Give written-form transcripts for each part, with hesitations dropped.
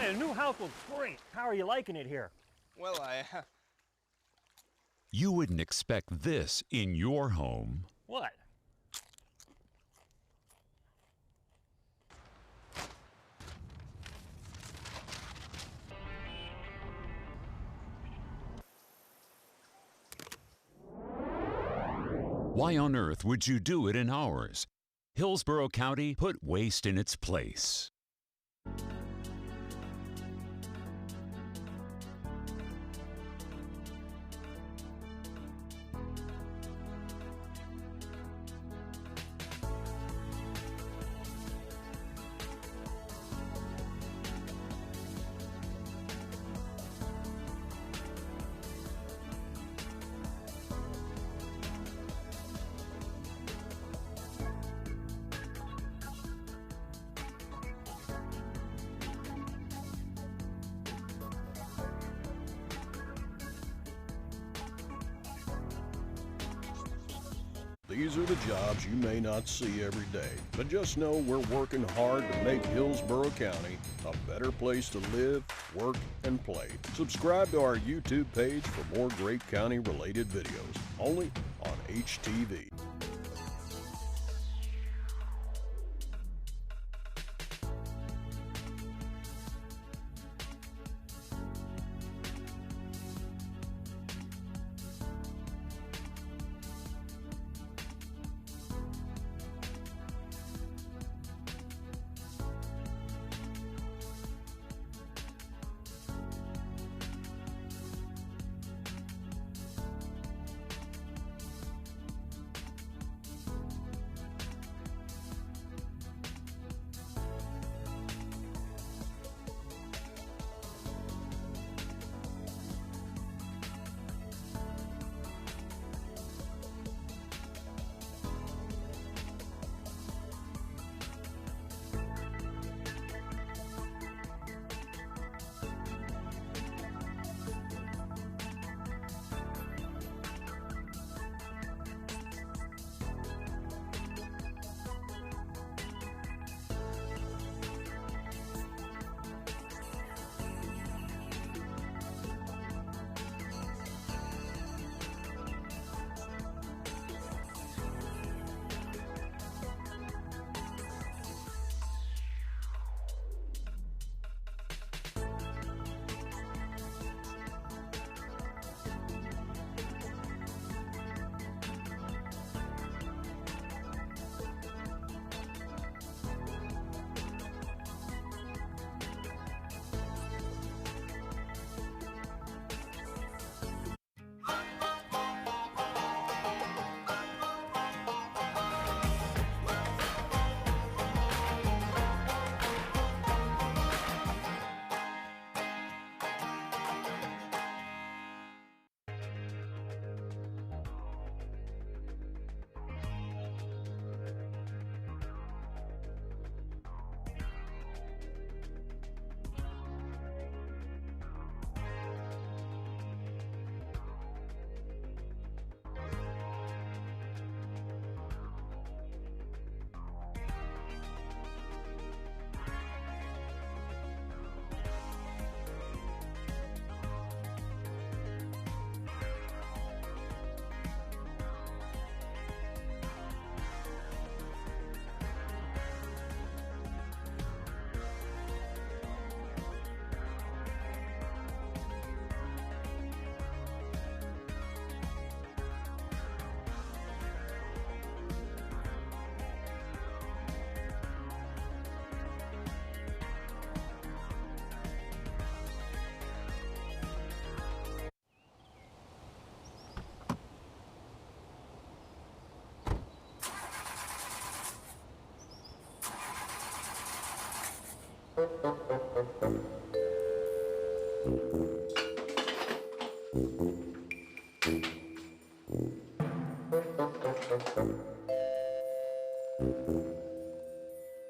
Hey, the new house looks great. How are you liking it here? Well, You wouldn't expect this in your home. What? Why on earth would you do it in ours? Hillsborough County put waste in its place. These are the jobs you may not see every day, but just know we're working hard to make Hillsborough County a better place to live, work, and play. Subscribe to our YouTube page for more great county-related videos, only on HTV.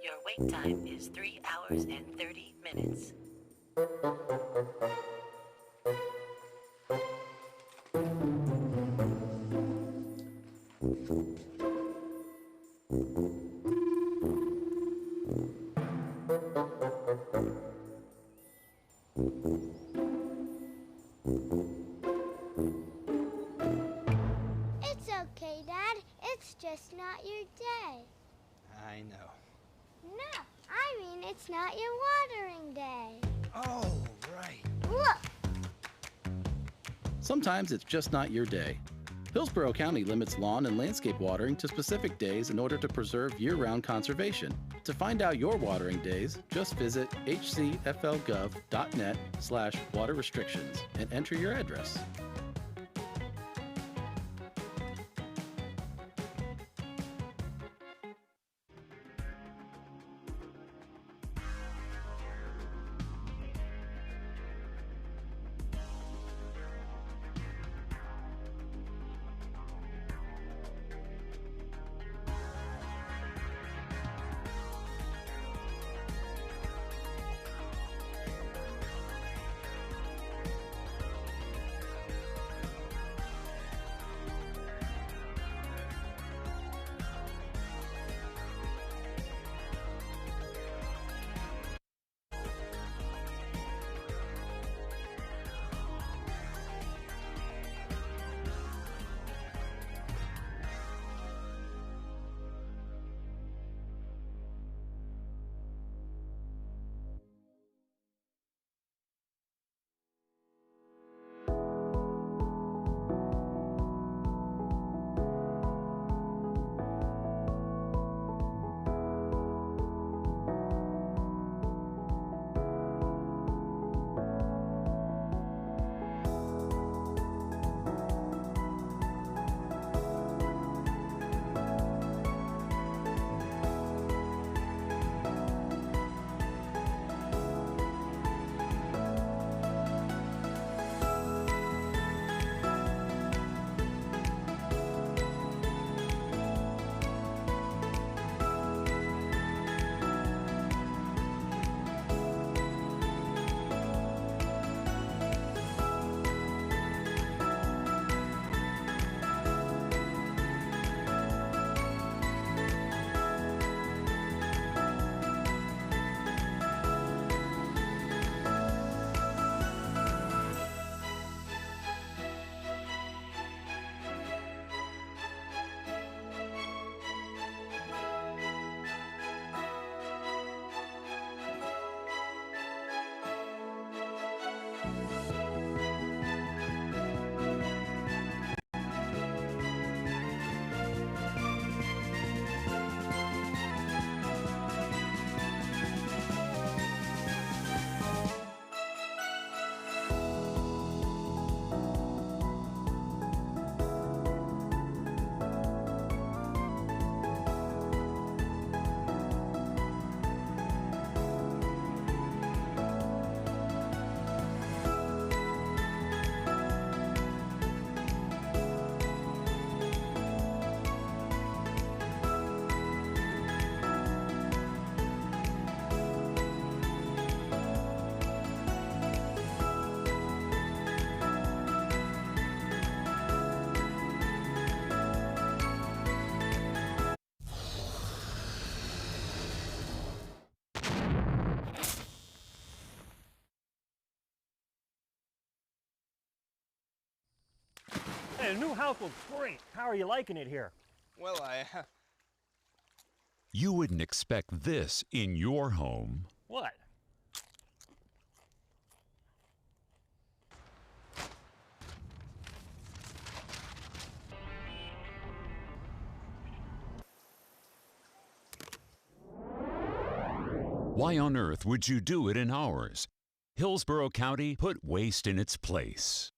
Your wait time is 3 hours and 30 minutes. just not your day. I know. No, I mean it's not your watering day. Oh, right. Look! Sometimes it's just not your day. Hillsborough County limits lawn and landscape watering to specific days in order to preserve year-round conservation. To find out your watering days, just visit hcflgov.net/water restrictions and enter your address. Hey, the new house looks great. How are you liking it here? Well, You wouldn't expect this in your home. What? Why on earth would you do it in ours? Hillsborough County put waste in its place.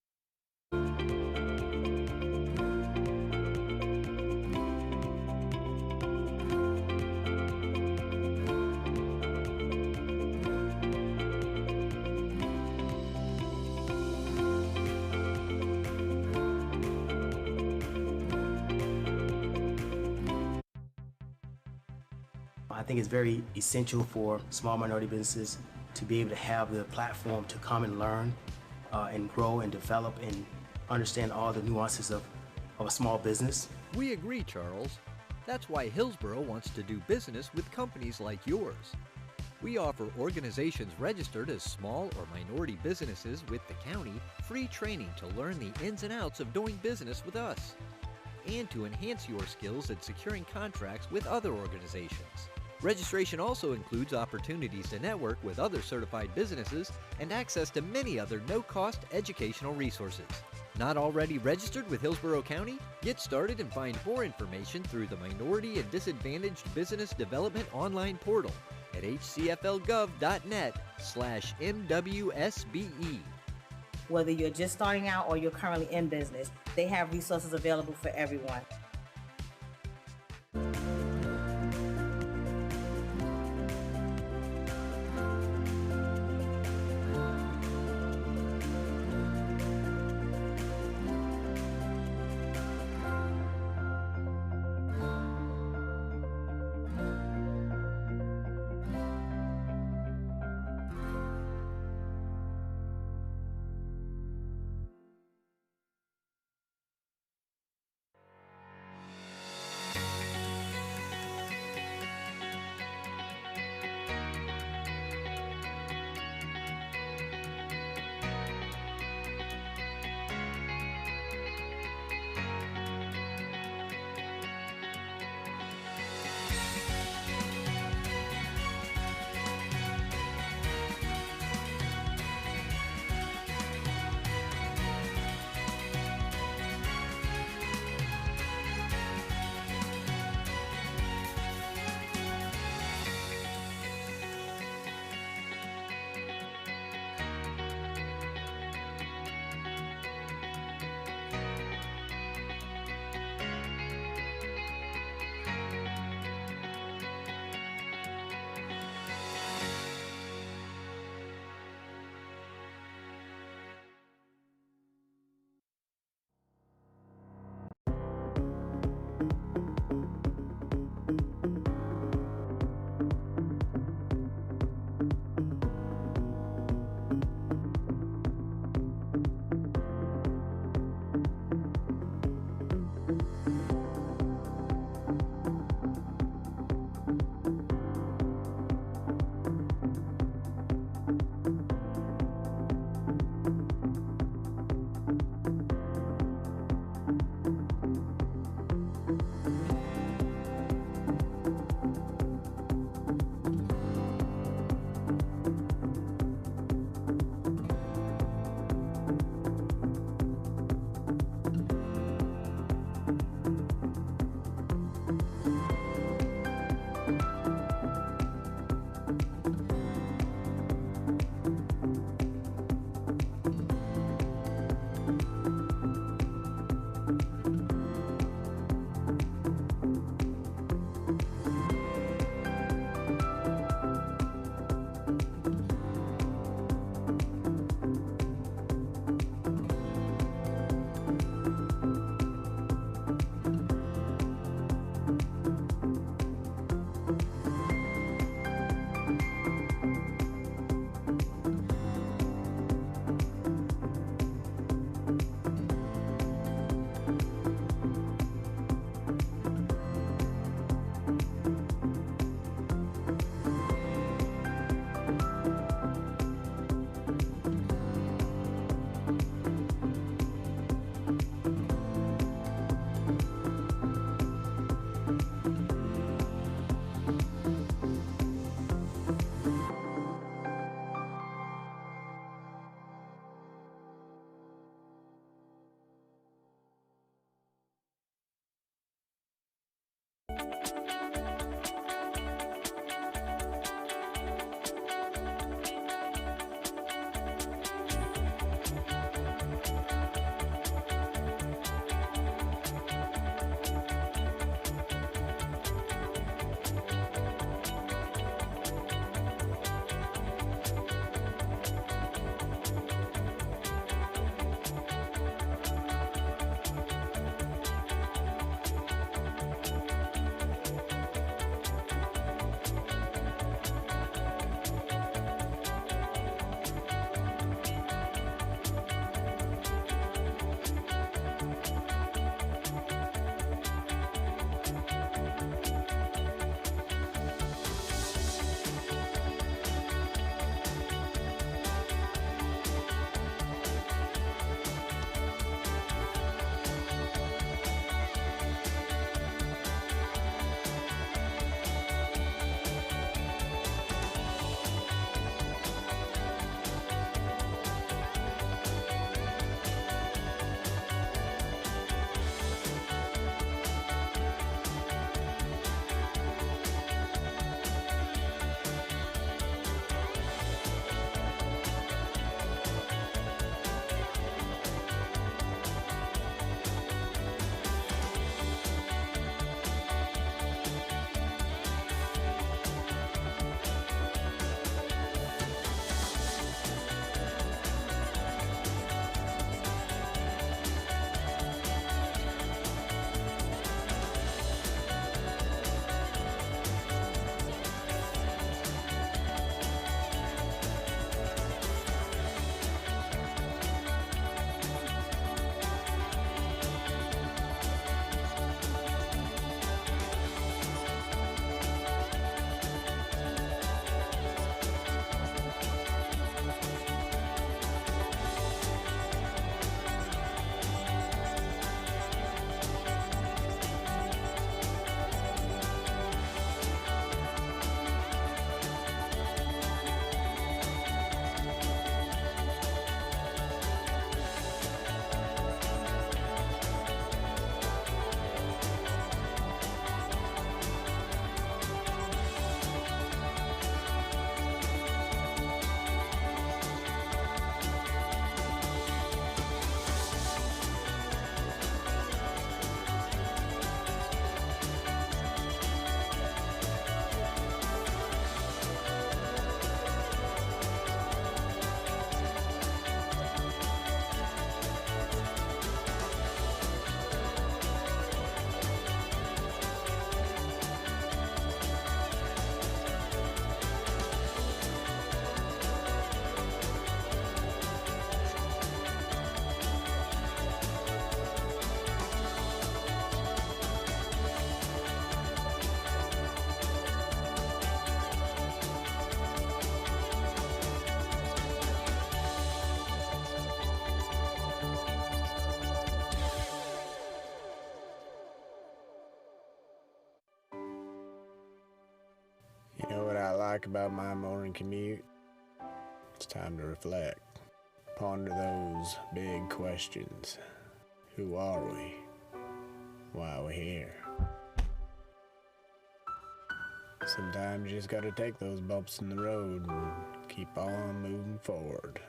I think it's very essential for small minority businesses to be able to have the platform to come and learn and grow and develop and understand all the nuances of a small business. We agree, Charles. That's why Hillsborough wants to do business with companies like yours. We offer organizations registered as small or minority businesses with the county free training to learn the ins and outs of doing business with us. and to enhance your skills at securing contracts with other organizations. Registration also includes opportunities to network with other certified businesses and access to many other no-cost educational resources. Not already registered with Hillsborough County? Get started and find more information through the Minority and Disadvantaged Business Development online portal at hcflgov.net/MWSBE. Whether you're just starting out or you're currently in business, they have resources available for everyone. like about my morning commute? It's time to reflect. Ponder those big questions. Who are we? Why are we here? Sometimes you just gotta take those bumps in the road and keep on moving forward.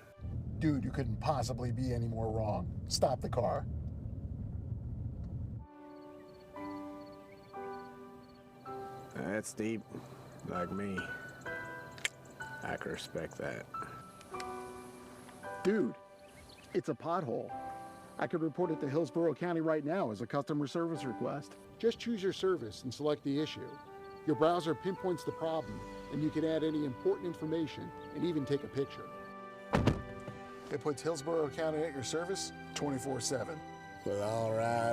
Dude, you couldn't possibly be any more wrong. Stop the car. That's deep, like me. I can respect that. Dude, it's a pothole. I could report it to Hillsborough County right now as a customer service request. Just choose your service and select the issue. Your browser pinpoints the problem, and you can add any important information and even take a picture. It puts Hillsborough County at your service 24/7. Well, all right.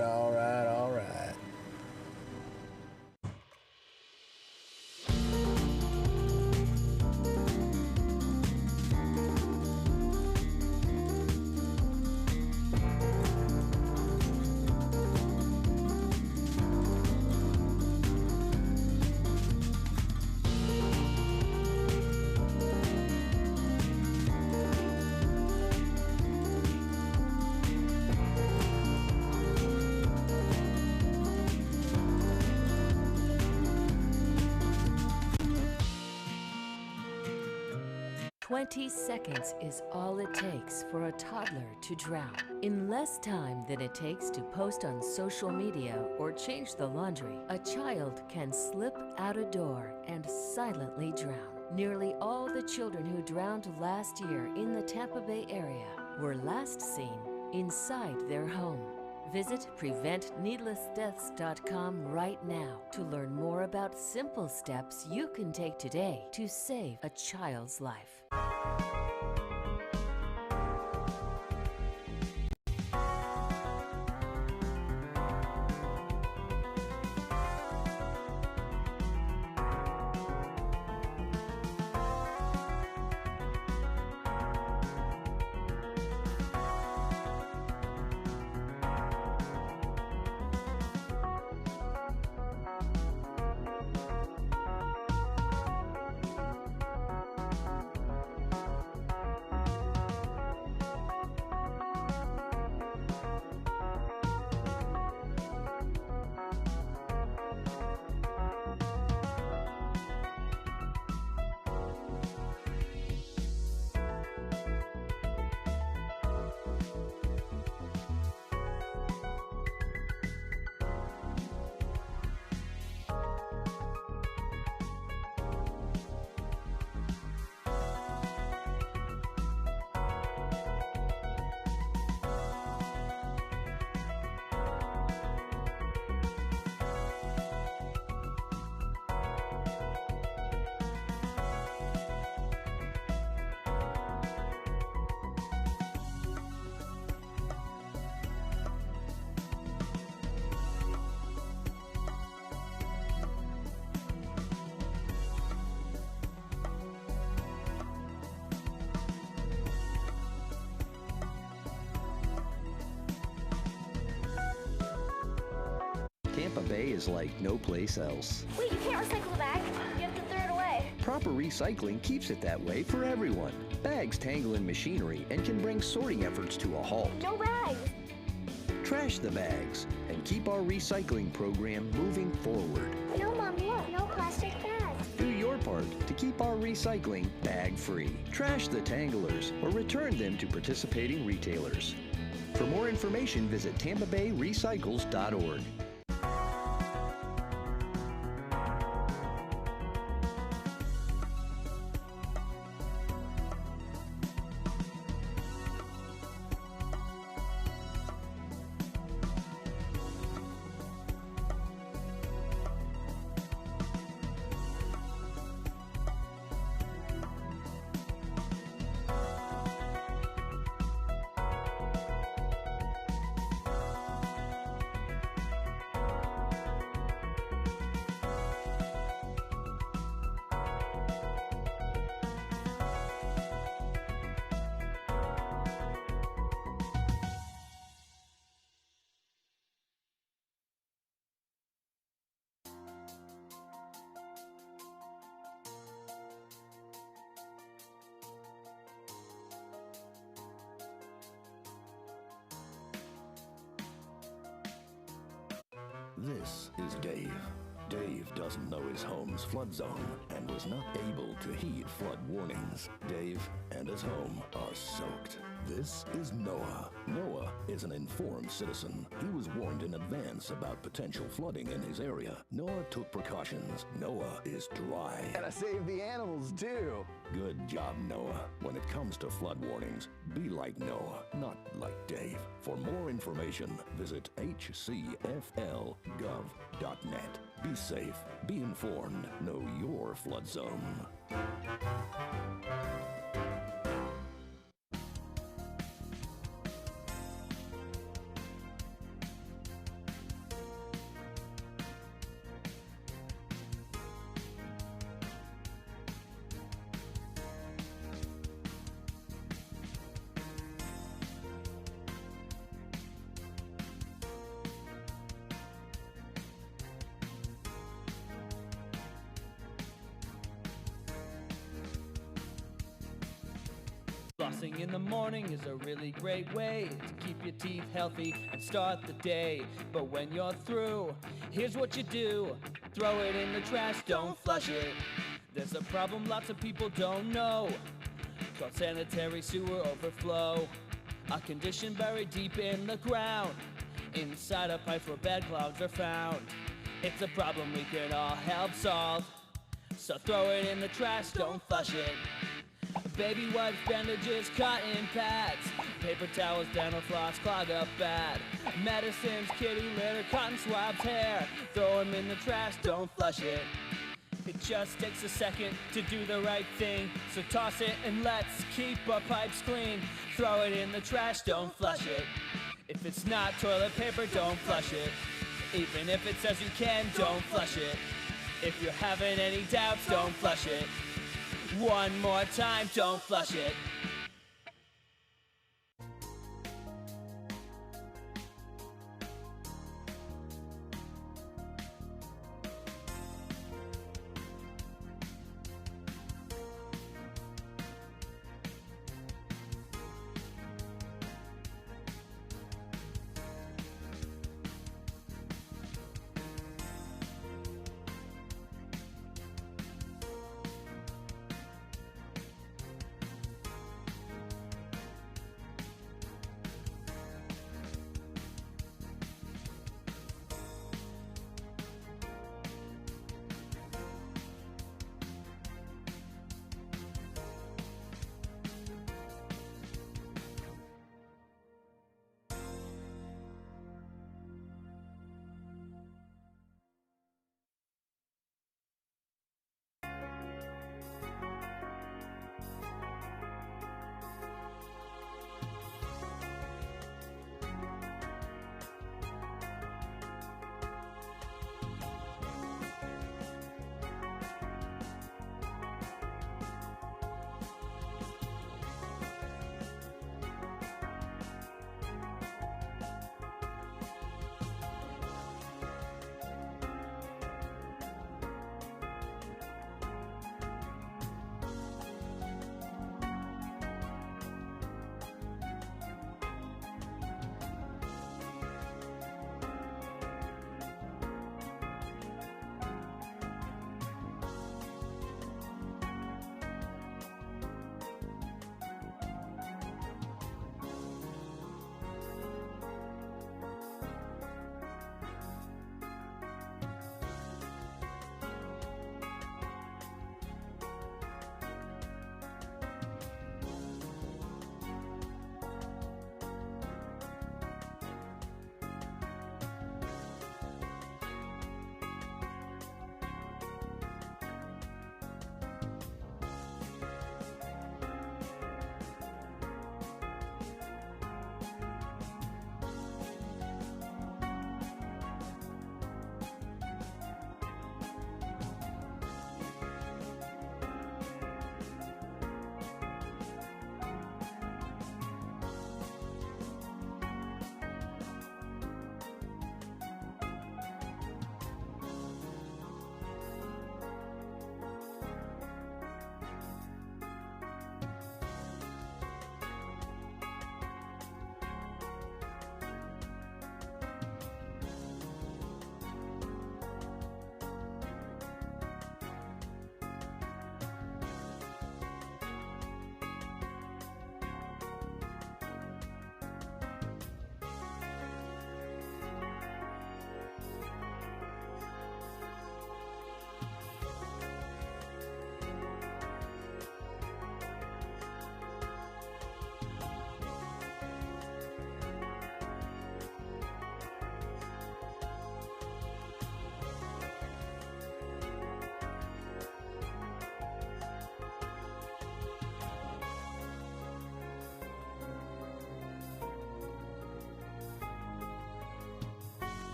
"20 seconds is all it takes for a toddler to drown. In less time than it takes to post on social media or change the laundry, a child can slip out a door and silently drown. Nearly all the children who drowned last year in the Tampa Bay area were last seen inside their home. Visit PreventNeedlessDeaths.com right now to learn more about simple steps you can take today to save a child's life. Tampa Bay is like no place else. Wait, you can't recycle the bag? You have to throw it away. Proper recycling keeps it that way for everyone. Bags tangle in machinery and can bring sorting efforts to a halt. No bags. Trash the bags and keep our recycling program moving forward. No, Mom, look, no plastic bags. Do your part to keep our recycling bag-free. Trash the tanglers or return them to participating retailers. For more information, visit TampaBayRecycles.org. This is Dave. Dave doesn't know his home's flood zone and was not able to heed flood warnings. Dave and his home are soaked. This is Noah. Noah is an informed citizen. He was warned in advance about potential flooding in his area. Noah took precautions. Noah is dry. And I saved the animals too. Good job, Noah. When it comes to flood warnings, be like Noah, not like Dave. For more information, visit hcfl.gov.net. Be safe, be informed, know your flood zone. Flossing in the morning is a really great way to keep your teeth healthy and start the day. But when you're through, here's what you do. Throw it in the trash, don't flush it. There's a problem lots of people don't know, called sanitary sewer overflow. A condition buried deep in the ground, inside of pipes where bad clouds are found. It's a problem we can all help solve, so throw it in the trash, don't flush it. Baby wipes, bandages, cotton pads, paper towels, dental floss, clog up bad. Medicines, kitty litter, cotton swabs, hair. Throw them in the trash, don't flush it. It just takes a second to do the right thing, so toss it and let's keep our pipes clean. Throw it in the trash, don't flush it. If it's not toilet paper, don't flush it. Even if it says you can, don't flush it. If you're having any doubts, don't flush it. One more time, don't flush it.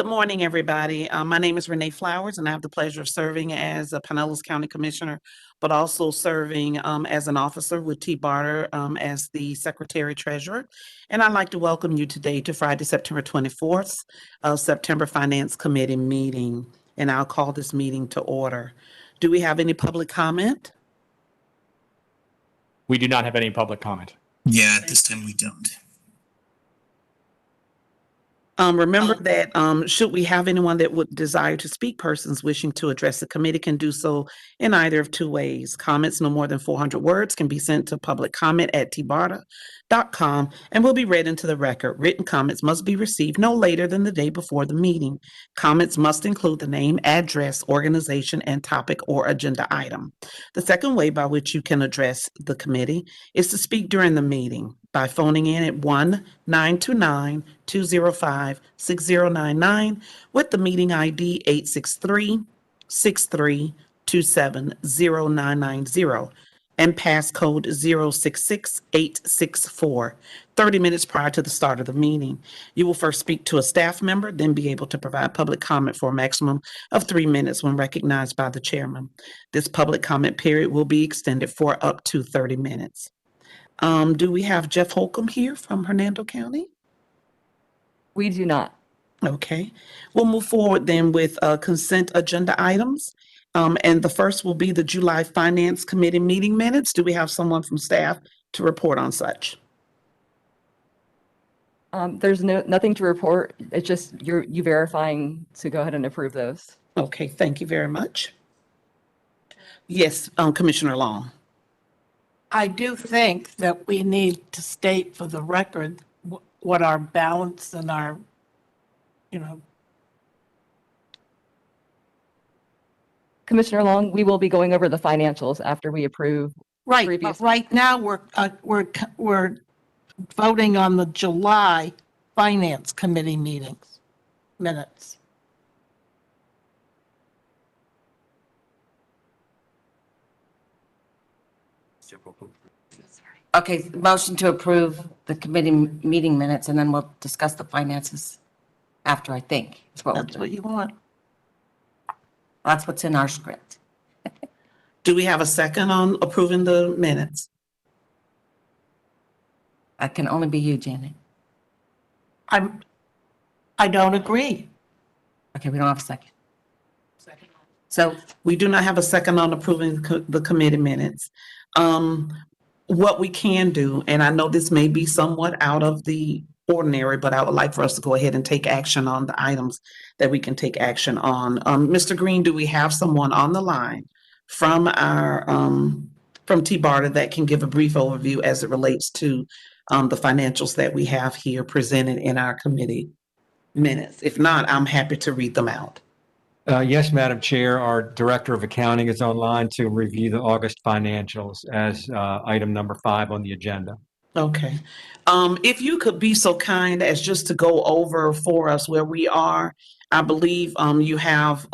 Good morning, everybody. My name is Renee Flowers, and I have the pleasure of serving as a Pinellas County Commissioner, but also serving as an officer with TBARTA as the Secretary Treasurer. And I'd like to welcome you today to Friday, September 24th, September Finance Committee meeting. And I'll call this meeting to order. Do we have any public comment? We do not have any public comment. Yeah, at this time we don't. Remember that should we have anyone that would desire to speak, persons wishing to address the committee can do so in either of two ways. Comments no more than 400 words can be sent to publiccomment@tbarta.com and will be read into the record. Written comments must be received no later than the day before the meeting. Comments must include the name, address, organization, and topic or agenda item. The second way by which you can address the committee is to speak during the meeting by phoning in at 1-929-205-6099 with the meeting ID 863-6327-0990 and passcode 066864, 30 minutes prior to the start of the meeting. You will first speak to a staff member, then be able to provide public comment for a maximum of 3 minutes when recognized by the chairman. This public comment period will be extended for up to 30 minutes. Do we have Jeff Holcomb here from Hernando County? We do not. Okay. We'll move forward then with consent agenda items. And the first will be the July Finance Committee meeting minutes. Do we have someone from staff to report on such? There's nothing to report. It's just you verifying to go ahead and approve those. Okay, thank you very much. Yes, Commissioner Long. I do think that we need to state for the record what our balance and our, Commissioner Long, we will be going over the financials after we approve. right. Previous. But right now we're voting on the July Finance Committee meetings minutes. Okay, motion to approve the committee meeting minutes, and then we'll discuss the finances after, I think. That's what you want. That's what's in our script. Do we have a second on approving the minutes? That can only be you, Janet. I don't agree. Okay, we don't have a second. So we do not have a second on approving the committee minutes. What we can do, and I know this may be somewhat out of the ordinary, but I would like for us to go ahead and take action on the items that we can take action on. Mr. Green, do we have someone on the line from our from TBARTA that can give a brief overview as it relates to the financials that we have here presented in our committee minutes? If not, I'm happy to read them out. Yes, Madam Chair, our Director of Accounting is online to review the August financials as item number 5 on the agenda. Okay. If you could be so kind as just to go over for us where we are. I believe you have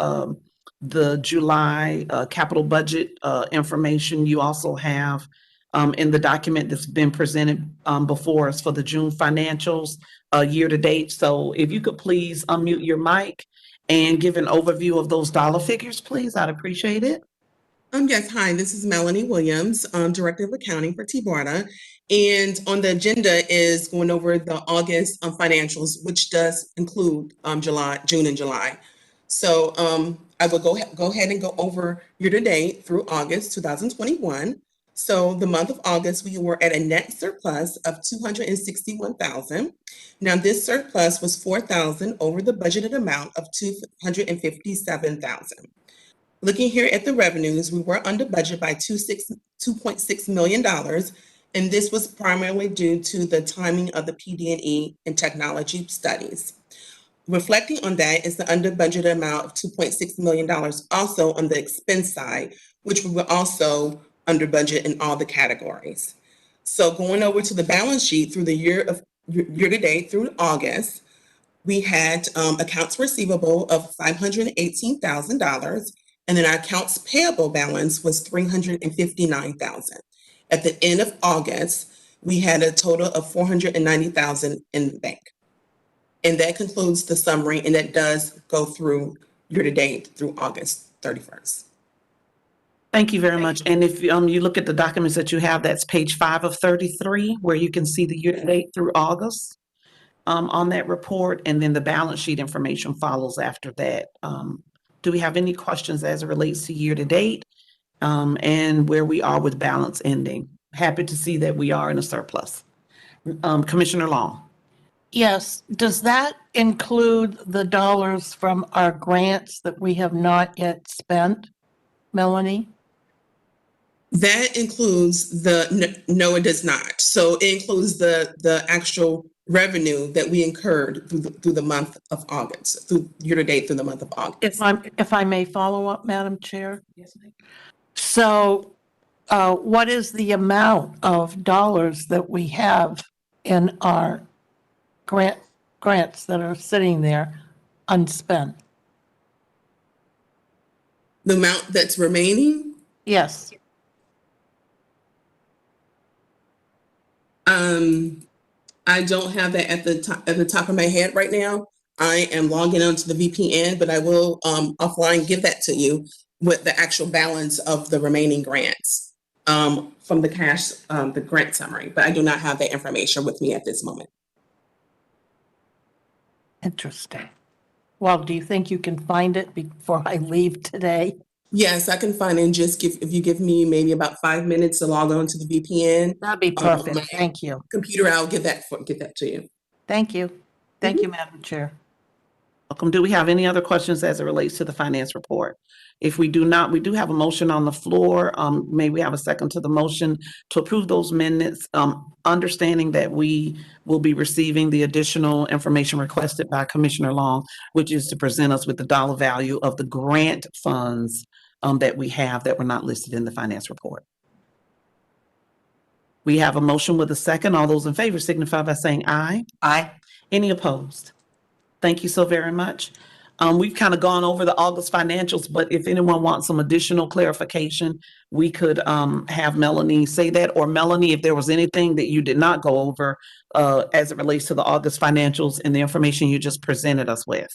the July capital budget information. You also have in the document that's been presented before us for the June financials year to date. So if you could please unmute your mic and give an overview of those dollar figures, please. I'd appreciate it. Yes, hi, this is Melanie Williams, Director of Accounting for TBARTA. And on the agenda is going over the August financials, which does include June and July. So I will go ahead and go over year to date through August 2021. So the month of August, we were at a net surplus of $261,000. Now this surplus was $4,000 over the budgeted amount of $257,000. Looking here at the revenues, we were under budget by $2.6 million, and this was primarily due to the timing of the PD&E and technology studies. Reflecting on that is the under budget amount of $2.6 million also on the expense side, which we were also under budget in all the categories. So going over to the balance sheet through the year to date through August, we had accounts receivable of $518,000, and then our accounts payable balance was $359,000. At the end of August, we had a total of $490,000 in the bank. And that concludes the summary, and that does go through year-to-date through August 31st. Thank you very much. And if you look at the documents that you have, that's page 5 of 33, where you can see the year-to-date through August on that report, and then the balance sheet information follows after that. Do we have any questions as it relates to year-to-date and where we are with balance ending? Happy to see that we are in a surplus. Commissioner Long. Yes, does that include the dollars from our grants that we have not yet spent, Melanie? That includes no, it does not. So it includes the actual revenue that we incurred through the month of August, through year-to-date through the month of August. If I may follow up, Madam Chair? Yes, ma'am. So what is the amount of dollars that we have in our grants that are sitting there unspent? The amount that's remaining? Yes. I don't have that at the top of my head right now. I am logging onto the VPN, but I will offline give that to you with the actual balance of the remaining grants from the cash, the grant summary. But I do not have that information with me at this moment. Interesting. Well, do you think you can find it before I leave today? Yes, I can find it and just if you give me maybe about 5 minutes to log on to the VPN. That'd be perfect. Thank you. Computer, I'll get that to you. Thank you. Thank you, Madam Chair. Welcome. Do we have any other questions as it relates to the finance report? If we do not, we do have a motion on the floor. May we have a second to the motion to approve those minutes, understanding that we will be receiving the additional information requested by Commissioner Long, which is to present us with the dollar value of the grant funds that we have that were not listed in the finance report. We have a motion with a second. All those in favor signify by saying aye. Aye. Any opposed? Thank you so very much. We've kind of gone over the August financials, but if anyone wants some additional clarification, we could have Melanie say that. Or Melanie, if there was anything that you did not go over as it relates to the August financials and the information you just presented us with.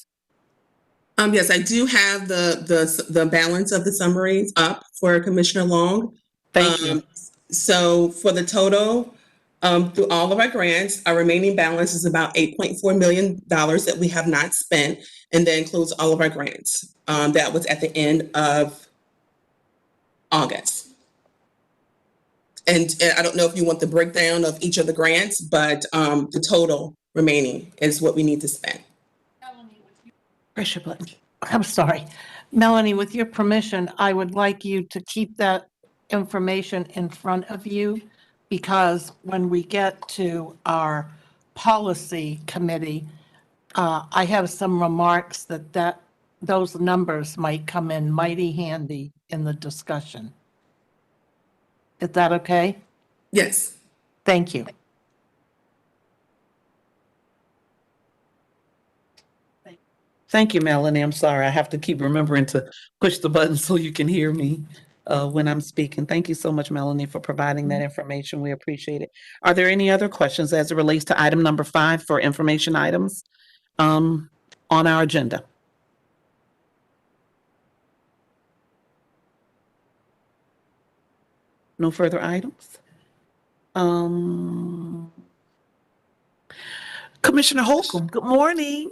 Yes, I do have the balance of the summaries up for Commissioner Long. Thank you. So for the total, through all of our grants, our remaining balance is about $8.4 million that we have not spent, and that includes all of our grants. That was at the end of August. And I don't know if you want the breakdown of each of the grants, but the total remaining is what we need to spend. Press your button. I'm sorry. Melanie, with your permission, I would like you to keep that information in front of you, because when we get to our policy committee, I have some remarks that those numbers might come in mighty handy in the discussion. Is that okay? Yes. Thank you. Thank you, Melanie. I'm sorry. I have to keep remembering to push the button so you can hear me when I'm speaking. Thank you so much, Melanie, for providing that information. We appreciate it. Are there any other questions as it relates to item number 5 for information items on our agenda? No further items? Commissioner Holcomb, good morning.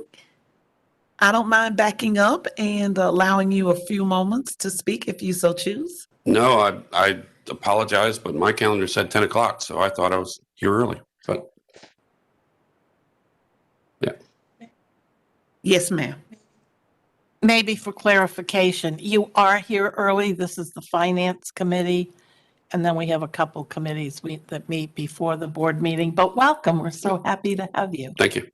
I don't mind backing up and allowing you a few moments to speak if you so choose. No, I apologize, but my calendar said 10 o'clock, so I thought I was here early, but yeah. Yes, ma'am. Maybe for clarification, you are here early. This is the Finance Committee. And then we have a couple committees that meet before the board meeting. But welcome. We're so happy to have you. Thank you.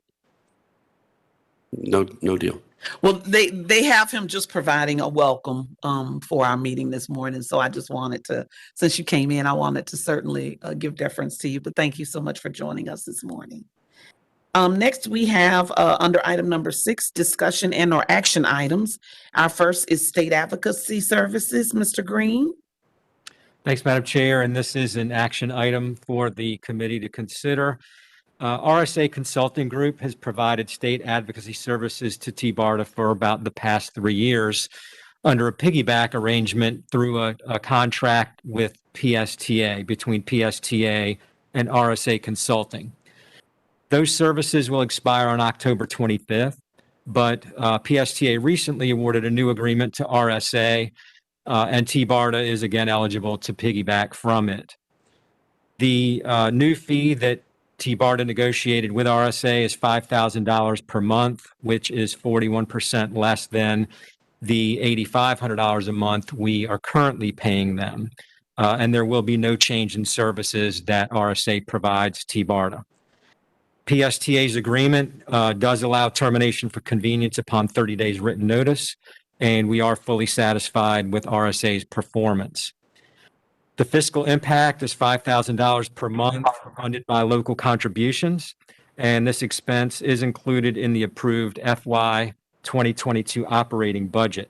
No deal. Well, they have him just providing a welcome for our meeting this morning. So I just wanted to, since you came in, I wanted to certainly give deference to you. But thank you so much for joining us this morning. Next, we have under item number 6, discussion and or action items. Our first is state advocacy services. Mr. Green. Thanks, Madam Chair. And this is an action item for the committee to consider. RSA Consulting Group has provided state advocacy services to TBARTA for about the past 3 years under a piggyback arrangement through a contract with PSTA, between PSTA and RSA Consulting. Those services will expire on October 25th, but PSTA recently awarded a new agreement to RSA, and TBARTA is again eligible to piggyback from it. The new fee that TBARTA negotiated with RSA is $5,000 per month, which is 41% less than the $8,500 a month we are currently paying them. And there will be no change in services that RSA provides TBARTA. PSTA's agreement does allow termination for convenience upon 30 days written notice, and we are fully satisfied with RSA's performance. The fiscal impact is $5,000 per month funded by local contributions, and this expense is included in the approved FY 2022 operating budget.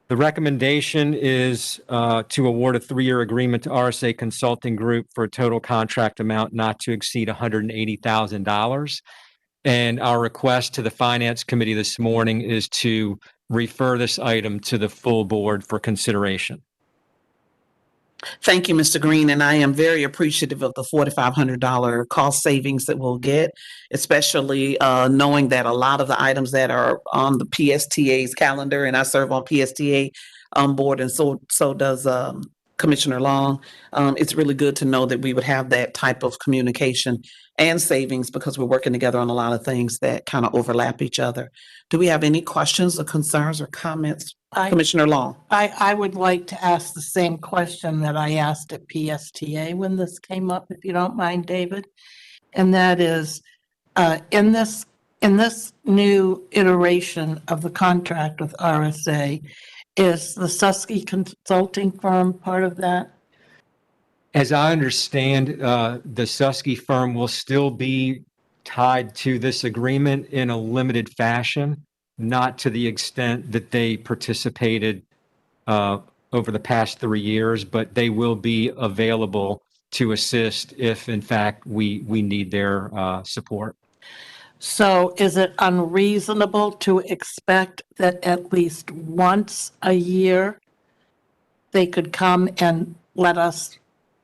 The recommendation is to award a 3-year agreement to RSA Consulting Group for a total contract amount not to exceed $180,000. And our request to the Finance Committee this morning is to refer this item to the full board for consideration. Thank you, Mr. Green, and I am very appreciative of the $4,500 cost savings that we'll get, especially knowing that a lot of the items that are on the PSTA's calendar, and I serve on PSTA board, and so does Commissioner Long. It's really good to know that we would have that type of communication and savings because we're working together on a lot of things that kind of overlap each other. Do we have any questions or concerns or comments? Commissioner Long. I would like to ask the same question that I asked at PSTA when this came up, if you don't mind, David. And that is, in this new iteration of the contract with RSA, is the Susky Consulting firm part of that? As I understand, the Susky firm will still be tied to this agreement in a limited fashion, not to the extent that they participated over the past 3 years, but they will be available to assist if, in fact, we need their support. So is it unreasonable to expect that at least once a year they could come and let us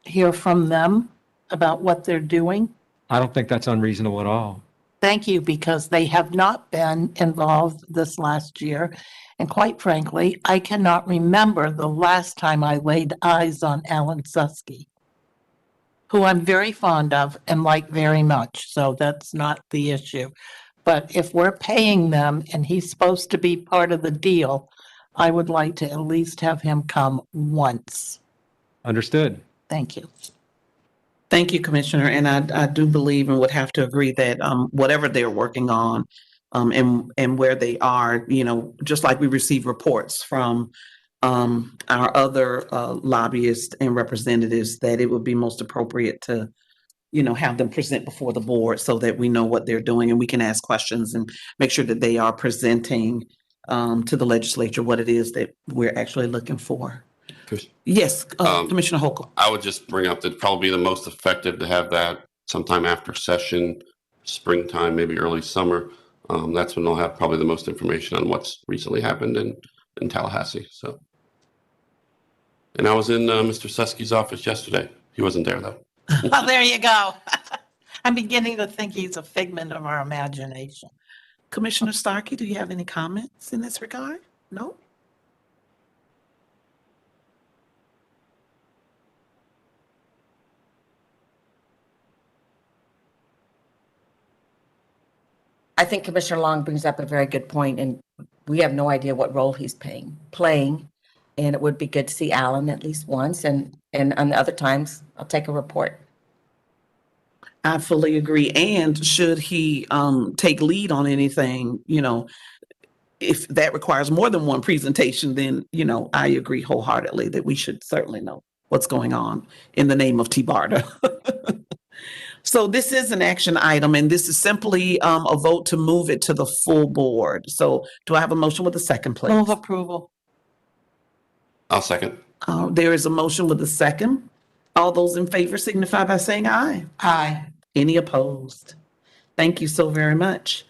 hear from them about what they're doing? I don't think that's unreasonable at all. Thank you, because they have not been involved this last year. And quite frankly, I cannot remember the last time I laid eyes on Alan Susky, who I'm very fond of and like very much. So that's not the issue. But if we're paying them and he's supposed to be part of the deal, I would like to at least have him come once. Understood. Thank you. Thank you, Commissioner. And I do believe and would have to agree that whatever they're working on and where they are, you know, just like we receive reports from our other lobbyists and representatives, that it would be most appropriate to, you know, have them present before the board so that we know what they're doing and we can ask questions and make sure that they are presenting to the legislature what it is that we're actually looking for. Yes, Commissioner Hochul. I would just bring up that it'd probably be the most effective to have that sometime after session, springtime, maybe early summer. That's when they'll have probably the most information on what's recently happened in Tallahassee. So, and I was in Mr. Susky's office yesterday. He wasn't there though. Oh, there you go. I'm beginning to think he's a figment of our imagination. Commissioner Starkey, do you have any comments in this regard? No? I think Commissioner Long brings up a very good point, and we have no idea what role he's playing. And it would be good to see Alan at least once, and on the other times, I'll take a report. I fully agree. And should he take lead on anything, you know, if that requires more than one presentation, then, you know, I agree wholeheartedly that we should certainly know what's going on in the name of TBARTA. So this is an action item, and this is simply a vote to move it to the full board. So do I have a motion with a second, please? Move approval. I'll second. There is a motion with a second. All those in favor signify by saying aye. Aye. Any opposed? Thank you so very much.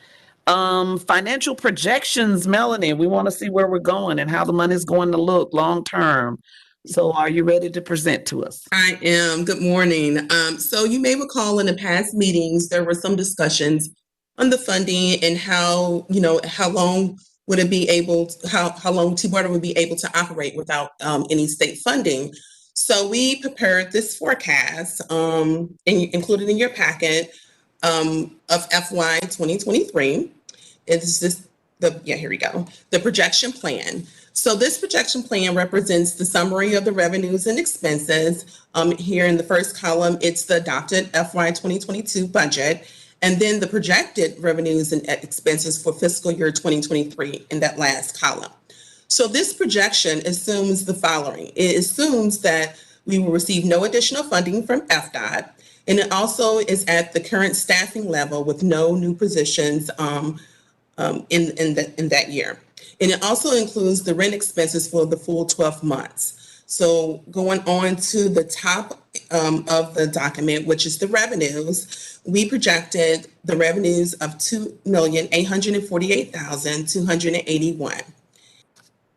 Financial projections, Melanie, we want to see where we're going and how the money's going to look long term. So are you ready to present to us? I am. Good morning. So you may recall in the past meetings, there were some discussions on the funding and how, how long would it be able, how long TBARTA would be able to operate without any state funding. So we prepared this forecast, included in your packet, of FY 2023. It's just here we go. The projection plan. So this projection plan represents the summary of the revenues and expenses. Here in the first column, it's the adopted FY 2022 budget, and then the projected revenues and expenses for fiscal year 2023 in that last column. So this projection assumes the following. It assumes that we will receive no additional funding from FDOT, and it also is at the current staffing level with no new positions in that year. And it also includes the rent expenses for the full 12 months. So going on to the top of the document, which is the revenues, we projected the revenues of $2,848,281.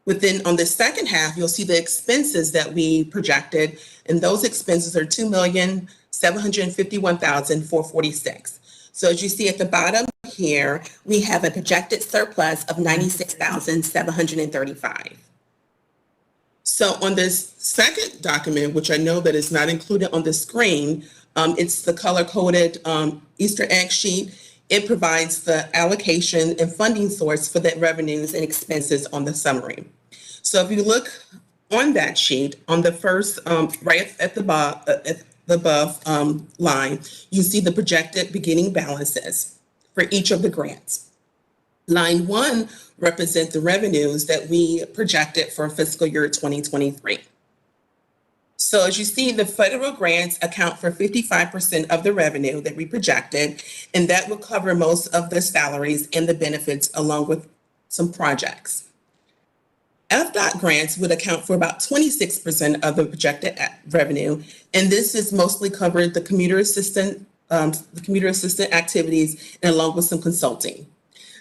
Within on the second half, you'll see the expenses that we projected, and those expenses are $2,751,446. So as you see at the bottom here, we have a projected surplus of $96,735. So on this second document, which I know that is not included on the screen, it's the color-coded Easter egg sheet. It provides the allocation and funding source for the revenues and expenses on the summary. So if you look on that sheet, on the first, right at the above line, you see the projected beginning balances for each of the grants. Line 1 represents the revenues that we projected for fiscal year 2023. So as you see, the federal grants account for 55% of the revenue that we projected, and that will cover most of the salaries and the benefits along with some projects. FDOT grants would account for about 26% of the projected revenue, and this is mostly covered the commuter assistant activities and along with some consulting.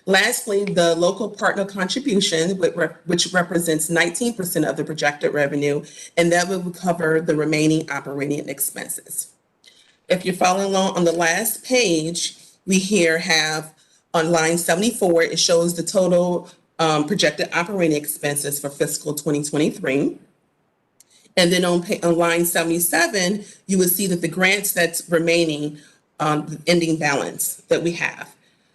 Lastly, the local partner contribution, which represents 19% of the projected revenue, and that would cover the remaining operating expenses. If you're following along on the last page, we here have on line 74, it shows the total projected operating expenses for fiscal 2023. And then on line 77, you will see that the grants that's remaining, the ending balance that we have.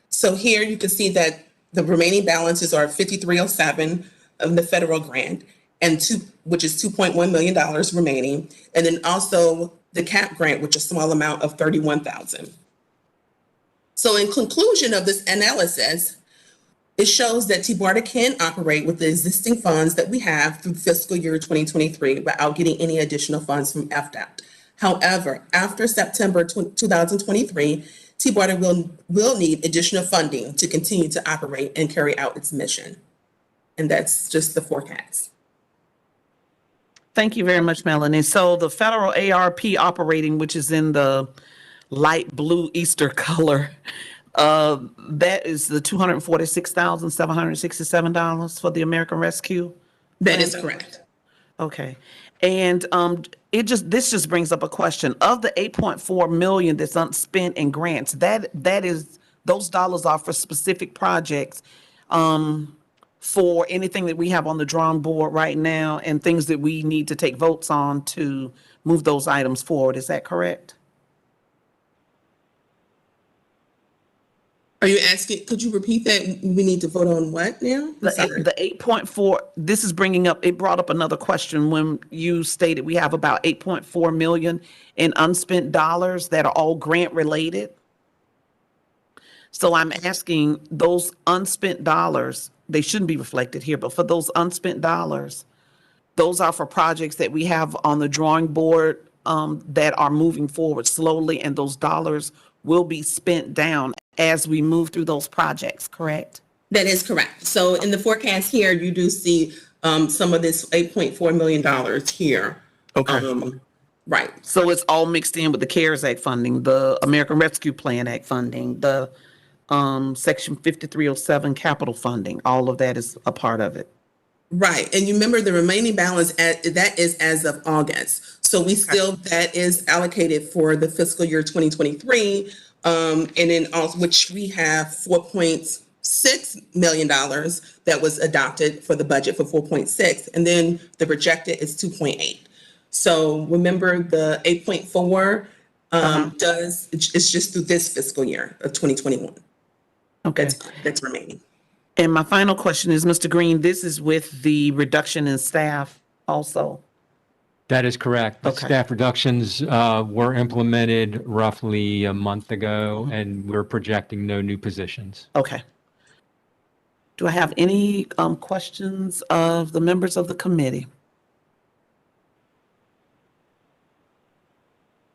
So here you can see that the remaining balances are 5307 of the federal grant, which is $2.1 million remaining, and then also the CAP grant, which is a small amount of $31,000. So in conclusion of this analysis, it shows that TBARTA can operate with the existing funds that we have through fiscal year 2023 without getting any additional funds from FDOT. However, after September 2023, TBARTA will need additional funding to continue to operate and carry out its mission. And that's just the forecast. Thank you very much, Melanie. So the federal ARP operating, which is in the light blue Easter color, that is the $246,767 for the American Rescue? That is correct. Okay. And this just brings up a question. Of the $8.4 million that's unspent in grants, that is, those dollars are for specific projects, for anything that we have on the drawing board right now and things that we need to take votes on to move those items forward. Is that correct? Are you asking, could you repeat that? We need to vote on what now? The 8.4, this is it brought up another question when you stated we have about 8.4 million in unspent dollars that are all grant related. So I'm asking those unspent dollars, they shouldn't be reflected here, but for those unspent dollars, those are for projects that we have on the drawing board that are moving forward slowly, and those dollars will be spent down as we move through those projects, correct? That is correct. So in the forecast here, you do see some of this $8.4 million here. Okay. Right. So it's all mixed in with the CARES Act funding, the American Rescue Plan Act funding, the Section 5307 capital funding. All of that is a part of it. Right. And you remember the remaining balance that is as of August. So we still, that is allocated for the fiscal year 2023. And then also, which we have $4.6 million that was adopted for the budget for 4.6. And then the projected is 2.8. So remember the 8.4 it's just through this fiscal year of 2021. Okay. That's remaining. And my final question is, Mr. Green, this is with the reduction in staff also? That is correct. The staff reductions were implemented roughly a month ago, and we're projecting no new positions. Okay. Do I have any questions of the members of the committee?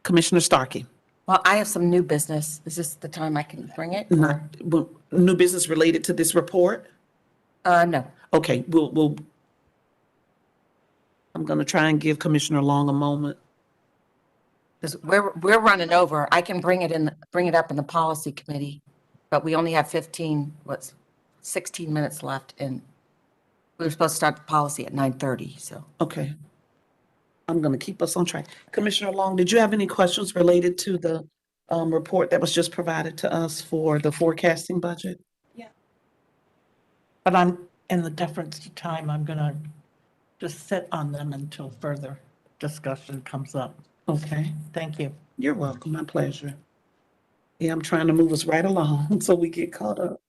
Commissioner Starkey. Well, I have some new business. Is this the time I can bring it? New business related to this report? No. Okay, we'll I'm going to try and give Commissioner Long a moment. We're running over. I can bring it up in the policy committee, but we only have 16 minutes left, and we were supposed to start the policy at 9:30. So okay, I'm going to keep us on track. Commissioner Long, did you have any questions related to the report that was just provided to us for the forecasting budget? Yeah. But I'm in the deference to time. I'm going to just sit on them until further discussion comes up. Okay. Thank you. You're welcome. My pleasure. Yeah, I'm trying to move us right along so we get caught up.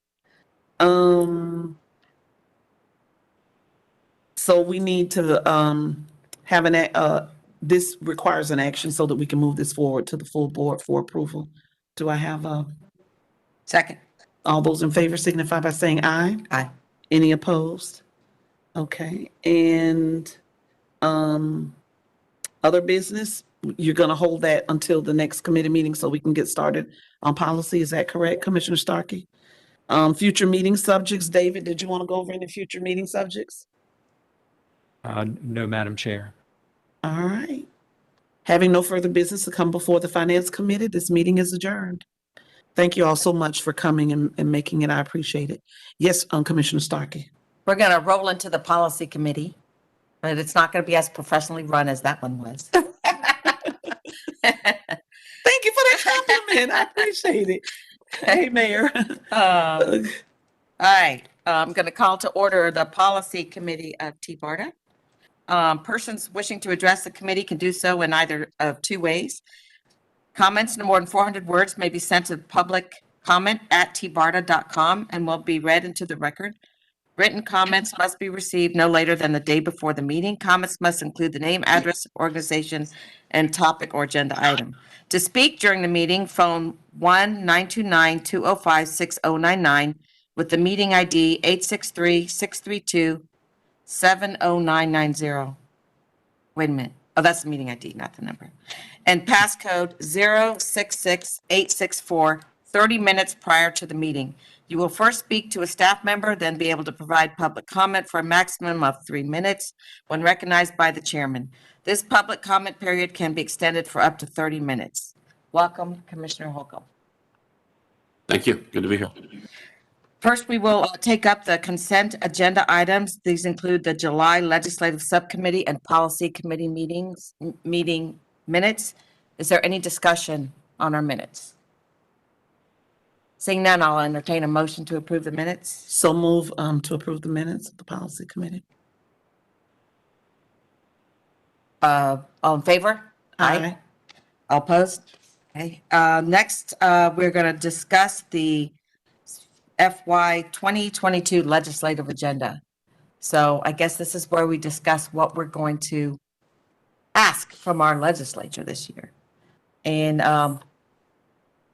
So we need to have this requires an action so that we can move this forward to the full board for approval. Do I have a second? All those in favor signify by saying aye. Aye. Any opposed? Okay. And other business, you're going to hold that until the next committee meeting so we can get started on policy. Is that correct, Commissioner Starkey? Future meeting subjects. David, did you want to go over any future meeting subjects? No, Madam Chair. All right. Having no further business to come before the Finance Committee, this meeting is adjourned. Thank you all so much for coming and making it. I appreciate it. Yes, Commissioner Starkey. We're going to roll into the policy committee, but it's not going to be as professionally run as that one was. Thank you for that compliment. I appreciate it. Hey, Mayor. All right. I'm going to call to order the policy committee of TBARTA. Persons wishing to address the committee can do so in either of two ways. Comments no more than 400 words may be sent to public comment at tbarta.com and will be read into the record. Written comments must be received no later than the day before the meeting. Comments must include the name, address, organization, and topic or agenda item. To speak during the meeting, phone 1-929-205-6099 with the meeting ID 863-632-70990. Wait a minute. Oh, that's the meeting ID, not the number. And passcode 066864, 30 minutes prior to the meeting. You will first speak to a staff member, then be able to provide public comment for a maximum of 3 minutes when recognized by the chairman. This public comment period can be extended for up to 30 minutes. Welcome, Commissioner Holcomb. Thank you. Good to be here. First, we will take up the consent agenda items. These include the July Legislative Subcommittee and Policy Committee meeting minutes. Is there any discussion on our minutes? Seeing none, I'll entertain a motion to approve the minutes. So move to approve the minutes of the Policy Committee. All in favor? Aye. All opposed? Okay. Next, we're going to discuss the FY 2022 legislative agenda. So I guess this is where we discuss what we're going to ask from our legislature this year. And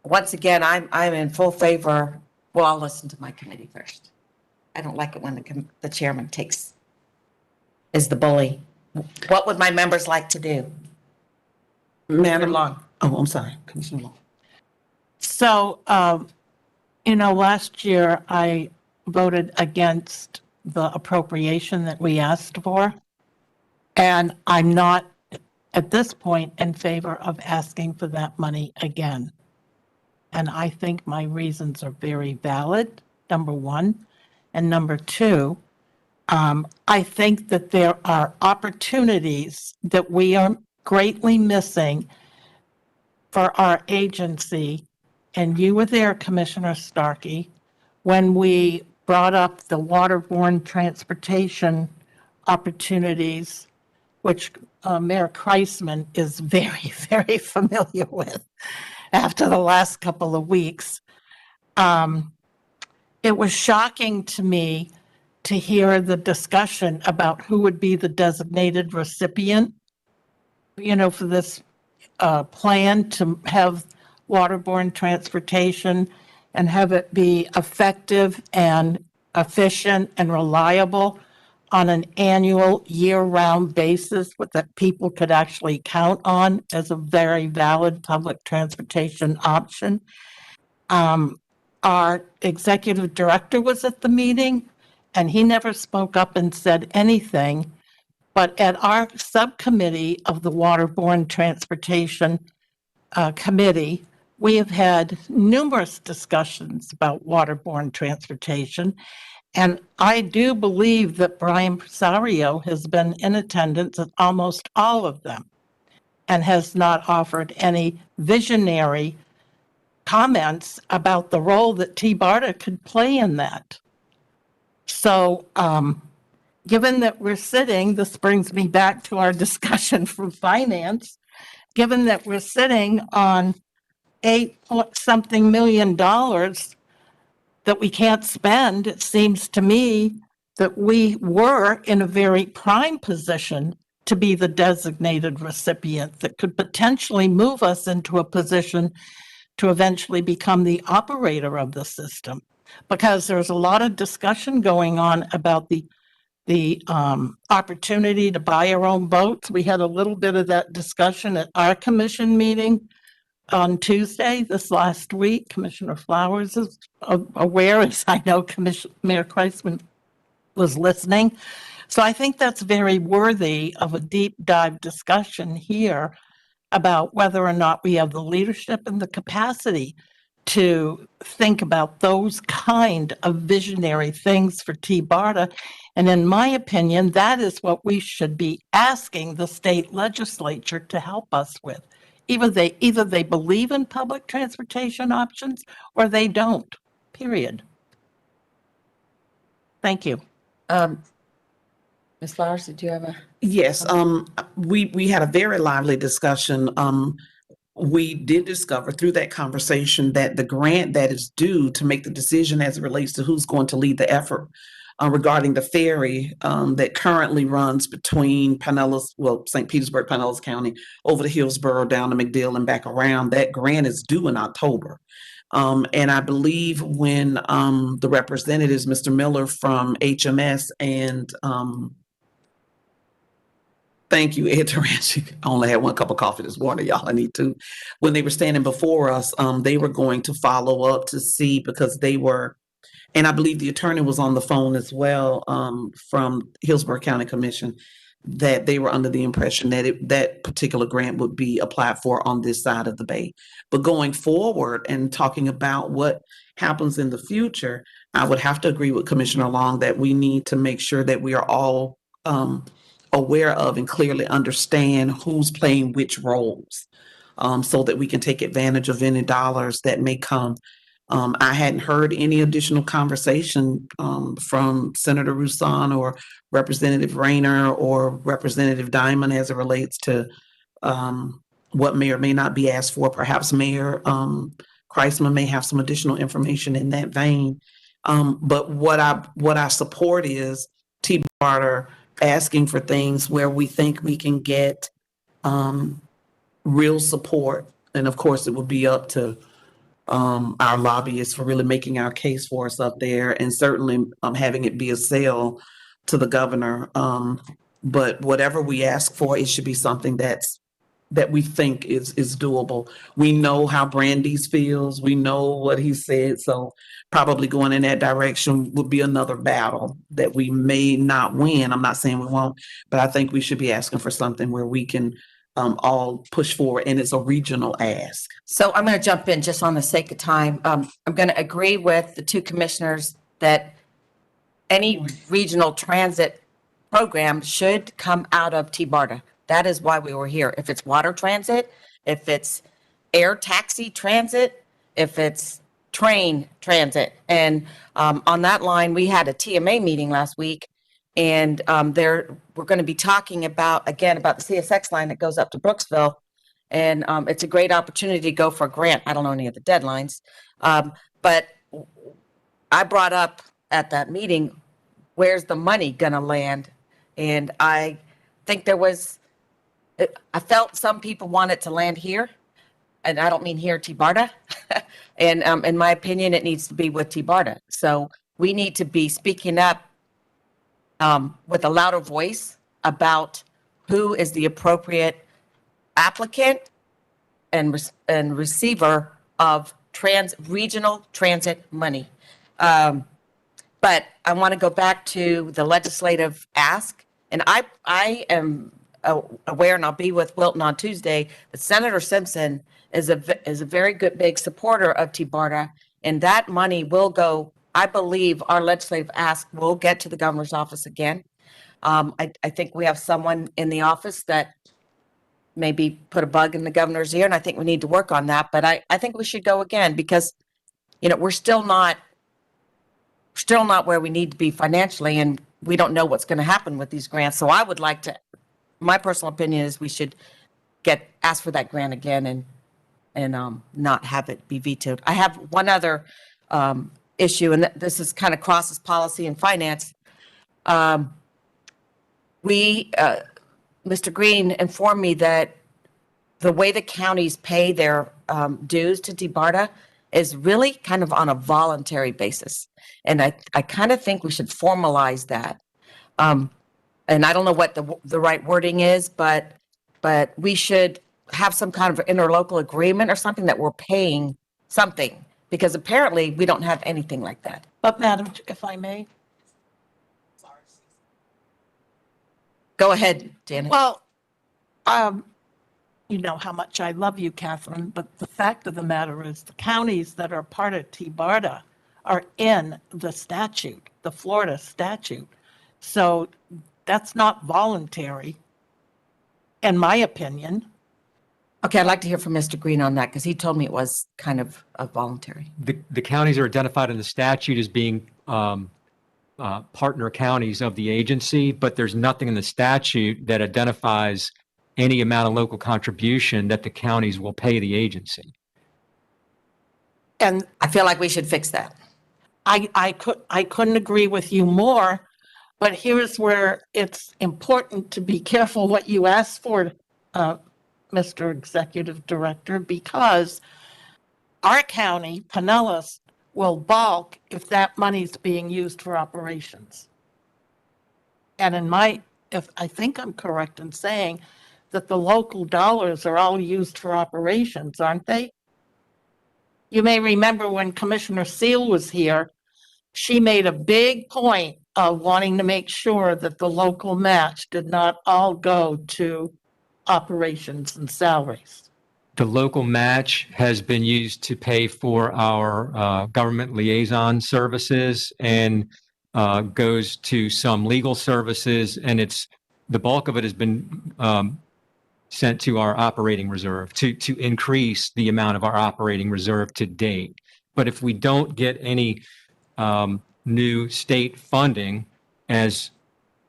once again, I'm in full favor. Well, I'll listen to my committee first. I don't like it when the chairman is the bully. What would my members like to do? Madam Long. Oh, I'm sorry, Commissioner Long. So, last year I voted against the appropriation that we asked for. And I'm not at this point in favor of asking for that money again. And I think my reasons are very valid, number one. And number two, I think that there are opportunities that we are greatly missing for our agency, and you were there, Commissioner Starkey, when we brought up the waterborne transportation opportunities, which Mayor Kreisman is very, very familiar with after the last couple of weeks. It was shocking to me to hear the discussion about who would be the designated recipient, for this plan to have waterborne transportation and have it be effective and efficient and reliable on an annual, year-round basis that people could actually count on as a very valid public transportation option. Our executive director was at the meeting, and he never spoke up and said anything. But at our subcommittee of the Waterborne Transportation Committee, we have had numerous discussions about waterborne transportation. And I do believe that Brian Presario has been in attendance at almost all of them and has not offered any visionary comments about the role that TBARTA could play in that. So, given that we're sitting, this brings me back to our discussion from finance, given that we're sitting on $8-something million that we can't spend, it seems to me that we were in a very prime position to be the designated recipient that could potentially move us into a position to eventually become the operator of the system. Because there's a lot of discussion going on about the opportunity to buy our own boats. We had a little bit of that discussion at our commission meeting on Tuesday this last week. Commissioner Flowers is aware, as I know Mayor Kreisman was listening. So I think that's very worthy of a deep dive discussion here about whether or not we have the leadership and the capacity to think about those kind of visionary things for TBARTA. And in my opinion, that is what we should be asking the state legislature to help us with. Either they believe in public transportation options or they don't, period. Thank you. Ms. Flowers, did you have a? Yes, we had a very lively discussion. We did discover through that conversation that the grant that is due to make the decision as it relates to who's going to lead the effort regarding the ferry that currently runs between St. Petersburg, Pinellas County, over to Hillsborough, down to McDill and back around, that grant is due in October. And I believe when the representatives, Mr. Miller from HMS and thank you, Ed Taranci. I only had one cup of coffee this morning, y'all. I need two. When they were standing before us, they were going to follow up to see, because they were, and I believe the attorney was on the phone as well from Hillsborough County Commission, that they were under the impression that that particular grant would be applied for on this side of the bay. But going forward and talking about what happens in the future, I would have to agree with Commissioner Long that we need to make sure that we are all aware of and clearly understand who's playing which roles, so that we can take advantage of any dollars that may come. I hadn't heard any additional conversation from Senator Roussan or Representative Rayner or Representative Diamond as it relates to what may or may not be asked for. Perhaps Mayor Kreisman may have some additional information in that vein. But what I support is TBARTA asking for things where we think we can get real support. And of course, it would be up to our lobbyists for really making our case for us up there, and certainly having it be a sale to the governor. But whatever we ask for, it should be something that we think is doable. We know how Brandeis feels. We know what he said. So probably going in that direction would be another battle that we may not win. I'm not saying we won't, but I think we should be asking for something where we can all push forward, and it's a regional ask. So I'm going to jump in just on the sake of time. I'm going to agree with the two commissioners that any regional transit program should come out of TBARTA. That is why we were here. If it's water transit, if it's air taxi transit, if it's train transit. And on that line, we had a TMA meeting last week, and we're going to be talking about the CSX line that goes up to Brooksville. And it's a great opportunity to go for a grant. I don't know any of the deadlines. But I brought up at that meeting, where's the money going to land? And I think I felt some people want it to land here. And I don't mean here, TBARTA. And in my opinion, it needs to be with TBARTA. So we need to be speaking up with a louder voice about who is the appropriate applicant and receiver of regional transit money. But I want to go back to the legislative ask. And I am aware, and I'll be with Wilton on Tuesday, that Senator Simpson is a very good big supporter of TBARTA, and that money will go. I believe our legislative ask will get to the governor's office again. I think we have someone in the office that maybe put a bug in the governor's ear, and I think we need to work on that. But I think we should go again because, we're still not where we need to be financially, and we don't know what's going to happen with these grants. So I would like to. My personal opinion is we should ask for that grant again and not have it be vetoed. I have one other issue, and this is kind of crosses policy and finance. Mr. Green informed me that the way the counties pay their dues to TBARTA is really kind of on a voluntary basis. And I kind of think we should formalize that. And I don't know what the right wording is, but we should have some kind of interlocal agreement or something that we're paying something, because apparently we don't have anything like that. But Madam, if I may. Go ahead, Janet. Well, you know how much I love you, Catherine, but the fact of the matter is the counties that are part of TBARTA are in the statute, the Florida statute. So that's not voluntary, in my opinion. Okay, I'd like to hear from Mr. Green on that, because he told me it was kind of voluntary. The counties are identified in the statute as being partner counties of the agency, but there's nothing in the statute that identifies any amount of local contribution that the counties will pay the agency. And I feel like we should fix that. I couldn't agree with you more, but here's where it's important to be careful what you ask for, Mr. Executive Director, because our county, Pinellas, will balk if that money's being used for operations. And if I think I'm correct in saying that the local dollars are all used for operations, aren't they? You may remember when Commissioner Seal was here, she made a big point of wanting to make sure that the local match did not all go to operations and salaries. The local match has been used to pay for our government liaison services and goes to some legal services, and the bulk of it has been sent to our operating reserve to increase the amount of our operating reserve to date. But if we don't get any new state funding, as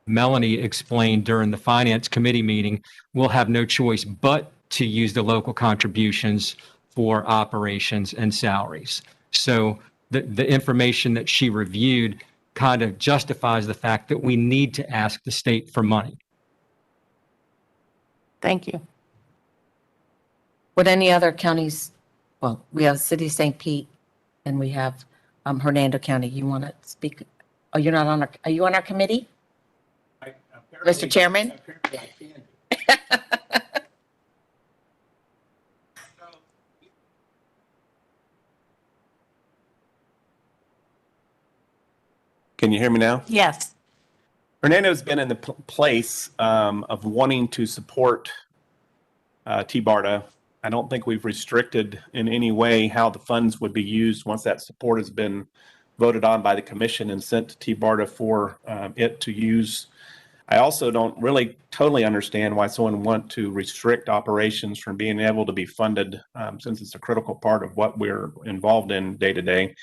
Melanie explained during the Finance Committee meeting, we'll have no choice but to use the local contributions for operations and salaries. So the information that she reviewed kind of justifies the fact that we need to ask the state for money. Thank you. Would any other counties, well, we have City of St. Pete and we have Hernando County. You want to speak? Oh, you're not on are you on our committee? Mr. Chairman? Can you hear me now? Yes. Hernando's been in the place of wanting to support TBARTA. I don't think we've restricted in any way how the funds would be used once that support has been voted on by the commission and sent to TBARTA for it to use. I also don't really totally understand why someone want to restrict operations from being able to be funded, since it's a critical part of what we're involved in day to day.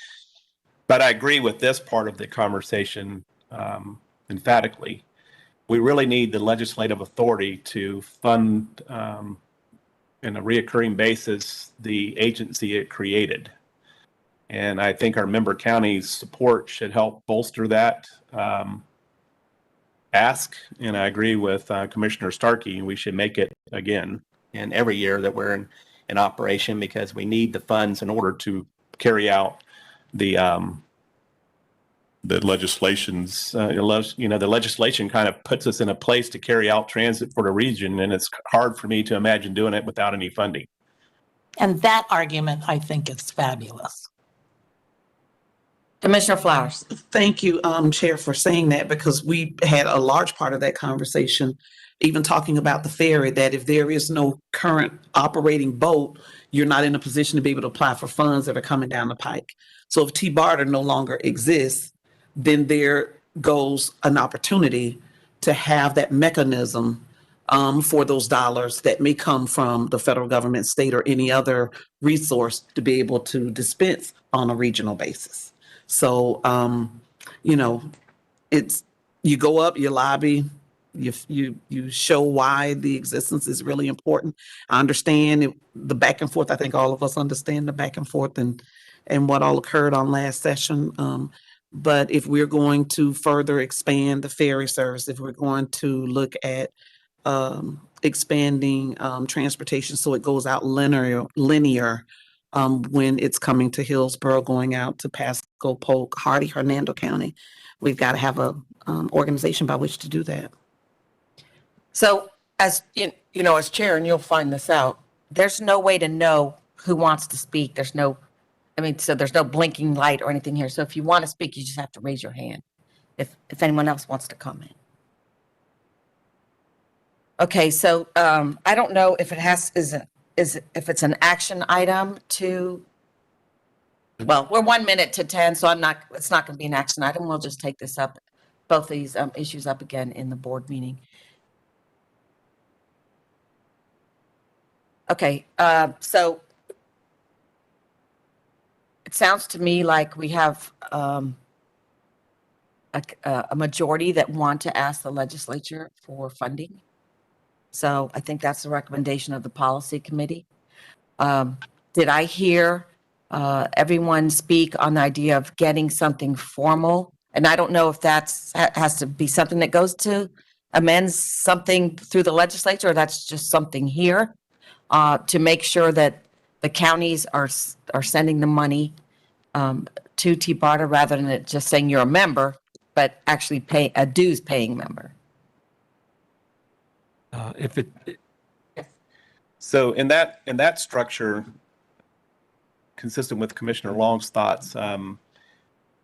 But I agree with this part of the conversation emphatically. We really need the legislative authority to fund in a reoccurring basis the agency it created. And I think our member counties' support should help bolster that ask. And I agree with Commissioner Starkey, we should make it again. And every year that we're in operation, because we need the funds in order to Carry out the legislations, the legislation kind of puts us in a place to carry out transit for the region, and it's hard for me to imagine doing it without any funding. And that argument, I think, is fabulous. Commissioner Flowers. Thank you, Chair, for saying that, because we had a large part of that conversation, even talking about the ferry, that if there is no current operating boat, you're not in a position to be able to apply for funds that are coming down the pike. So if TBARTA no longer exists, then there goes an opportunity to have that mechanism for those dollars that may come from the federal government, state, or any other resource to be able to dispense on a regional basis. So, it's, you go up, you lobby, you show why the existence is really important. I understand the back and forth. I think all of us understand the back and forth and what all occurred on last session. But if we're going to further expand the ferry service, if we're going to look at expanding transportation so it goes out linear when it's coming to Hillsborough, going out to Pasco, Polk, Hardy, Hernando County, we've got to have a organization by which to do that. So as as chair, and you'll find this out, there's no way to know who wants to speak. There's no blinking light or anything here. So if you want to speak, you just have to raise your hand if anyone else wants to comment. Okay, so I don't know if it if it's an action item to, well, we're 1 minute to 10, so it's not going to be an action item. We'll just take this up, both these issues up again in the board meeting. Okay, so it sounds to me like we have a majority that want to ask the legislature for funding. So I think that's the recommendation of the policy committee. Did I hear everyone speak on the idea of getting something formal? And I don't know if has to be something that goes to amend something through the legislature, or that's just something here to make sure that the counties are sending the money to TBARTA rather than it just saying you're a member, but actually pay a dues paying member. So in that structure, consistent with Commissioner Long's thoughts,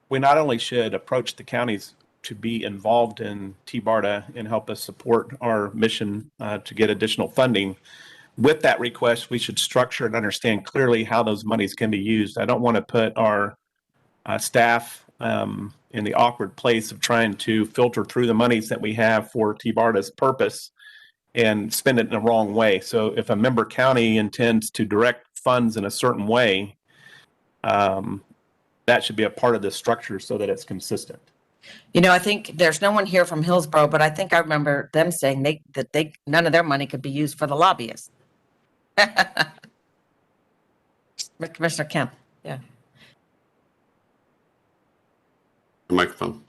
we not only should approach the counties to be involved in TBARTA and help us support our mission to get additional funding. With that request, we should structure and understand clearly how those monies can be used. I don't want to put our staff in the awkward place of trying to filter through the monies that we have for TBARTA's purpose and spend it in the wrong way. So if a member county intends to direct funds in a certain way, that should be a part of the structure so that it's consistent. I think there's no one here from Hillsborough, but I think I remember them saying that none of their money could be used for the lobbyists. Commissioner Kemp, yeah. Microphone.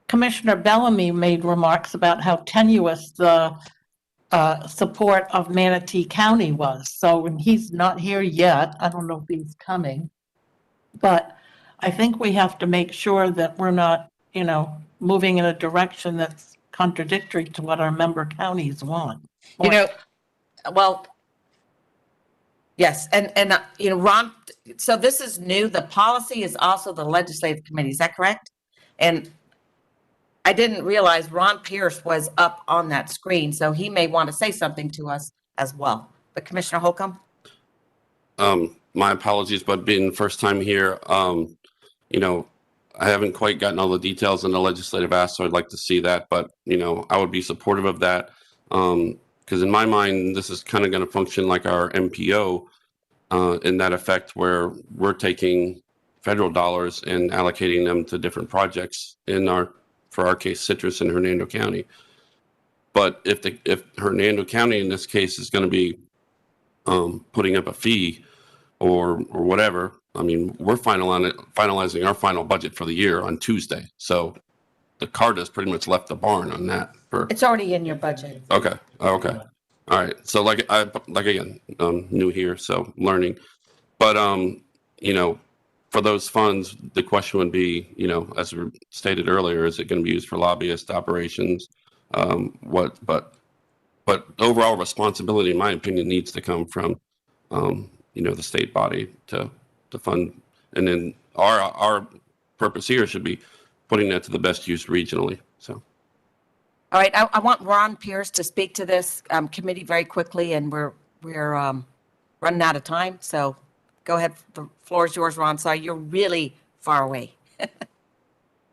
Commissioner Bellamy made remarks about how tenuous the support of Manatee County was. So when he's not here yet, I don't know if he's coming, but I think we have to make sure that we're not, moving in a direction that's contradictory to what our member counties want. Well, yes, and Ron, so this is new. The policy is also the legislative committee. Is that correct? And I didn't realize Ron Pierce was up on that screen, so he may want to say something to us as well. But Commissioner Holcomb? My apologies, but being the first time here, you know, I haven't quite gotten all the details in the legislative ask, so I'd like to see that. But, you know, I would be supportive of that. Because in my mind, this is kind of going to function like our MPO in that effect, where we're taking federal dollars and allocating them to different projects for our case, Citrus and Hernando County. But if Hernando County in this case is going to be putting up a fee or whatever, I mean, we're finalizing our final budget for the year on Tuesday. So the cart has pretty much left the barn on that. It's already in your budget. Okay. All right. So like again, new here, so learning. But you know, for those funds, the question would be, you know, as we stated earlier, is it going to be used for lobbyist operations? But overall responsibility, in my opinion, needs to come from you know, the state body to fund, and then our purpose here should be putting that to the best use regionally. So. All right, I want Ron Pierce to speak to this committee very quickly, and we're running out of time. So go ahead, the floor is yours, Ron. Sorry, you're really far away.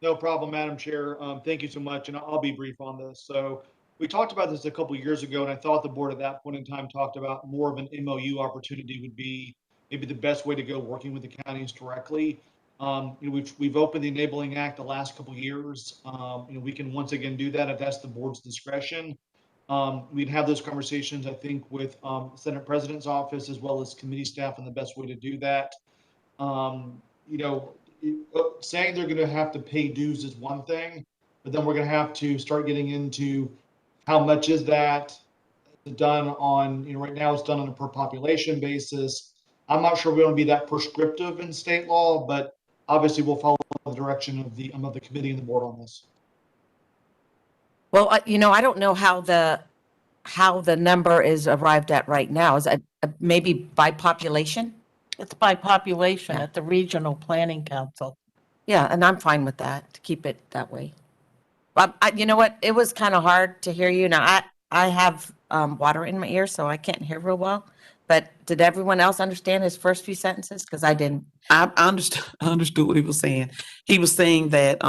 No problem, Madam Chair. Thank you so much, and I'll be brief on this. So we talked about this a couple of years ago, and I thought the board at that point in time talked about more of an MOU opportunity would be maybe the best way to go, working with the counties directly. You know, we've opened the Enabling Act the last couple of years. You know, we can once again do that if that's the board's discretion. We'd have those conversations, I think, with Senate President's office as well as committee staff on the best way to do that. You know, saying they're going to have to pay dues is one thing, but then we're going to have to start getting into how much is that done on, you know, right now it's done on a per population basis. I'm not sure we want to be that prescriptive in state law, but obviously we'll follow the direction of the committee and the board on this. Well, you know, I don't know how the number is arrived at right now. Is it maybe by population? It's by population at the Regional Planning Council. Yeah, and I'm fine with that, to keep it that way. You know what? It was kind of hard to hear you. Now, I have water in my ears, so I can't hear real well. But did everyone else understand his first few sentences? Because I didn't. I understood what he was saying. He was saying that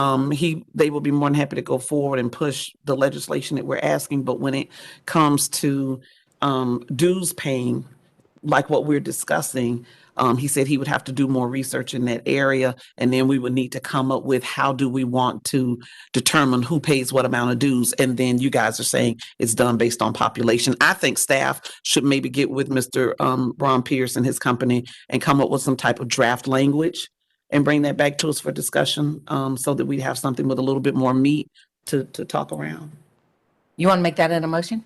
they will be more than happy to go forward and push the legislation that we're asking. But when it comes to dues paying, like what we're discussing, he said he would have to do more research in that area, and then we would need to come up with how do we want to determine who pays what amount of dues. And then you guys are saying it's done based on population. I think staff should maybe get with Mr. Ron Pierce and his company and come up with some type of draft language and bring that back to us for discussion, so that we have something with a little bit more meat to talk around. You want to make that in a motion?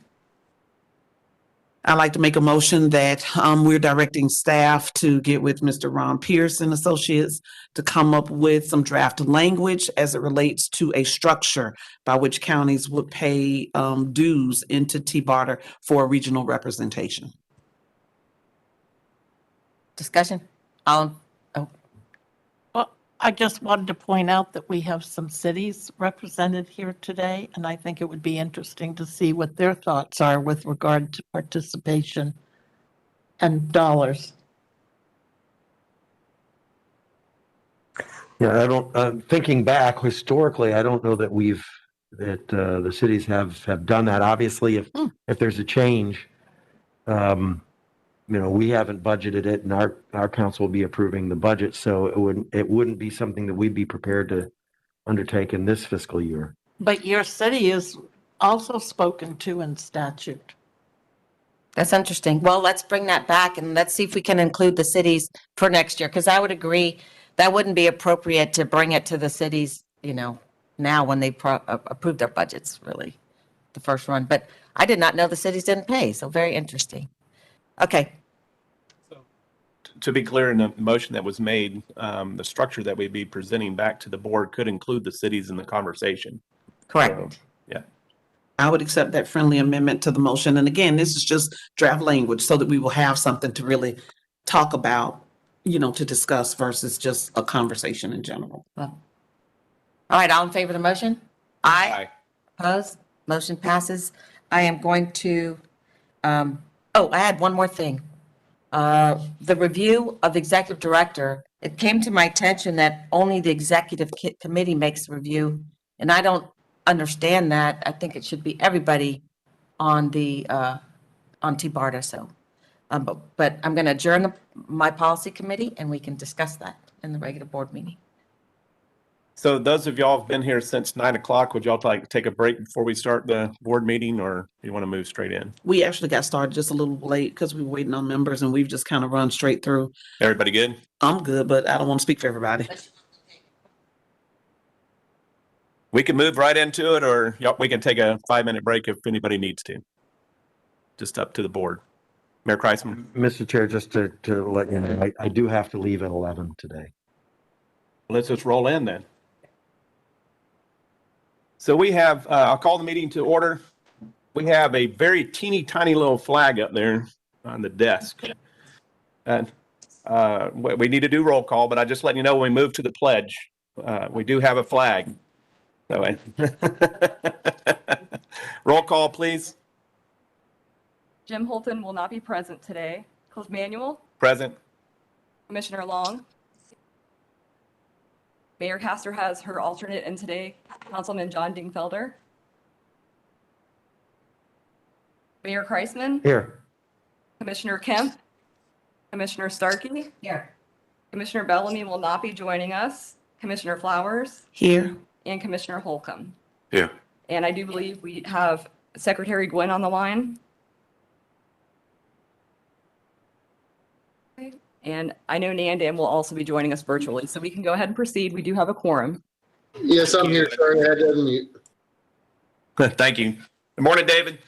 I'd like to make a motion that we're directing staff to get with Mr. Ron Pierce and Associates to come up with some draft language as it relates to a structure by which counties would pay dues into TBARTA for regional representation. Discussion? I just wanted to point out that we have some cities represented here today, and I think it would be interesting to see what their thoughts are with regard to participation and dollars. Yeah, I don't, thinking back historically, I don't know that the cities have done that. Obviously, if there's a change, you know, we haven't budgeted it, and our council will be approving the budget, so it wouldn't be something that we'd be prepared to undertake in this fiscal year. But your city is also spoken to in statute. That's interesting. Well, let's bring that back and let's see if we can include the cities for next year, because I would agree that wouldn't be appropriate to bring it to the cities, you know, now when they approve their budgets, really, the first run. But I did not know the cities didn't pay, so very interesting. Okay. So, to be clear, in the motion that was made, the structure that we'd be presenting back to the board could include the cities in the conversation. Correct. So, yeah. I would accept that friendly amendment to the motion. And again, this is just draft language so that we will have something to really talk about, you know, to discuss versus just a conversation in general. All right, all in favor of the motion? Aye. Opposed? Motion passes. I am going to, I had one more thing. The review of the executive director, it came to my attention that only the executive committee makes the review, and I don't understand that. I think it should be everybody on the, on TBARTA, so. But I'm going to adjourn my policy committee, and we can discuss that in the regular board meeting. So those of y'all have been here since 9 o'clock, would y'all like to take a break before we start the board meeting, or you want to move straight in? We actually got started just a little late because we were waiting on members, and we've just kind of run straight through. Everybody good? I'm good, but I don't want to speak for everybody. We can move right into it, or we can take a 5-minute break if anybody needs to. Just up to the board. Mayor Kreisman. Mr. Chair, just to let you know, I do have to leave at 11 today. Let's just roll in then. So we have, I'll call the meeting to order. We have a very teeny tiny little flag up there on the desk. And we need to do roll call, but I just let you know when we move to the pledge, we do have a flag. So, roll call, please. Jim Holton will not be present today. Cliff Manuel, Present. Commissioner Long. Mayor Castor has her alternate in today, Councilman John Dingfelder. Mayor Kreisman. Here. Commissioner Kemp. Commissioner Starkey. Here. Commissioner Bellamy will not be joining us. Commissioner Flowers. Here. And Commissioner Holcomb. Here. And I do believe we have Secretary Gwen on the line. Okay. And I know Nandan will also be joining us virtually, so we can go ahead and proceed. We do have a quorum. Yes, I'm here. Sorry, I had to unmute. Thank you. Good morning, David.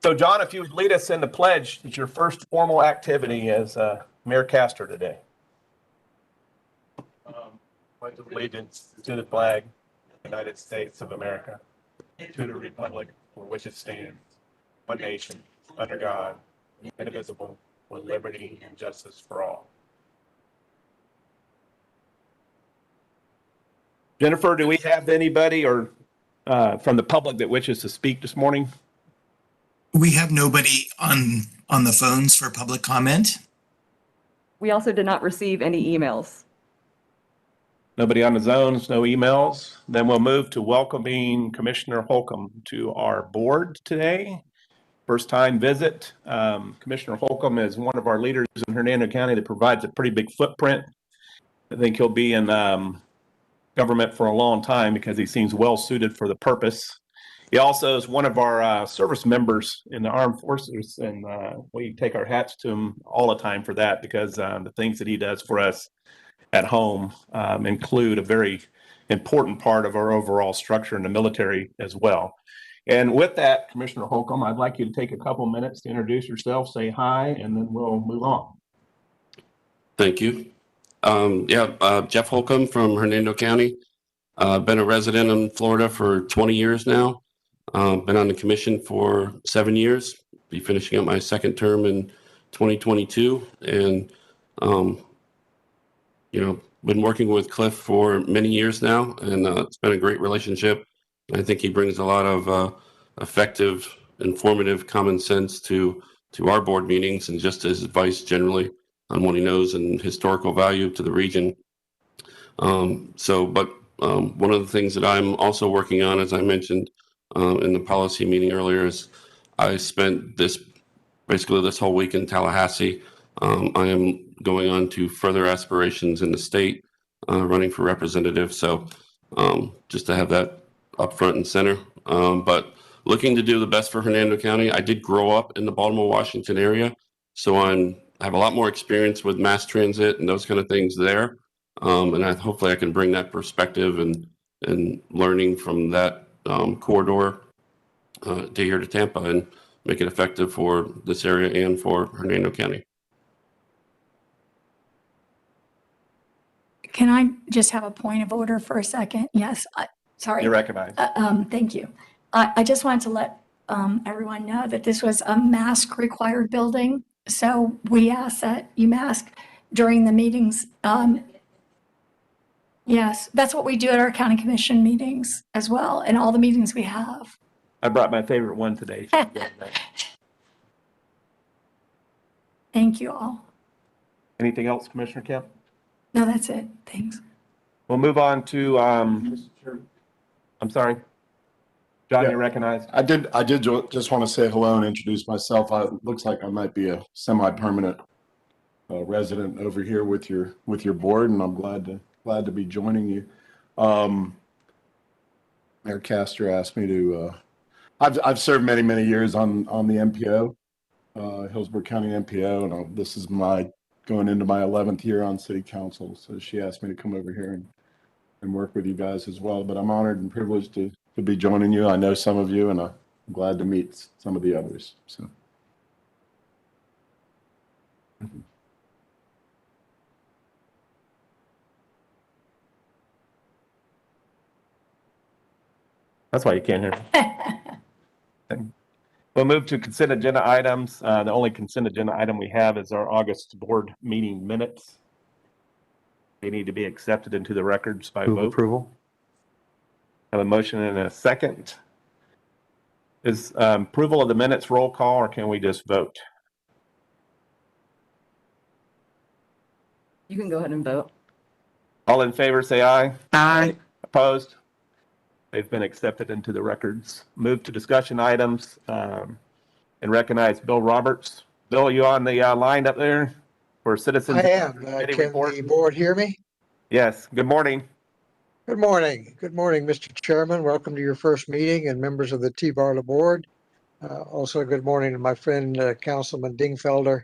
So, John, if you would lead us in the pledge, it's your first formal activity as Mayor Castor today. Pledge of allegiance to the flag of the United States of America, to the republic for which it stands, one nation, under God, indivisible, with liberty and justice for all. Jennifer, do we have anybody or from the public that wishes to speak this morning? We have nobody on the phones for public comment. We also did not receive any emails. Nobody on the zones, no emails. Then we'll move to welcoming Commissioner Holcomb to our board today. First time visit. Commissioner Holcomb is one of our leaders in Hernando County that provides a pretty big footprint. I think he'll be in government for a long time because he seems well suited for the purpose. He also is one of our service members in the armed forces, and we take our hats to him all the time for that because the things that he does for us at home include a very important part of our overall structure in the military as well. And with that, Commissioner Holcomb, I'd like you to take a couple minutes to introduce yourself, say hi, and then we'll move on. Thank you. Jeff Holcomb from Hernando County. Been a resident in Florida for 20 years now. Been on the commission for 7 years. Be finishing up my second term in 2022, and been working with Cliff for many years now, and it's been a great relationship. I think he brings a lot of effective, informative common sense to our board meetings and just his advice generally on what he knows and historical value to the region. One of the things that I'm also working on, as I mentioned in the policy meeting earlier, is I spent this whole week in Tallahassee. I am going on to further aspirations in the state, running for representative. So just to have that up front and center, but looking to do the best for Hernando County. I did grow up in the Baltimore, Washington area, so I have a lot more experience with mass transit and those kind of things there. And hopefully I can bring that perspective and learning from that corridor to here to Tampa and make it effective for this area and for Hernando County. Can I just have a point of order for a second? Yes, sorry. You're recognized. Thank you. I just wanted to let everyone know that this was a mask required building. So we ask that you mask during the meetings. Yes, that's what we do at our county commission meetings as well, and all the meetings we have. I brought my favorite one today. Thank you all. Anything else, Commissioner Kemp? No, that's it. Thanks. We'll move on to, I'm sorry. John, you're recognized. I did just want to say hello and introduce myself. It looks like I might be a semi-permanent resident over here with your board, and I'm glad to be joining you. Mayor Castor asked me to. I've served many years on the MPO, Hillsborough County MPO, and this is going into my 11th year on City Council. So she asked me to come over here and work with you guys as well. But I'm honored and privileged to be joining you. I know some of you, and I'm glad to meet some of the others. So. That's why you can't hear me. We'll move to consent agenda items. The only consent agenda item we have is our August board meeting minutes. They need to be accepted into the records by vote. Approval. Have a motion and a second. Is approval of the minutes roll call, or can we just vote? You can go ahead and vote. All in favor, say aye. Aye. Opposed? They've been accepted into the records. Move to discussion items and recognize Bill Roberts. Bill, are you on the line up there for citizens? I am. Can the board hear me? Yes. Good morning. Good morning. Good morning, Mr. Chairman. Welcome to your first meeting and members of the TBARTA board. Also, good morning to my friend, Councilman Dingfelder.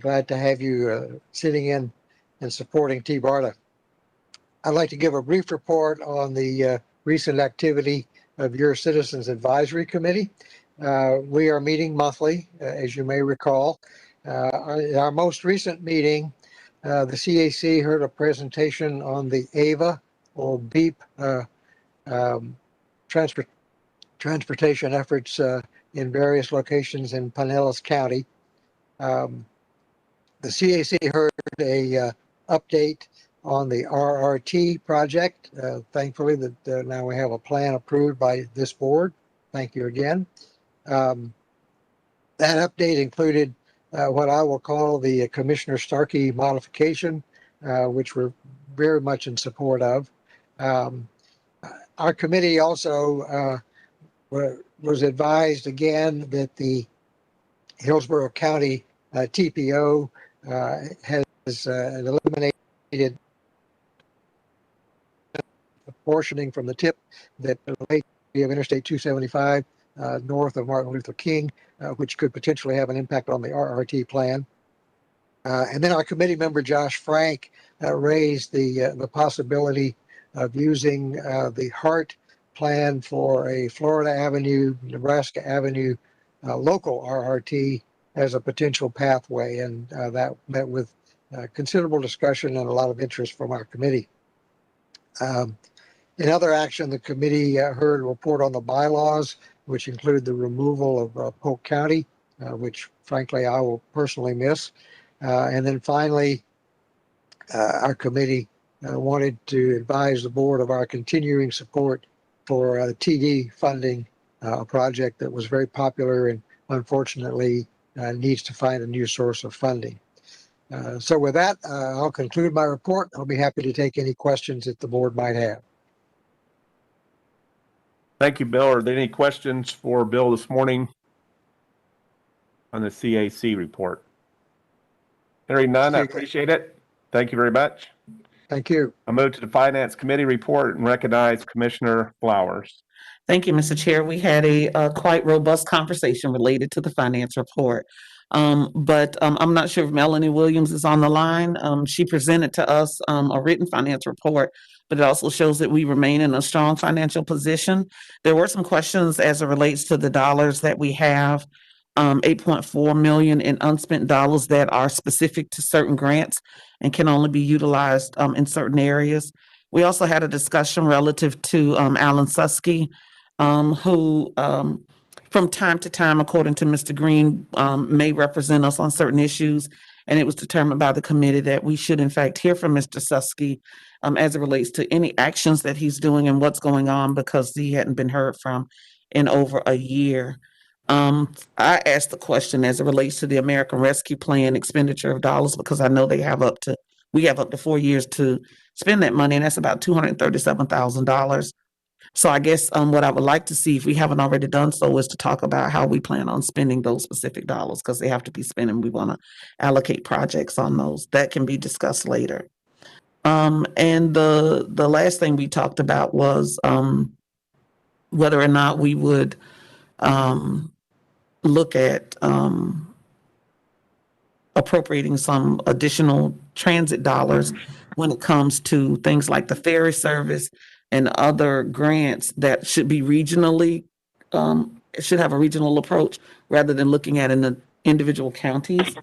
Glad to have you sitting in and supporting TBARTA. I'd like to give a brief report on the recent activity of your Citizens Advisory Committee. We are meeting monthly, as you may recall. Our most recent meeting, the CAC heard a presentation on the AVA or BEEP transportation efforts in various locations in Pinellas County. The CAC heard a update on the RRT project. Thankfully, that now we have a plan approved by this board. Thank you again. That update included what I will call the Commissioner Starkey modification, which we're very much in support of. Our committee also was advised again that the Hillsborough County TPO has eliminated portioning from the tip that relates to Interstate 275 north of Martin Luther King, which could potentially have an impact on the RRT plan. And then our committee member Josh Frank raised the possibility of using the HART plan for a Florida Avenue, Nebraska Avenue local RRT as a potential pathway, and that met with considerable discussion and a lot of interest from our committee. In other action, the committee heard a report on the bylaws, which include the removal of Polk County, which frankly I will personally miss. And then finally, our committee wanted to advise the board of our continuing support for TD funding, a project that was very popular and unfortunately needs to find a new source of funding. So with that, I'll conclude my report. I'll be happy to take any questions that the board might have. Thank you, Bill. Are there any questions for Bill this morning on the CAC report? Hearing none, I appreciate it. Thank you very much. Thank you. I move to the Finance Committee report and recognize Commissioner Flowers. Thank you, Mr. Chair. We had a quite robust conversation related to the finance report. But I'm not sure if Melanie Williams is on the line. She presented to us a written finance report, but it also shows that we remain in a strong financial position. There were some questions as it relates to the dollars that we have, 8.4 million in unspent dollars that are specific to certain grants and can only be utilized in certain areas. We also had a discussion relative to Alan Susky, who from time to time, according to Mr. Green, may represent us on certain issues. And it was determined by the committee that we should in fact hear from Mr. Susky as it relates to any actions that he's doing and what's going on, because he hadn't been heard from in over a year. I asked the question as it relates to the American Rescue Plan expenditure of dollars, because I know we have up to 4 years to spend that money, and that's about $237,000. So I guess what I would like to see, if we haven't already done so, is to talk about how we plan on spending those specific dollars, because they have to be spent and we want to allocate projects on those. That can be discussed later. And the last thing we talked about was whether or not we would look at appropriating some additional transit dollars when it comes to things like the ferry service and other grants that should be regionally, should have a regional approach rather than looking at in the individual counties,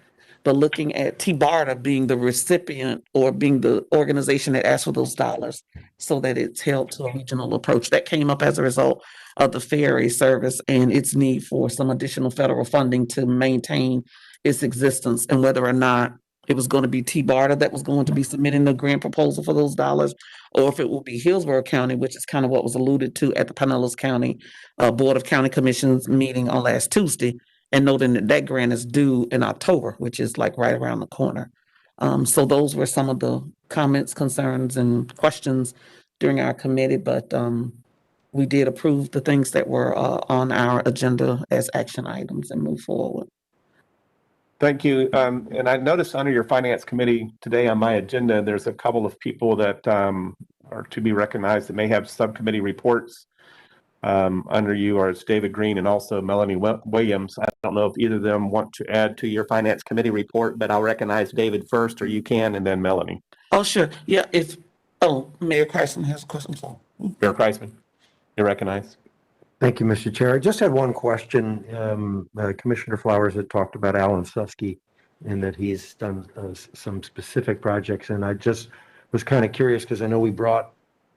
but looking at TBARTA being the recipient or being the organization that asks for those dollars, so that it's held to a regional approach. That came up as a result of the ferry service and its need for some additional federal funding to maintain its existence, and whether or not it was going to be TBARTA that was going to be submitting the grant proposal for those dollars, or if it will be Hillsborough County, which is kind of what was alluded to at the Pinellas County Board of County Commissions meeting on last Tuesday, and noting that that grant is due in October, which is like right around the corner. So those were some of the comments, concerns, and questions during our committee, but we did approve the things that were on our agenda as action items and move forward. Thank you. And I noticed under your finance committee today on my agenda, there's a couple of people that are to be recognized that may have subcommittee reports under you, or it's David Green and also Melanie Williams. I don't know if either of them want to add to your finance committee report, but I'll recognize David first, or you can, and then Melanie. Oh, sure. Yeah, Mayor Kreisman has a question. Mayor Kreisman, you're recognized. Thank you, Mr. Chair. I just had one question. Commissioner Flowers had talked about Alan Susky and that he's done some specific projects. And I just was kind of curious because I know we brought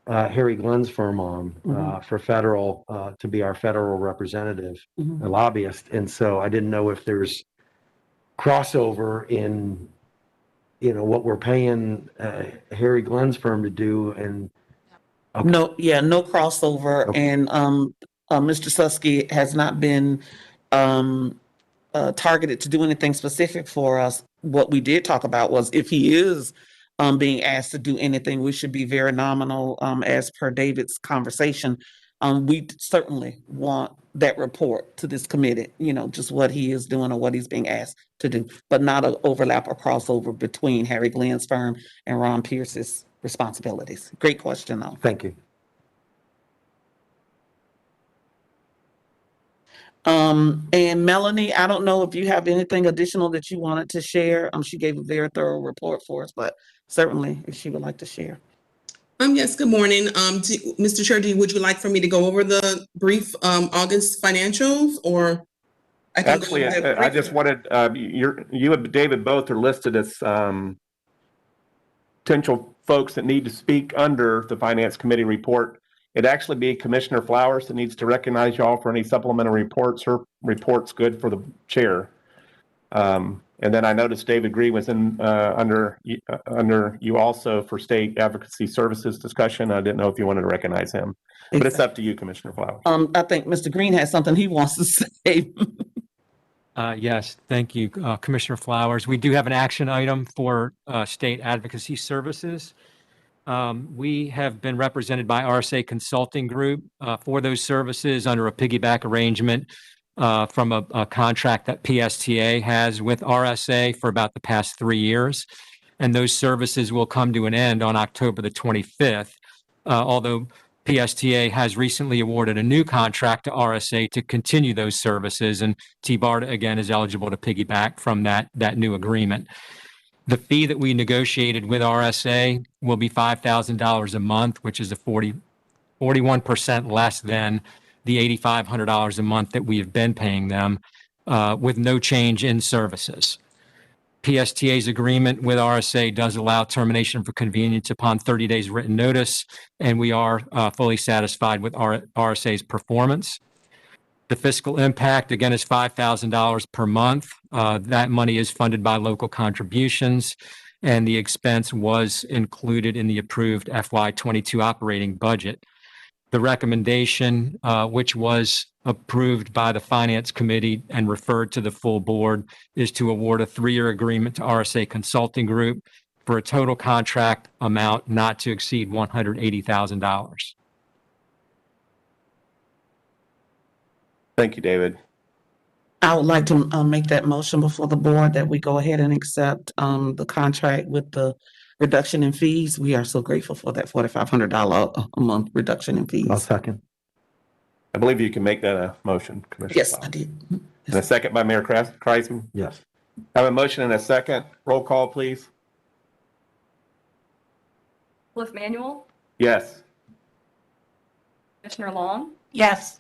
Harry Glenn's firm on for federal, to be our federal representative, a lobbyist. And so I didn't know if there's crossover in, what we're paying Harry Glenn's firm to do. And okay. No crossover. Okay. And Mr. Susky has not been targeted to do anything specific for us. What we did talk about was if he is being asked to do anything, we should be very nominal as per David's conversation. We certainly want that report to this committee, just what he is doing or what he's being asked to do, but not an overlap or crossover between Harry Glenn's firm and Ron Pierce's responsibilities. Great question, though. Thank you. And Melanie, I don't know if you have anything additional that you wanted to share. She gave a very thorough report for us, but certainly if she would like to share. Yes, good morning. Mr. Chair, would you like for me to go over the brief August financials, or? Actually, I just wanted, you and David both are listed as potential folks that need to speak under the Finance Committee report. It'd actually be Commissioner Flowers that needs to recognize y'all for any supplementary reports. Her report's good for the chair. And then I noticed David Green was in under you also for state advocacy services discussion. I didn't know if you wanted to recognize him, but it's up to you, Commissioner Flowers. I think Mr. Green has something he wants to say. Yes, thank you, Commissioner Flowers. We do have an action item for state advocacy services. We have been represented by RSA Consulting Group for those services under a piggyback arrangement from a contract that PSTA has with RSA for about the past 3 years. And those services will come to an end on October the 25th, although PSTA has recently awarded a new contract to RSA to continue those services. And TBARTA, again, is eligible to piggyback from that new agreement. The fee that we negotiated with RSA will be $5,000 a month, which is 41% less than the $8,500 a month that we have been paying them, with no change in services. PSTA's agreement with RSA does allow termination for convenience upon 30 days written notice, and we are fully satisfied with RSA's performance. The fiscal impact, again, is $5,000 per month. That money is funded by local contributions, and the expense was included in the approved FY22 operating budget. The recommendation, which was approved by the Finance Committee and referred to the full board, is to award a 3-year agreement to RSA Consulting Group for a total contract amount not to exceed $180,000. Thank you, David. I would like to make that motion before the board that we go ahead and accept the contract with the reduction in fees. We are so grateful for that $4,500 a month reduction in fees. I'll second. I believe you can make that a motion, Commissioner. Yes, I did. And a second by Mayor Kreisman. Yes. I have a motion and a second. Roll call, please. Cliff Manuel, Yes. Commissioner Long, Yes.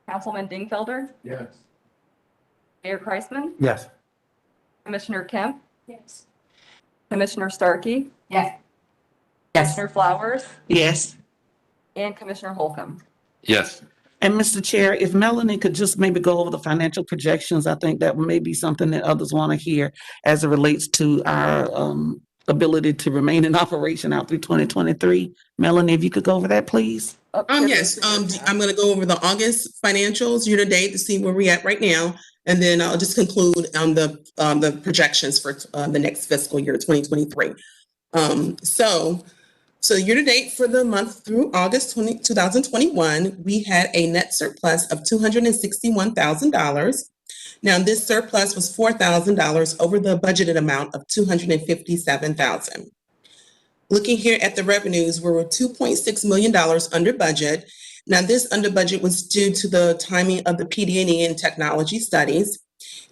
Councilman Dingfelder, Yes. Mayor Kreisman, Yes. Commissioner Kemp. Yes. Commissioner Starkey, Yes. Commissioner Flowers, Yes. and Commissioner Holcomb. Yes. And Mr. Chair, if Melanie could just maybe go over the financial projections, I think that may be something that others want to hear as it relates to our ability to remain in operation out through 2023. Melanie, if you could go over that, please. Yes, I'm gonna go over the August financials year to date to see where we're at right now. And then I'll just conclude on the projections for the next fiscal year, 2023. So year to date for the month through August 2021, we had a net surplus of $261,000. Now this surplus was $4,000 over the budgeted amount of $257,000. Looking here at the revenues, we were $2.6 million under budget. Now this under budget was due to the timing of the PD&E and technology studies.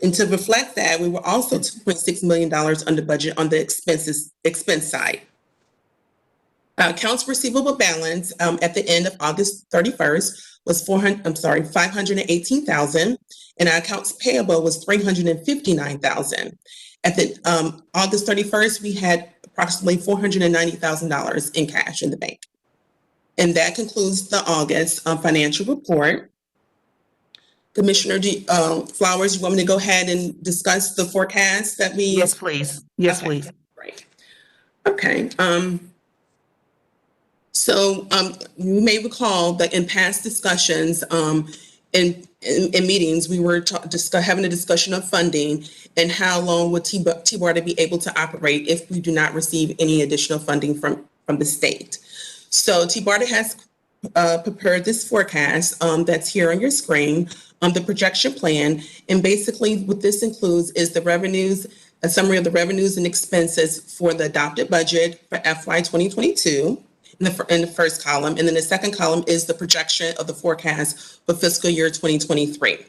And to reflect that, we were also $2.6 million under budget on the expense side. Accounts receivable balance at the end of August 31st was $518,000, and our accounts payable was $359,000. At the August 31st, we had approximately $490,000 in cash in the bank. And that concludes the August financial report. Commissioner Flowers, you want me to go ahead and discuss the forecast that we? Yes, please. Yes, Okay. please. Great. Okay. So you may recall that in past discussions, in meetings, we were having a discussion of funding and how long would TBARTA be able to operate if we do not receive any additional funding from the state. So TBARTA has prepared this forecast that's here on your screen, the projection plan. And basically what this includes is the revenues, a summary of the revenues and expenses for the adopted budget for FY 2022. In the first column, and then the second column is the projection of the forecast for fiscal year 2023.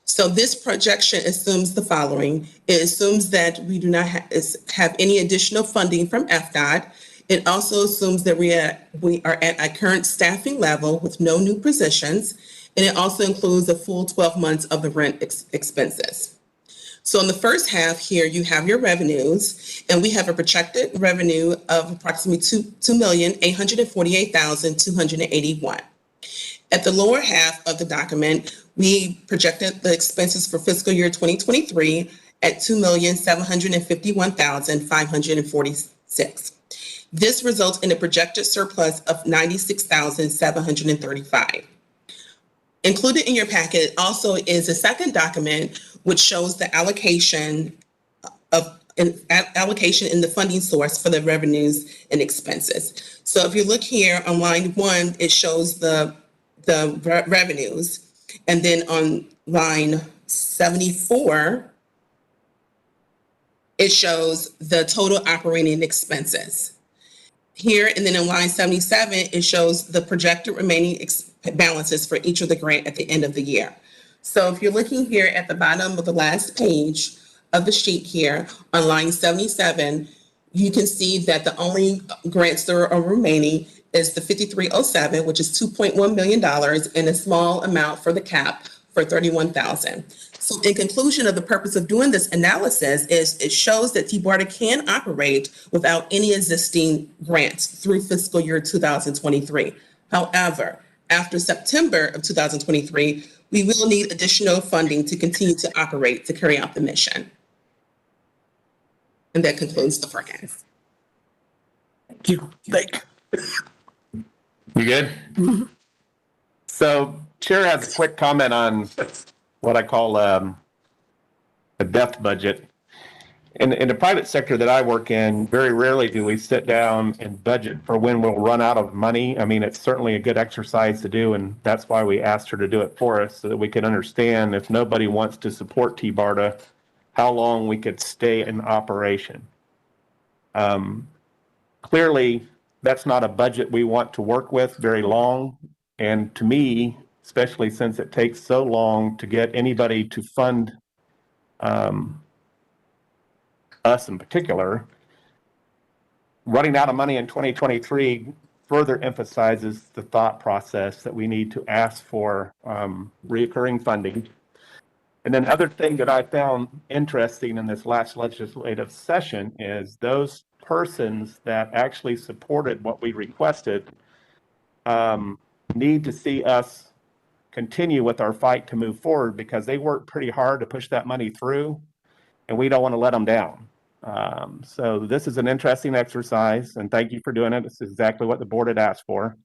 So this projection assumes the following. It assumes that we do not have any additional funding from FDOT. It also assumes that we are at a current staffing level with no new positions, and it also includes a full 12 months of the rent expenses. So in the first half here, you have your revenues, and we have a projected revenue of approximately $2,848,281. At the lower half of the document, we projected the expenses for fiscal year 2023 at $2,751,546. This results in a projected surplus of $96,735. Included in your packet also is a second document which shows the allocation in the funding source for the revenues and expenses. So if you look here on line 1, it shows the revenues, and then on line 74, it shows the total operating expenses. Here, and then in line 77, it shows the projected remaining balances for each of the grant at the end of the year. So if you're looking here at the bottom of the last page of the sheet here on line 77, you can see that the only grants that are remaining is the 5307, which is $2.1 million, and a small amount for the CAP for $31,000. So in conclusion of the purpose of doing this analysis is it shows that TBARTA can operate without any existing grants through fiscal year 2023. However, after September of 2023, we will need additional funding to continue to operate to carry out the mission. And that concludes the forecast. You good? So Chair has a quick comment on what I call a death budget. In the private sector that I work in, very rarely do we sit down and budget for when we'll run out of money. I mean, it's certainly a good exercise to do, and that's why we asked her to do it for us, so that we can understand if nobody wants to support TBARTA, how long we could stay in operation. Clearly, that's not a budget we want to work with very long. And to me, especially since it takes so long to get anybody to fund us in particular, running out of money in 2023 further emphasizes the thought process that we need to ask for reoccurring funding. And then other thing that I found interesting in this last legislative session is those persons that actually supported what we requested need to see us continue with our fight to move forward, because they worked pretty hard to push that money through, and we don't want to let them down. So this is an interesting exercise, and thank you for doing it. This is exactly what the board had asked for.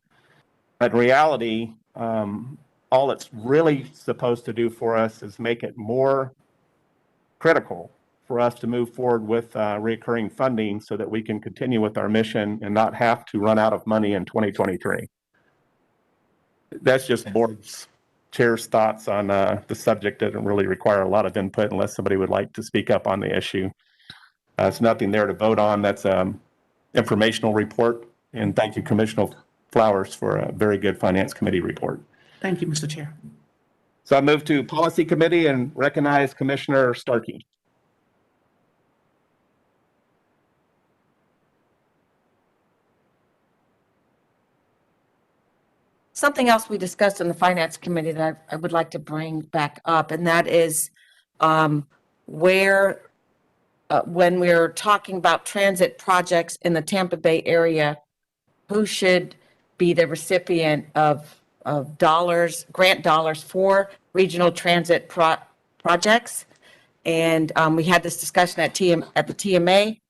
But in reality, all it's really supposed to do for us is make it more critical for us to move forward with recurring funding so that we can continue with our mission and not have to run out of money in 2023. That's just board's chair's thoughts on the subject. Doesn't really require a lot of input unless somebody would like to speak up on the issue. It's nothing there to vote on. That's an informational report. And thank you, Commissioner Flowers, for a very good Finance Committee report. Thank you, Mr. Chair. So I move to Policy Committee and recognize Commissioner Starkey. Something else we discussed in the Finance Committee that I would like to bring back up, and that is where, when we're talking about transit projects in the Tampa Bay area, who should be the recipient of dollars, grant dollars for regional transit projects. And we had this discussion at the TMA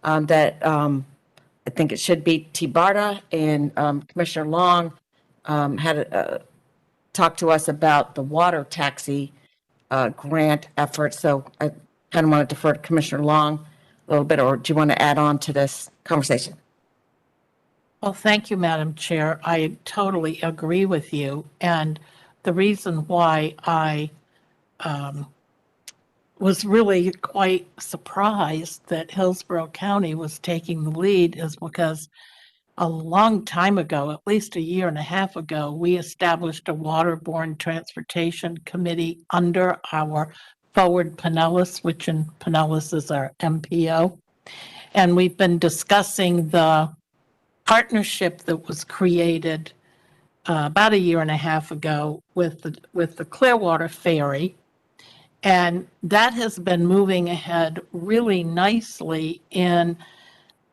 that I think it should be TBARTA, and Commissioner Long had talked to us about the water taxi grant effort. So I kind of want to defer to Commissioner Long a little bit, or do you want to add on to this conversation? Well, thank you, Madam Chair. I totally agree with you. And the reason why I was really quite surprised that Hillsborough County was taking the lead is because a long time ago, at least a year and a half ago, we established a waterborne transportation committee under our Forward Pinellas, which in Pinellas is our MPO. And we've been discussing the partnership that was created about a year and a half ago with the Clearwater Ferry. And that has been moving ahead really nicely in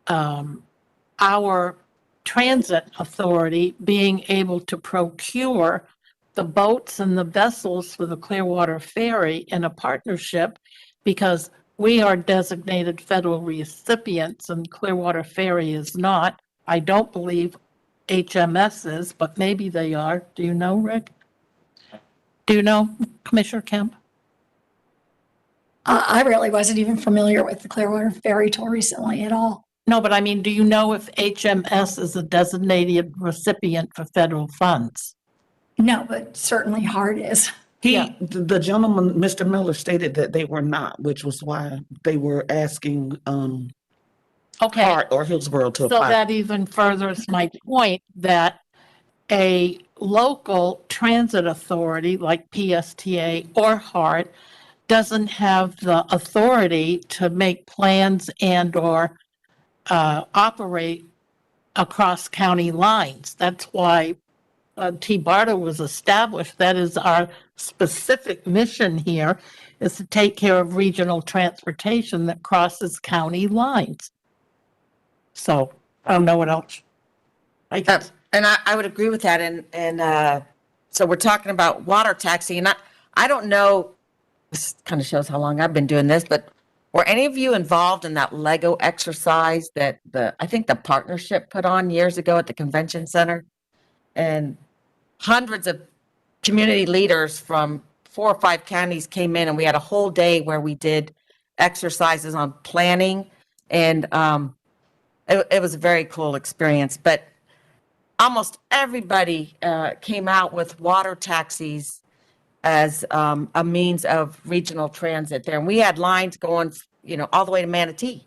our transit authority being able to procure the boats and the vessels for the Clearwater Ferry in a partnership, because we are designated federal recipients and Clearwater Ferry is not. I don't believe HMS is, but maybe they are. Do you know, Rick? Do you know, Commissioner Kemp? I really wasn't even familiar with the Clearwater Ferry till recently at all. No, but I mean, do you know if HMS is a designated recipient for federal funds? No, but certainly HART is. The gentleman, Mr. Miller, stated that they were not, which was why they were asking HART or Hillsborough to apply. So that even furthers my point that a local transit authority like PSTA or HART doesn't have the authority to make plans and or operate across county lines. That's why TBARTA was established. That is our specific mission here, is to take care of regional transportation that crosses county lines. So I don't know what else. And I would agree with that. And so we're talking about water taxi, and I don't know, this kind of shows how long I've been doing this, but were any of you involved in that Lego exercise that I think the partnership put on years ago at the convention center? And hundreds of community leaders from 4 or 5 counties came in, and we had a whole day where we did exercises on planning, and it was a very cool experience. But almost everybody came out with water taxis as a means of regional transit there. And we had lines going, all the way to Manatee.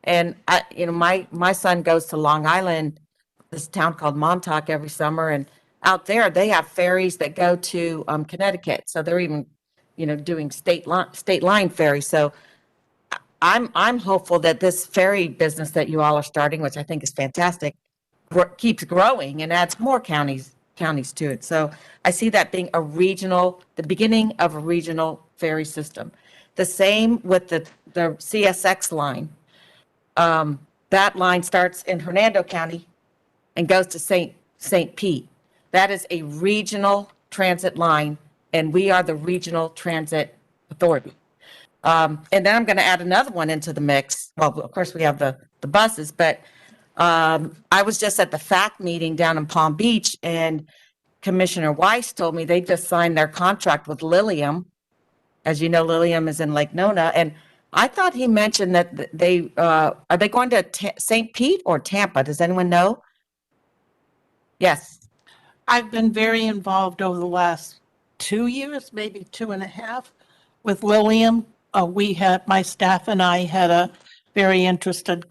And my son goes to Long Island, this town called Montauk, every summer. And out there, they have ferries that go to Connecticut. So they're even, doing state line ferries. So I'm hopeful that this ferry business that you all are starting, which I think is fantastic, keeps growing and adds more counties to it. So I see that being the beginning of a regional ferry system. The same with the CSX line. That line starts in Hernando County and goes to St. Pete. That is a regional transit line, and we are the regional transit authority. And then I'm going to add another one into the mix. Well, of course, we have the buses, but I was just at the FACT meeting down in Palm Beach, and Commissioner Weiss told me they just signed their contract with Lilium. As you know, Lilium is in Lake Nona, and I thought he mentioned that they are they going to St. Pete or Tampa? Does anyone know? Yes. I've been very involved over the last 2 years, maybe 2.5, with Lilium. My staff and I had a very interesting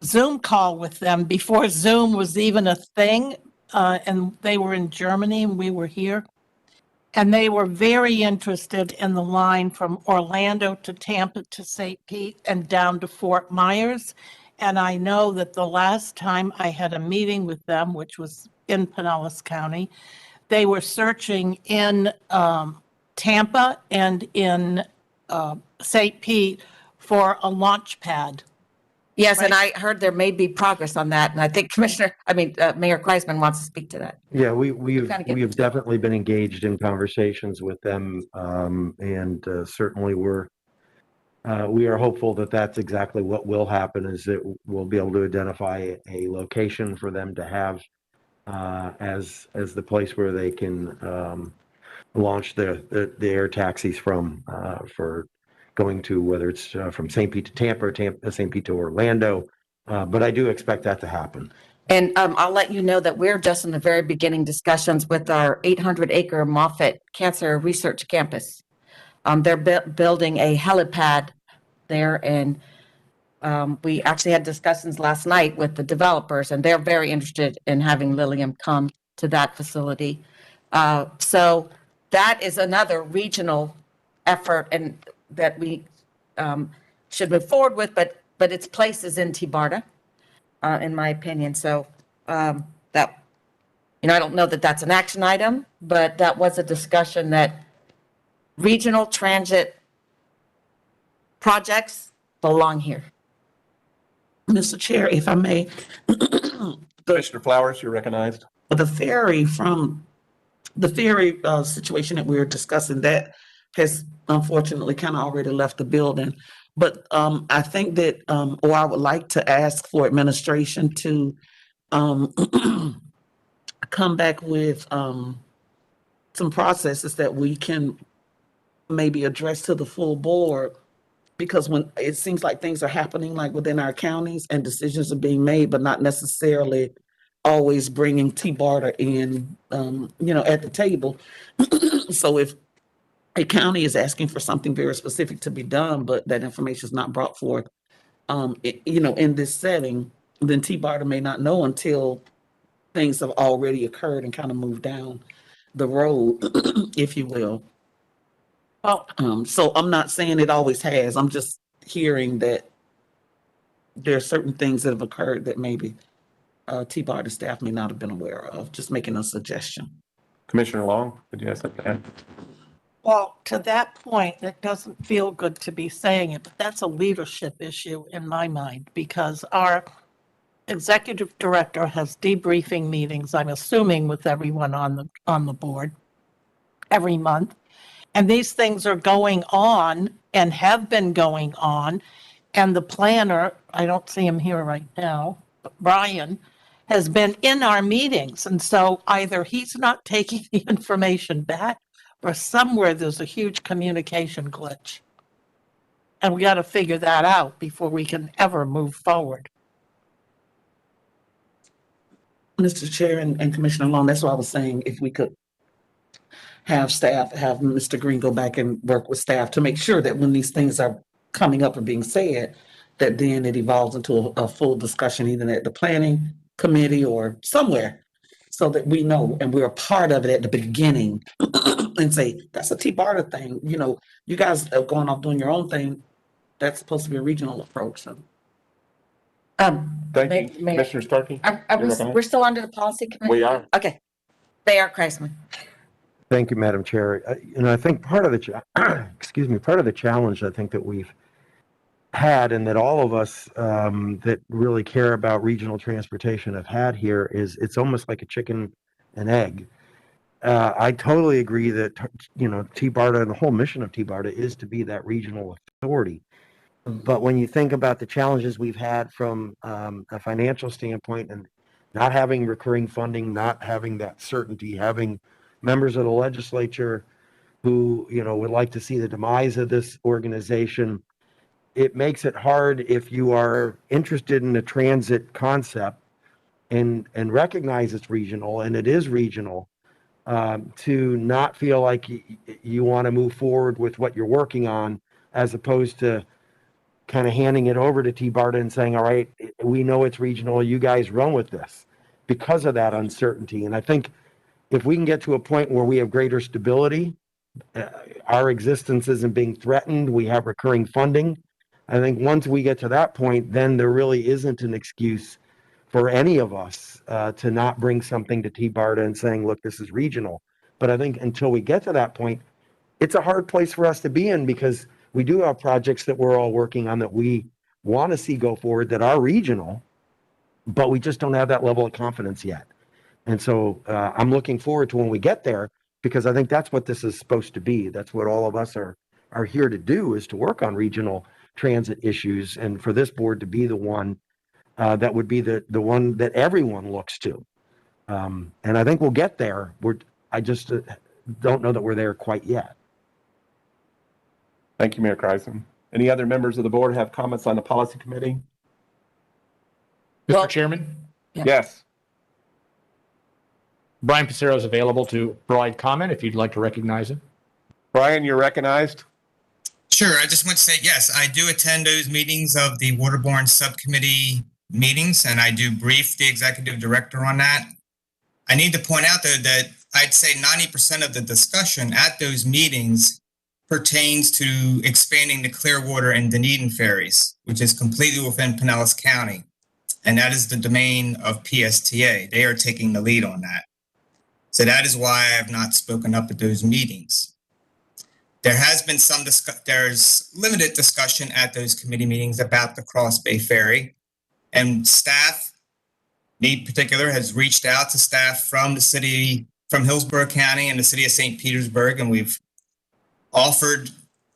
Zoom call with them before Zoom was even a thing, and they were in Germany and we were here. And they were very interested in the line from Orlando to Tampa to St. Pete and down to Fort Myers. And I know that the last time I had a meeting with them, which was in Pinellas County, they were searching in Tampa and in St. Pete for a launch pad. Yes, Right. and I heard there may be progress on that, and I think Mayor Kreisman wants to speak to that. Yeah, we've definitely been engaged in conversations with them, and certainly we are hopeful that that's exactly what will happen, is that we'll be able to identify a location for them to have as the place where they can launch the air taxis from for going to, whether it's from St. Pete to Tampa or St. Pete to Orlando. But I do expect that to happen. And I'll let you know that we're just in the very beginning discussions with our 800-acre Moffitt Cancer Research Campus. They're building a helipad there, and we actually had discussions last night with the developers, and they're very interested in having Lilium come to that facility. So that is another regional effort, and that we should move forward with, but its place is in TBARTA, in my opinion. So I don't know that that's an action item, but that was a discussion that regional transit projects belong here. Mr. Chair, if I may. Commissioner Flowers, you're recognized. The ferry situation that we were discussing, that has unfortunately kind of already left the building. But I think that, or I would like to ask for administration to come back with some processes that we can maybe address to the full board, because when it seems like things are happening like within our counties and decisions are being made, but not necessarily always bringing TBARTA in, at the table. So if a county is asking for something very specific to be done, but that information is not brought forth, in this setting, then TBARTA may not know until things have already occurred and kind of moved down the road, if you will. So I'm not saying it always has. I'm just hearing that there are certain things that have occurred that maybe TBARTA staff may not have been aware of. Just making a suggestion. Commissioner Long, did you have something to add? Well, to that point, it doesn't feel good to be saying it, but that's a leadership issue in my mind, because our executive director has debriefing meetings, I'm assuming with everyone on the board every month. And these things are going on and have been going on. And the planner, I don't see him here right now, but Brian has been in our meetings. And so either he's not taking the information back or somewhere there's a huge communication glitch. And we got to figure that out before we can ever move forward. Mr. Chair and Commissioner Long, that's what I was saying, if we could have staff, have Mr. Green go back and work with staff to make sure that when these things are coming up and being said, that then it evolves into a full discussion, either at the planning committee or somewhere, so that we know and we're a part of it at the beginning and say, that's a TBARTA thing. You know, you guys are going off doing your own thing. That's supposed to be a regional approach. So. Thank you, Commissioner Starkey. We're still under the policy committee? We are. Okay. Mayor Kreisman. Thank you, Madam Chair. I think part of the, part of the challenge I think that we've had and that all of us that really care about regional transportation have had here is it's almost like a chicken and egg. I totally agree that, TBARTA and the whole mission of TBARTA is to be that regional authority. But when you think about the challenges we've had from a financial standpoint and not having recurring funding, not having that certainty, having members of the legislature who, would like to see the demise of this organization, it makes it hard if you are interested in the transit concept and recognize it's regional, and it is regional, to not feel like you want to move forward with what you're working on, as opposed to kind of handing it over to TBARTA and saying, all right, we know it's regional, you guys run with this, because of that uncertainty. And I think if we can get to a point where we have greater stability, our existence isn't being threatened, we have recurring funding, I think once we get to that point, then there really isn't an excuse for any of us to not bring something to TBARTA and saying, look, this is regional. But I think until we get to that point, it's a hard place for us to be in, because we do have projects that we're all working on that we want to see go forward that are regional, but we just don't have that level of confidence yet. And so I'm looking forward to when we get there, because I think that's what this is supposed to be. That's what all of us are here to do, is to work on regional transit issues, and for this board to be the one that would be the one that everyone looks to. And I think we'll get there. I just don't know that we're there quite yet. Thank you, Mayor Kreisman. Any other members of the board have comments on the policy committee? Mr. Chairman? Yes. Brian Passero is available to provide comment if you'd like to recognize him. Brian, you're recognized. Sure. I just want to say, yes, I do attend those meetings of the Waterborne Subcommittee meetings, and I do brief the executive director on that. I need to point out, though, that I'd say 90% of the discussion at those meetings pertains to expanding the Clearwater and Dunedin ferries, which is completely within Pinellas County. And that is the domain of PSTA. They are taking the lead on that. So that is why I have not spoken up at those meetings. There has been there's limited discussion at those committee meetings about the Cross Bay Ferry, and staff, in particular, has reached out to staff from Hillsborough County and the city of St. Petersburg, and we've offered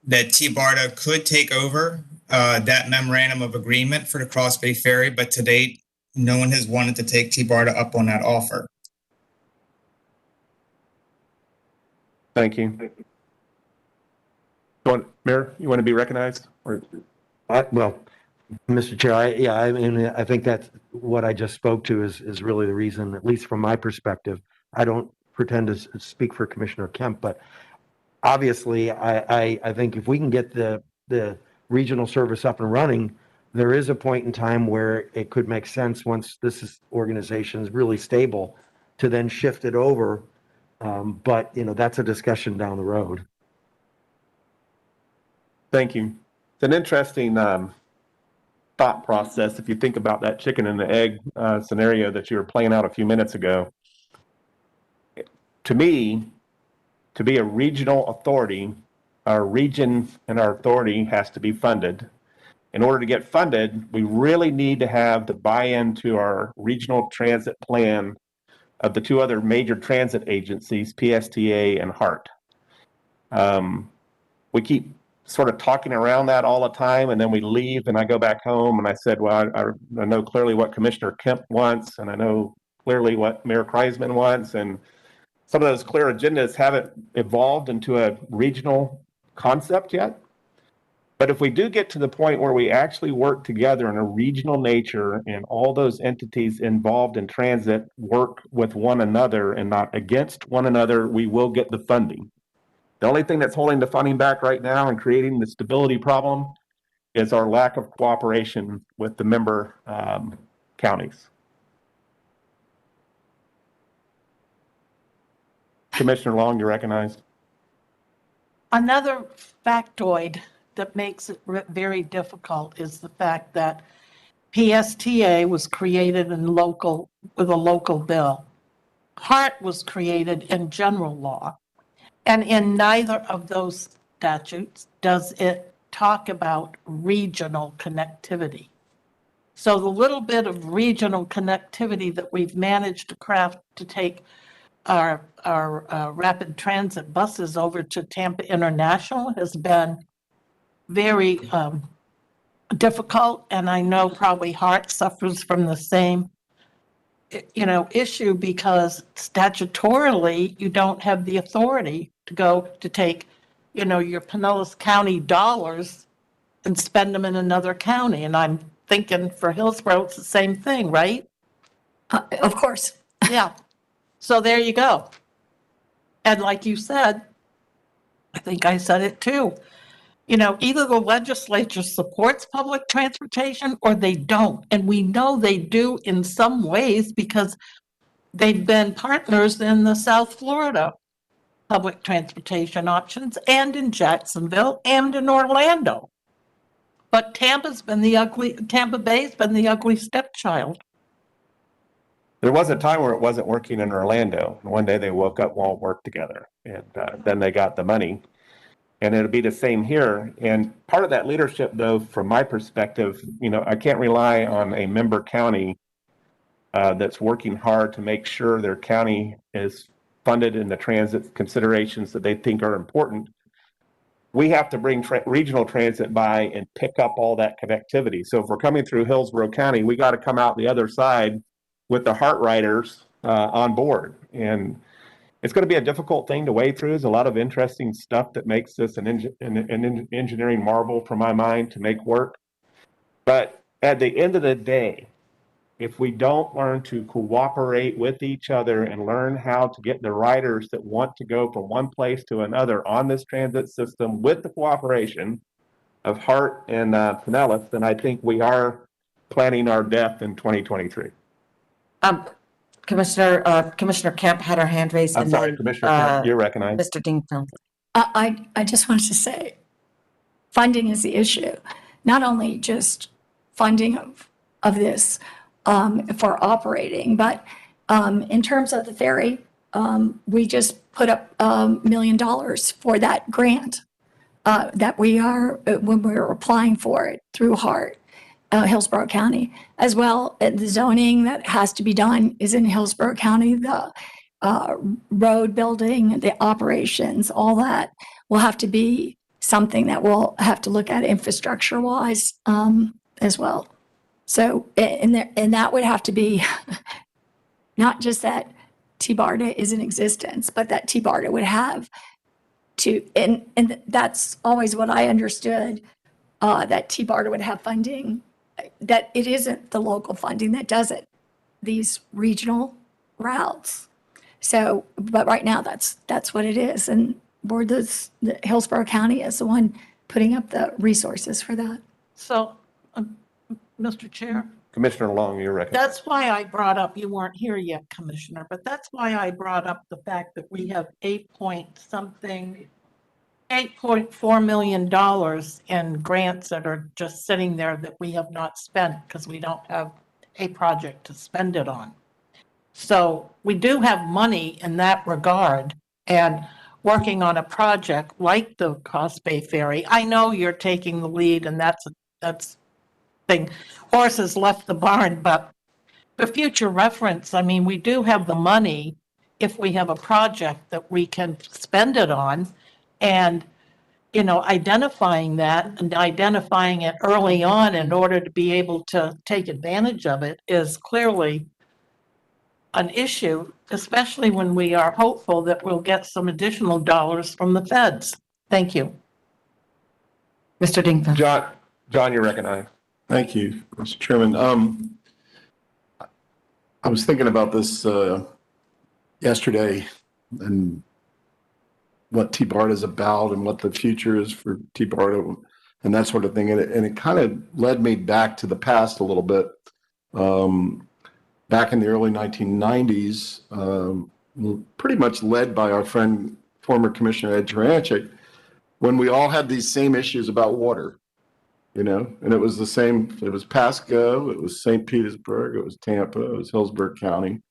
that TBARTA could take over that memorandum of agreement for the Cross Bay Ferry, but to date, no one has wanted to take TBARTA up on that offer. Thank you. Mayor, you want to be recognized? Or? Well, Mr. Chair, I think that's what I just spoke to is really the reason, at least from my perspective. I don't pretend to speak for Commissioner Kemp, but obviously, I think if we can get the regional service up and running, there is a point in time where it could make sense, once this organization is really stable, to then shift it over. But that's a discussion down the road. Thank you. It's an interesting thought process if you think about that chicken and the egg scenario that you were playing out a few minutes ago. To me, to be a regional authority, our region and our authority has to be funded. in order to get funded, we really need to have the buy-in to our regional transit plan of the two other major transit agencies, PSTA and HART. We keep sort of talking around that all the time, and then we leave, and I go back home, and I said, well, I know clearly what Commissioner Kemp wants, and I know clearly what Mayor Kreisman wants, and some of those clear agendas haven't evolved into a regional concept yet. But if we do get to the point where we actually work together in a regional nature and all those entities involved in transit work with one another and not against one another, we will get the funding. The only thing that's holding the funding back right now and creating the stability problem is our lack of cooperation with the member counties. Commissioner Long, you're recognized. Another factoid that makes it very difficult is the fact that PSTA was created with a local bill. HART was created in general law. And in neither of those statutes does it talk about regional connectivity. So the little bit of regional connectivity that we've managed to craft to take our rapid transit buses over to Tampa International has been very difficult, and I know probably HART suffers from the same issue, because statutorily you don't have the authority to go to take your Pinellas County dollars and spend them in another county. And I'm thinking for Hillsborough it's the same thing, right? Of course. Yeah. So there you go. And like you said, I think I said it too, either the legislature supports public transportation or they don't. And we know they do in some ways because they've been partners in the South Florida public transportation options and in Jacksonville and in Orlando. But Tampa Bay's been the ugly stepchild. There was a time where it wasn't working in Orlando. One day they woke up and all worked together, and then they got the money. And it'll be the same here. And part of that leadership, though, from my perspective, I can't rely on a member county that's working hard to make sure their county is funded in the transit considerations that they think are important. We have to bring regional transit by and pick up all that connectivity. So if we're coming through Hillsborough County, we got to come out the other side with the HART riders on board. And it's going to be a difficult thing to wade through. There's a lot of interesting stuff that makes this an engineering marvel, for my mind, to make work. But at the end of the day, if we don't learn to cooperate with each other and learn how to get the riders that want to go from one place to another on this transit system with the cooperation of HART and Pinellas, then I think we are planning our death in 2023. Commissioner Kemp had her hand raised. I'm sorry, Commissioner Kemp, you're recognized. Mr. Dingfield. I just wanted to say, funding is the issue. Not only just funding of this for operating, but in terms of the ferry, we just put up $1 million for that grant that when we were applying for it through HART. Hillsborough County, as well. The zoning that has to be done is in Hillsborough County. The road building, the operations, all that will have to be something that we'll have to look at infrastructure-wise as well. So, and that would have to be not just that TBARTA is in existence, but that TBARTA would have to, and that's always what I understood, that TBARTA would have funding, that it isn't the local funding that does it, these regional routes. So, but right now that's what it is. And the Hillsborough County is the one putting up the resources for that. So, Mr. Chair? Commissioner Long, you're recognized. That's why I brought up, you weren't here yet, Commissioner, but that's why I brought up the fact that we have $8.4 million in grants that are just sitting there that we have not spent because we don't have a project to spend it on. So we do have money in that regard, and working on a project like the Cross Bay Ferry, I know you're taking the lead, and that's thing, horses left the barn, but for future reference, I mean, we do have the money if we have a project that we can spend it on. And, you know, identifying that and identifying it early on in order to be able to take advantage of it is clearly an issue, especially when we are hopeful that we'll get some additional dollars from the feds. Thank you. Mr. Dingman. John, you're recognized. Thank you, Mr. Chairman. I was thinking about this yesterday and what TBARTA is about and what the future is for TBARTA and that sort of thing. And it kind of led me back to the past a little bit. Back in the early 1990s, pretty much led by our friend, former Commissioner Ed Taranchik, when we all had these same issues about water. You know, and it was the same, it was Pasco, it was St. Petersburg, it was Tampa, it was Hillsborough County.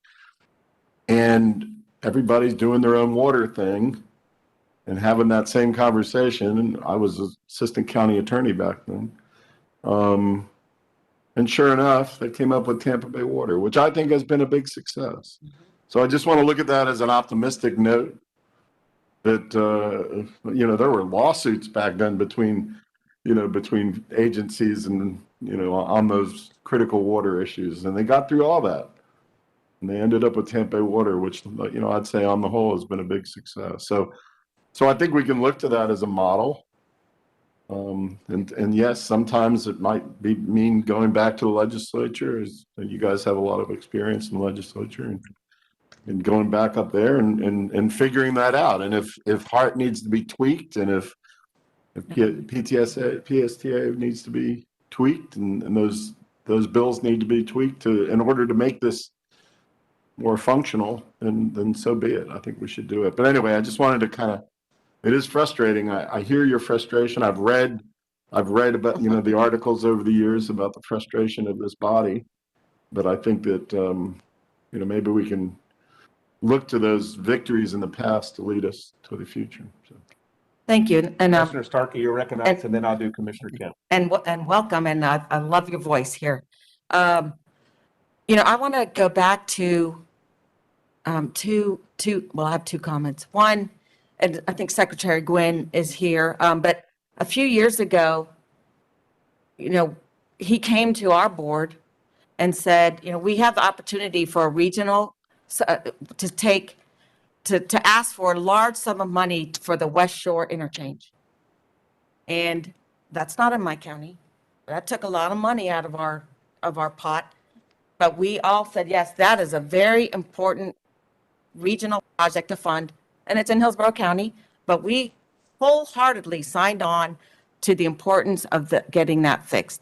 And everybody's doing their own water thing and having that same conversation. And I was assistant county attorney back then. And sure enough, they came up with Tampa Bay Water, which I think has been a big success. So I just want to look at that as an optimistic note that, you know, there were lawsuits back then between agencies and, you know, on those critical water issues. And they got through all that. And they ended up with Tampa Bay Water, which, you know, I'd say on the whole has been a big success. So I think we can look to that as a model. And yes, sometimes it might mean going back to the legislature. You guys have a lot of experience in the legislature and going back up there and figuring that out. And if HART needs to be tweaked and if PSTA needs to be tweaked and those bills need to be tweaked in order to make this more functional, then so be it. I think we should do it. But anyway, I just wanted to it is frustrating. I hear your frustration. I've read about, you know, the articles over the years about the frustration of this body, but I think that, you know, maybe we can look to those victories in the past to lead us to the future. So. Thank you. And Commissioner Starkey, you're recognized, and then I'll do Commissioner Kemp. And welcome, and I love your voice here. You know, I want to go back to well, I have two comments. One, and I think Secretary Gwynn is here, but a few years ago, you know, he came to our board and said, you know, we have the opportunity for a regional to ask for a large sum of money for the West Shore interchange. And that's not in my county. That took a lot of money out of our pot. But we all said, yes, that is a very important regional project to fund. And it's in Hillsborough County, but we wholeheartedly signed on to the importance of getting that fixed.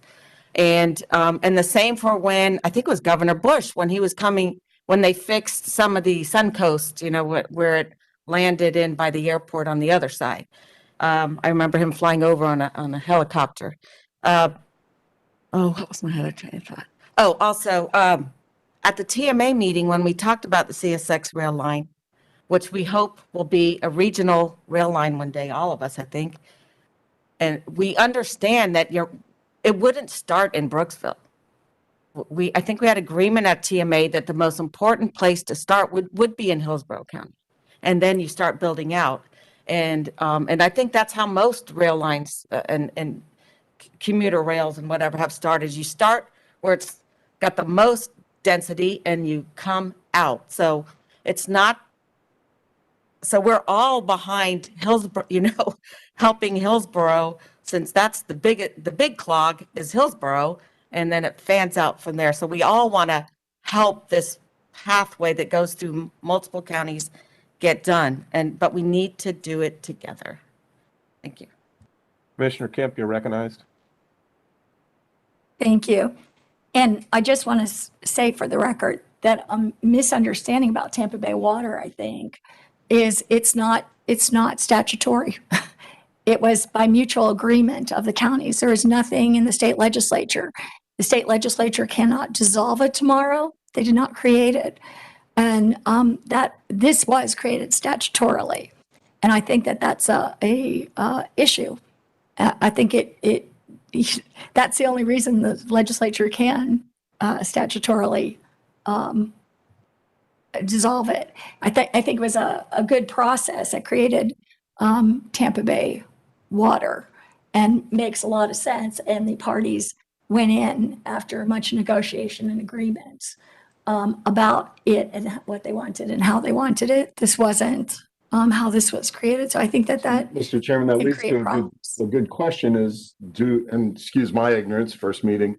And the same for when, I think it was Governor Bush, when he was coming, when they fixed some of the Suncoast, you know, where it landed in by the airport on the other side. I remember him flying over on a helicopter. What was my other train of thought? Oh, also, at the TMA meeting, when we talked about the CSX rail line, which we hope will be a regional rail line one day, all of us, I think. And we understand that it wouldn't start in Brooksville. I think we had agreement at TMA that the most important place to start would be in Hillsborough County. And then you start building out. And I think that's how most rail lines and commuter rails and whatever have started. You start where it's got the most density and you come out. So it's not, so we're all behind Hillsborough, you know, helping Hillsborough, since that's the big clog is Hillsborough, and then it fans out from there. So we all want to help this pathway that goes through multiple counties get done, but we need to do it together. Thank you. Commissioner Kemp, you're recognized. Thank you. And I just want to say for the record that a misunderstanding about Tampa Bay Water, I think, is it's not statutory. It was by mutual agreement of the counties. There is nothing in the state legislature. The state legislature cannot dissolve it tomorrow. They did not create it. And that this was created statutorily. And I think that that's a issue. I think that's the only reason the legislature can statutorily dissolve it. I think it was a good process that created Tampa Bay Water, and makes a lot of sense. And the parties went in after much negotiation and agreements about it and what they wanted and how they wanted it. This wasn't how this was created. So I think that Mr. Chairman, that can leads create to problems. a good question is, and excuse my ignorance, first meeting,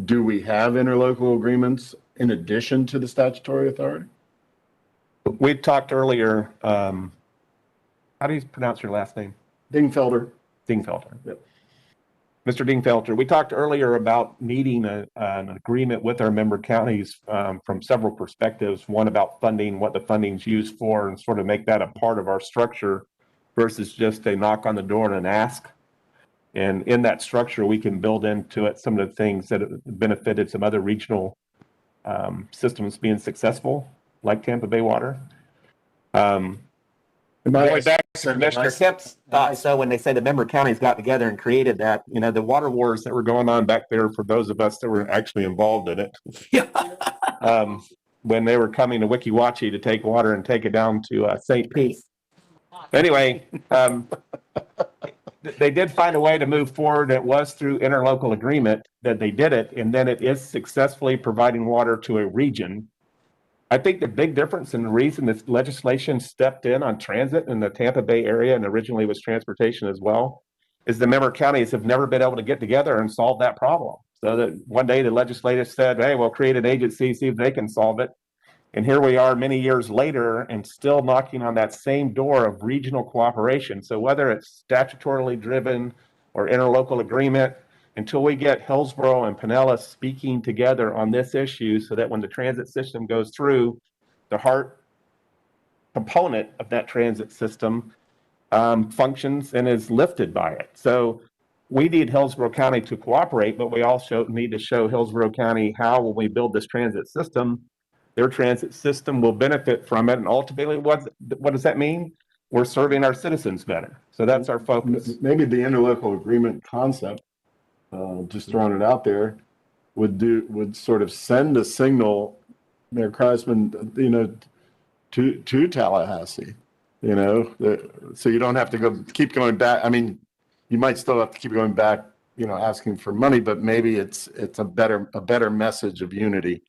do we have interlocal agreements in addition to the statutory authority? We talked earlier, how do you pronounce your last name? Dingfelder. Dingfelder. Yep. Mr. Dingfelder, we talked earlier about needing an agreement with our member counties from several perspectives. One about funding, what the funding's used for, and sort of make that a part of our structure versus just a knock on the door and an ask. And in that structure, we can build into it some of the things that have benefited some other regional systems being successful, like Tampa Bay Water. Going back to Commissioner Kemp's thought, so when they say the member counties got together and created that, the water wars that were going on back there, for those of us that were actually involved in it, when they were coming to Weeki Wachee to take water and take it down to St. Pete. Anyway, they did find a way to move forward. It was through interlocal agreement that they did it, and then it is successfully providing water to a region. I think the big difference and the reason this legislation stepped in on transit in the Tampa Bay area, and originally was transportation as well, is the member counties have never been able to get together and solve that problem. So that one day the legislators said, hey, we'll create an agency, see if they can solve it. And here we are many years later and still knocking on that same door of regional cooperation. So whether it's statutorily driven or interlocal agreement, until we get Hillsborough and Pinellas speaking together on this issue so that when the transit system goes through, the heart component of that transit system functions and is lifted by it. So we need Hillsborough County to cooperate, but we also need to show Hillsborough County how, when we build this transit system, their transit system will benefit from it. And ultimately, what does that mean? We're serving our citizens better. So that's our focus. Maybe the interlocal agreement concept, just throwing it out there, would sort of send a signal, Mayor Kreisman, to Tallahassee, so you don't have to keep going back. I mean, you might still have to keep going back, asking for money, but maybe it's a better message of unity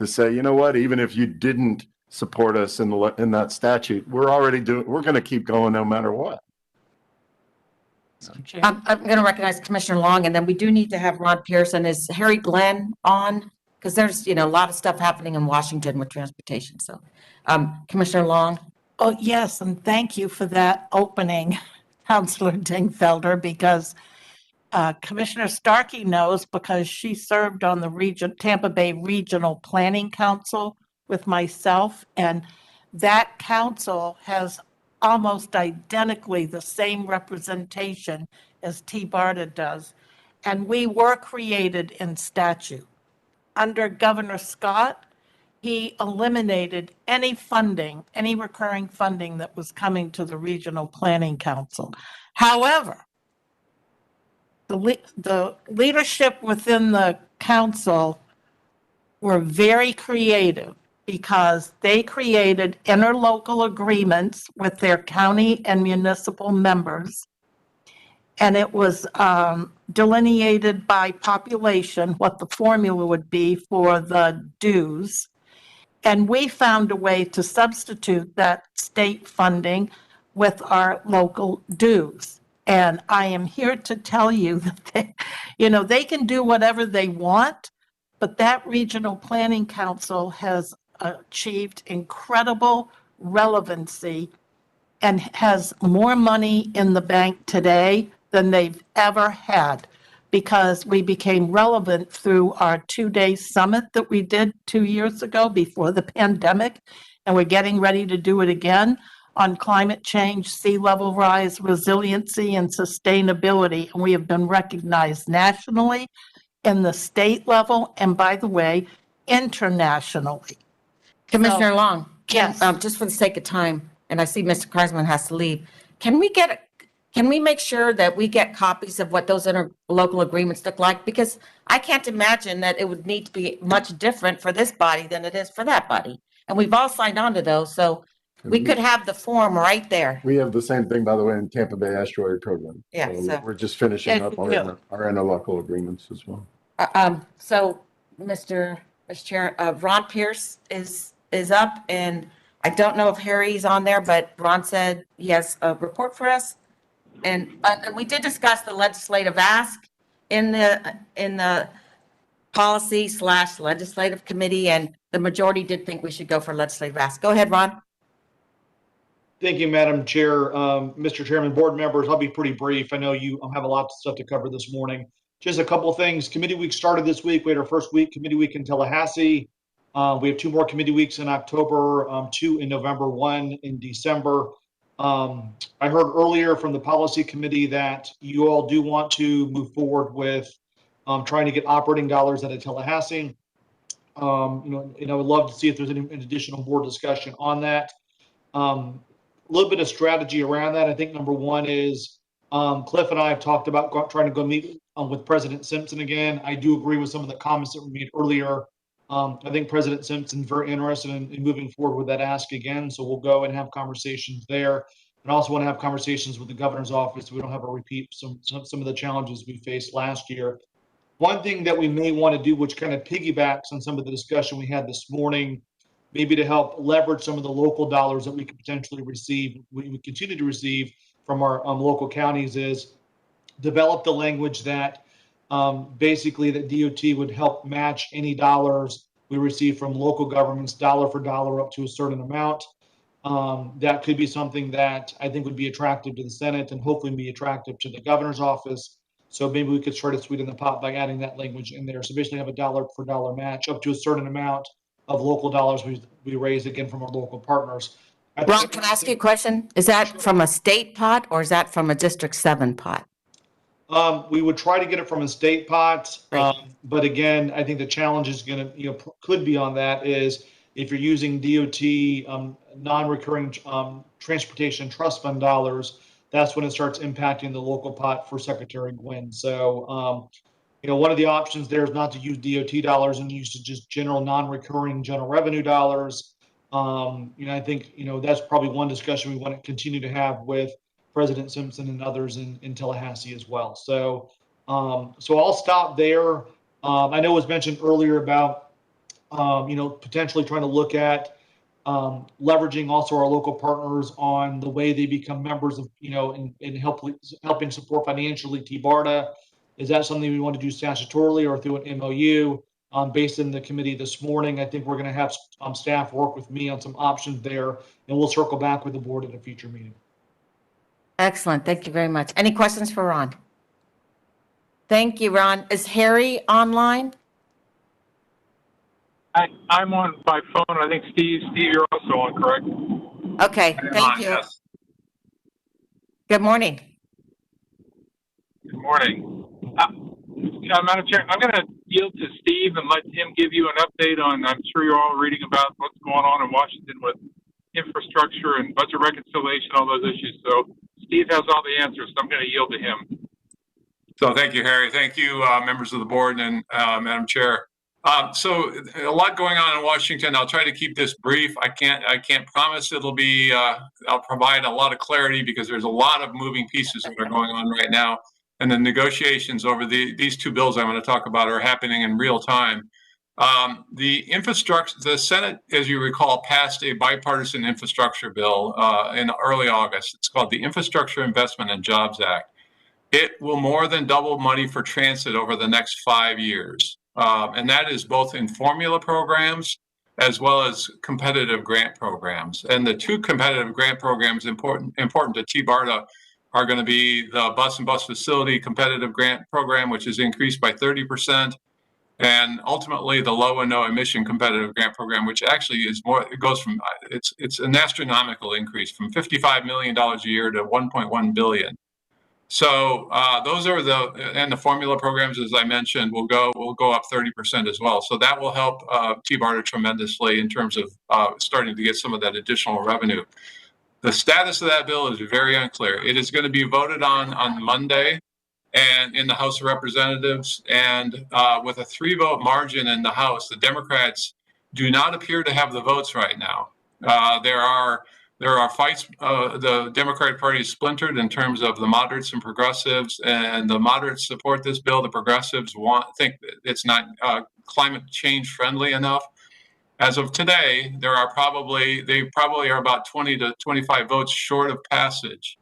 to say, you know what, even if you didn't support us in that statute, we're going to keep going no matter what. I'm going to recognize Commissioner Long, and then we do need to have Ron Pearson. Is Harry Glenn on? Because there's, a lot of stuff happening in Washington with transportation. So, Commissioner Long. Oh, yes, and thank you for that opening, Councilor Dingfelder, because Commissioner Starkey knows, because she served on the Tampa Bay Regional Planning Council with myself, and that council has almost identically the same representation as TBARTA does. And we were created in statute. Under Governor Scott, he eliminated any funding, any recurring funding that was coming to the Regional Planning Council. However, the leadership within the council were very creative, because they created interlocal agreements with their county and municipal members. And it was delineated by population what the formula would be for the dues. And we found a way to substitute that state funding with our local dues. And I am here to tell you that they can do whatever they want, but that Regional Planning Council has achieved incredible relevancy and has more money in the bank today than they've ever had, because we became relevant through our 2-day summit that we did 2 years ago before the pandemic, and we're getting ready to do it again on climate change, sea level rise, resiliency, and sustainability. And we have been recognized nationally, in the state level, and by the way, internationally. Commissioner Long, yes. Just for the sake of time, and I see Mr. Kreisman has to leave, can we get can we make sure that we get copies of what those interlocal agreements look like? Because I can't imagine that it would need to be much different for this body than it is for that body. And we've all signed on to those, so we could have the form right there. We have the same thing, by the way, in Tampa Bay Estuary Program. Yeah, so- We're just finishing Yeah, up yeah. our interlocal agreements as well. So, Mr. Chair, Ron Pierce is up, and I don't know if Harry's on there, but Ron said he has a report for us. And we did discuss the legislative ask in the policy/legislative committee, and the majority did think we should go for legislative ask. Go ahead, Ron. Thank you, Madam Chair. Mr. Chairman, board members, I'll be pretty brief. I know you have a lot of stuff to cover this morning. Just a couple of things. Committee week started this week. We had our first committee week in Tallahassee. We have 2 more committee weeks in October, 2 in November, 1 in December. I heard earlier from the policy committee that you all do want to move forward with trying to get operating dollars out of Tallahassee. And I would love to see if there's any additional board discussion on that. A little bit of strategy around that. I think number one is Cliff and I have talked about trying to go meet with President Simpson again. I do agree with some of the comments that were made earlier. I think President Simpson's very interested in moving forward with that ask again. So we'll go and have conversations there. And also want to have conversations with the governor's office. We don't have a repeat some of the challenges we faced last year. One thing that we may want to do, which kind of piggybacks on some of the discussion we had this morning, maybe to help leverage some of the local dollars that we could potentially receive, we continue to receive from our local counties, is develop the language that basically that DOT would help match any dollars we receive from local governments, dollar for dollar, up to a certain amount. That could be something that I think would be attractive to the Senate and hopefully be attractive to the governor's office. So maybe we could try to sweeten the pot by adding that language in there. So basically have a dollar for dollar match up to a certain amount of local dollars we raise again from our local partners. Ron, can I ask you a question? Is that from a state pot or is that from a District 7 pot? We would try to get it from a state pot, but again, I think the challenge is going to, could be on that is if you're using DOT non-recurring transportation trust fund dollars, that's when it starts impacting the local pot for Secretary Gwynn. So, one of the options there is not to use DOT dollars and use just general non-recurring general revenue dollars. I think, that's probably one discussion we want to continue to have with President Simpson and others in Tallahassee as well. So I'll stop there. I know it was mentioned earlier about, potentially trying to look at leveraging also our local partners on the way they become members of, and helping support financially TBARTA. Is that something we want to do statutorily or through an MOU? Based in the committee this morning, I think we're going to have staff work with me on some options there, and we'll circle back with the board at a future meeting. Excellent. Thank you very much. Any questions for Ron? Thank you, Ron. Is Harry online? I'm on by phone. I think Steve, you're also on, correct? Okay, thank you. Yes. Good morning. Good morning. Madam Chair, I'm going to yield to Steve and let him give you an update on, I'm sure you're all reading about what's going on in Washington with infrastructure and budget reconciliation, all those issues. So Steve has all the answers, so I'm going to yield to him. So thank you, Harry. Thank you, members of the board and Madam Chair. So a lot going on in Washington. I'll try to keep this brief. I can't promise it'll be, I'll provide a lot of clarity because there's a lot of moving pieces that are going on right now. And the negotiations over these 2 bills I'm going to talk about are happening in real time. The Senate, as you recall, passed a bipartisan infrastructure bill in early August. It's called the Infrastructure Investment and Jobs Act. It will more than double money for transit over the next 5 years. And that is both in formula programs as well as competitive grant programs. And the 2 competitive grant programs important to TBARTA are going to be the Bus and Bus Facility Competitive Grant Program, which is increased by 30%, and ultimately the Low and No Emission Competitive Grant Program, which actually is more. It goes from it's an astronomical increase from $55 million a year to $1.1 billion. So those are the formula programs, as I mentioned, will go up 30% as well. So that will help TBARTA tremendously in terms of starting to get some of that additional revenue. The status of that bill is very unclear. It is going to be voted on Monday and in the House of Representatives, and with a 3-vote margin in the House, the Democrats do not appear to have the votes right now. There are fights. The Democratic Party is splintered in terms of the moderates and progressives, and the moderates support this bill. The progressives think it's not climate change friendly enough. As of today, they probably are about 20 to 25 votes short of passage.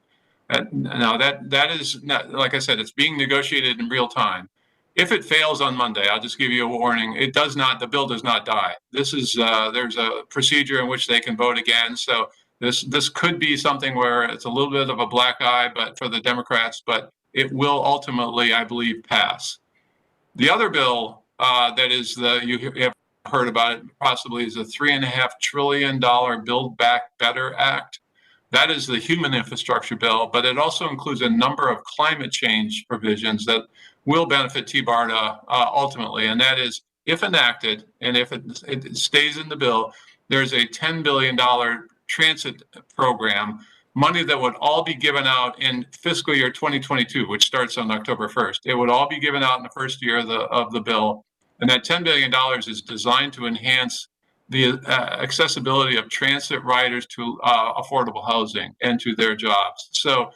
Now that is not, like I said, it's being negotiated in real time. If it fails on Monday, I'll just give you a warning. The bill does not die. This is there's a procedure in which they can vote again. So this could be something where it's a little bit of a black eye, but for the Democrats, but it will ultimately, I believe, pass. The other bill that is you have heard about it possibly is a $3.5 trillion Build Back Better Act. That is the human infrastructure bill, but it also includes a number of climate change provisions that will benefit TBARTA ultimately. And that is, if enacted, and if it stays in the bill, there's a $10 billion transit program, money that would all be given out in fiscal year 2022, which starts on October 1st. It would all be given out in the first year of the bill. And that $10 billion is designed to enhance the accessibility of transit riders to affordable housing and to their jobs. So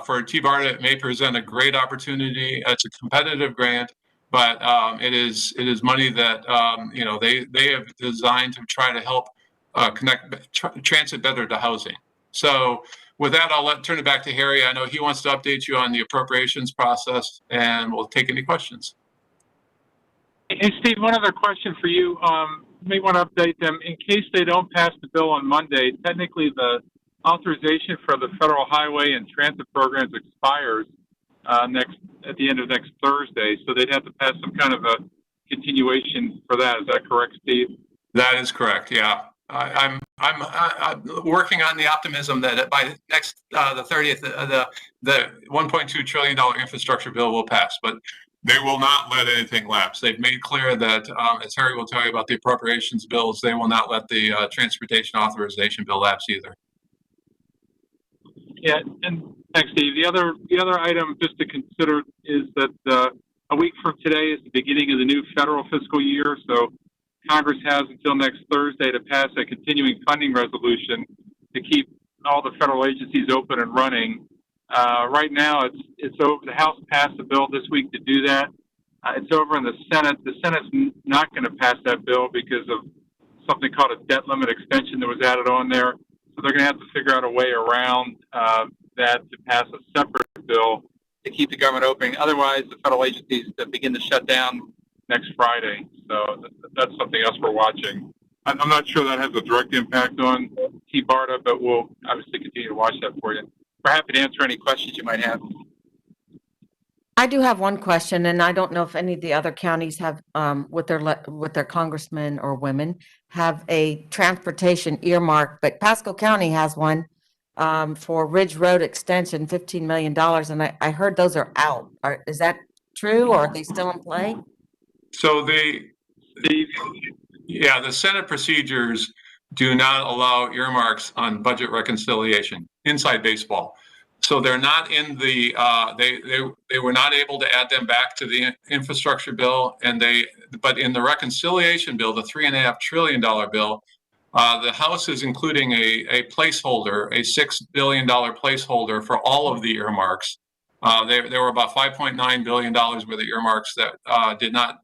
for TBARTA, it may present a great opportunity. It's a competitive grant, but it is money that they have designed to try to help connect transit better to housing. So with that, I'll turn it back to Harry. I know he wants to update you on the appropriations process, and we'll take any questions. Hey, Steve, one other question for you. You may want to update them. In case they don't pass the bill on Monday, technically the authorization for the federal highway and transit programs expires at the end of next Thursday, so they'd have to pass some kind of a continuation for that. Is that correct, Steve? That is correct, yeah. I'm working on the optimism that by next the 30th, the $1.2 trillion infrastructure bill will pass, but they will not let anything lapse. They've made clear that, as Harry will tell you about the appropriations bills, they will not let the transportation authorization bill lapse either. Yeah, and thanks, Steve. The other item just to consider is that a week from today is the beginning of the new federal fiscal year, so Congress has until next Thursday to pass a continuing funding resolution to keep all the federal agencies open and running. Right now, it's over. The House passed a bill this week to do that. It's over in the Senate. The Senate's not going to pass that bill because of something called a debt limit extension that was added on there. So they're going to have to figure out a way around that to pass a separate bill to keep the government open. Otherwise, the federal agencies begin to shut down next Friday. So that's something else we're watching. I'm not sure that has a direct impact on TBARTA, but we'll obviously continue to watch that for you. We're happy to answer any questions you might have. I do have one question, and I don't know if any of the other counties have, with their congressmen or women, have a transportation earmark, but Pasco County has one for Ridge Road Extension, $15 million, and I heard those are out. Is that true, or are they still in play? So the Senate procedures do not allow earmarks on budget reconciliation inside baseball. So they're not in the they were not able to add them back to the infrastructure bill, but in the reconciliation bill, the $3.5 trillion bill, the House is including a placeholder, a $6 billion placeholder for all of the earmarks. There were about $5.9 billion worth of earmarks that did not,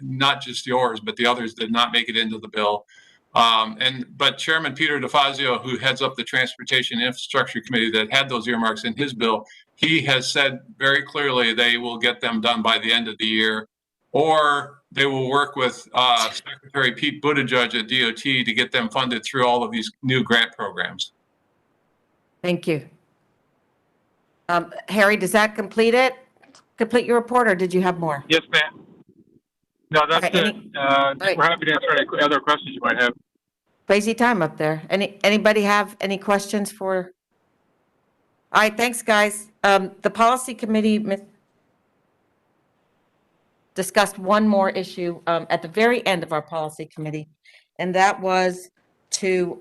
not just yours, but the others did not make it into the bill. But Chairman Peter DeFazio, who heads up the Transportation Infrastructure Committee that had those earmarks in his bill, he has said very clearly they will get them done by the end of the year, or they will work with Secretary Pete Buttigieg at DOT to get them funded through all of these new grant programs. Thank you. Harry, does that complete your report, or did you have more? Yes, ma'am. No, that's it. We're happy to answer any other questions you might have. Crazy time up there. Anybody have any questions for? All right, thanks, guys. The policy committee discussed one more issue at the very end of our policy committee, and that was to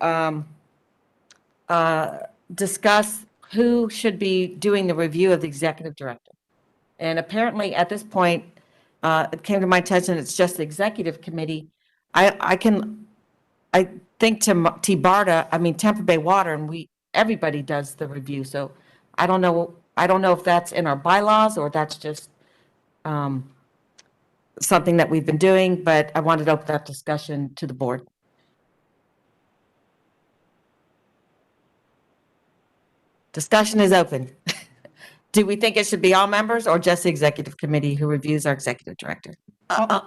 discuss who should be doing the review of the executive director. And apparently at this point, it came to my attention, it's just the executive committee. I think TBARTA, I mean, Tampa Bay Water, and everybody does the review. So I don't know if that's in our bylaws or that's just something that we've been doing, but I wanted to open that discussion to the board. Discussion is open. Do we think it should be all members or just the executive committee who reviews our executive director? I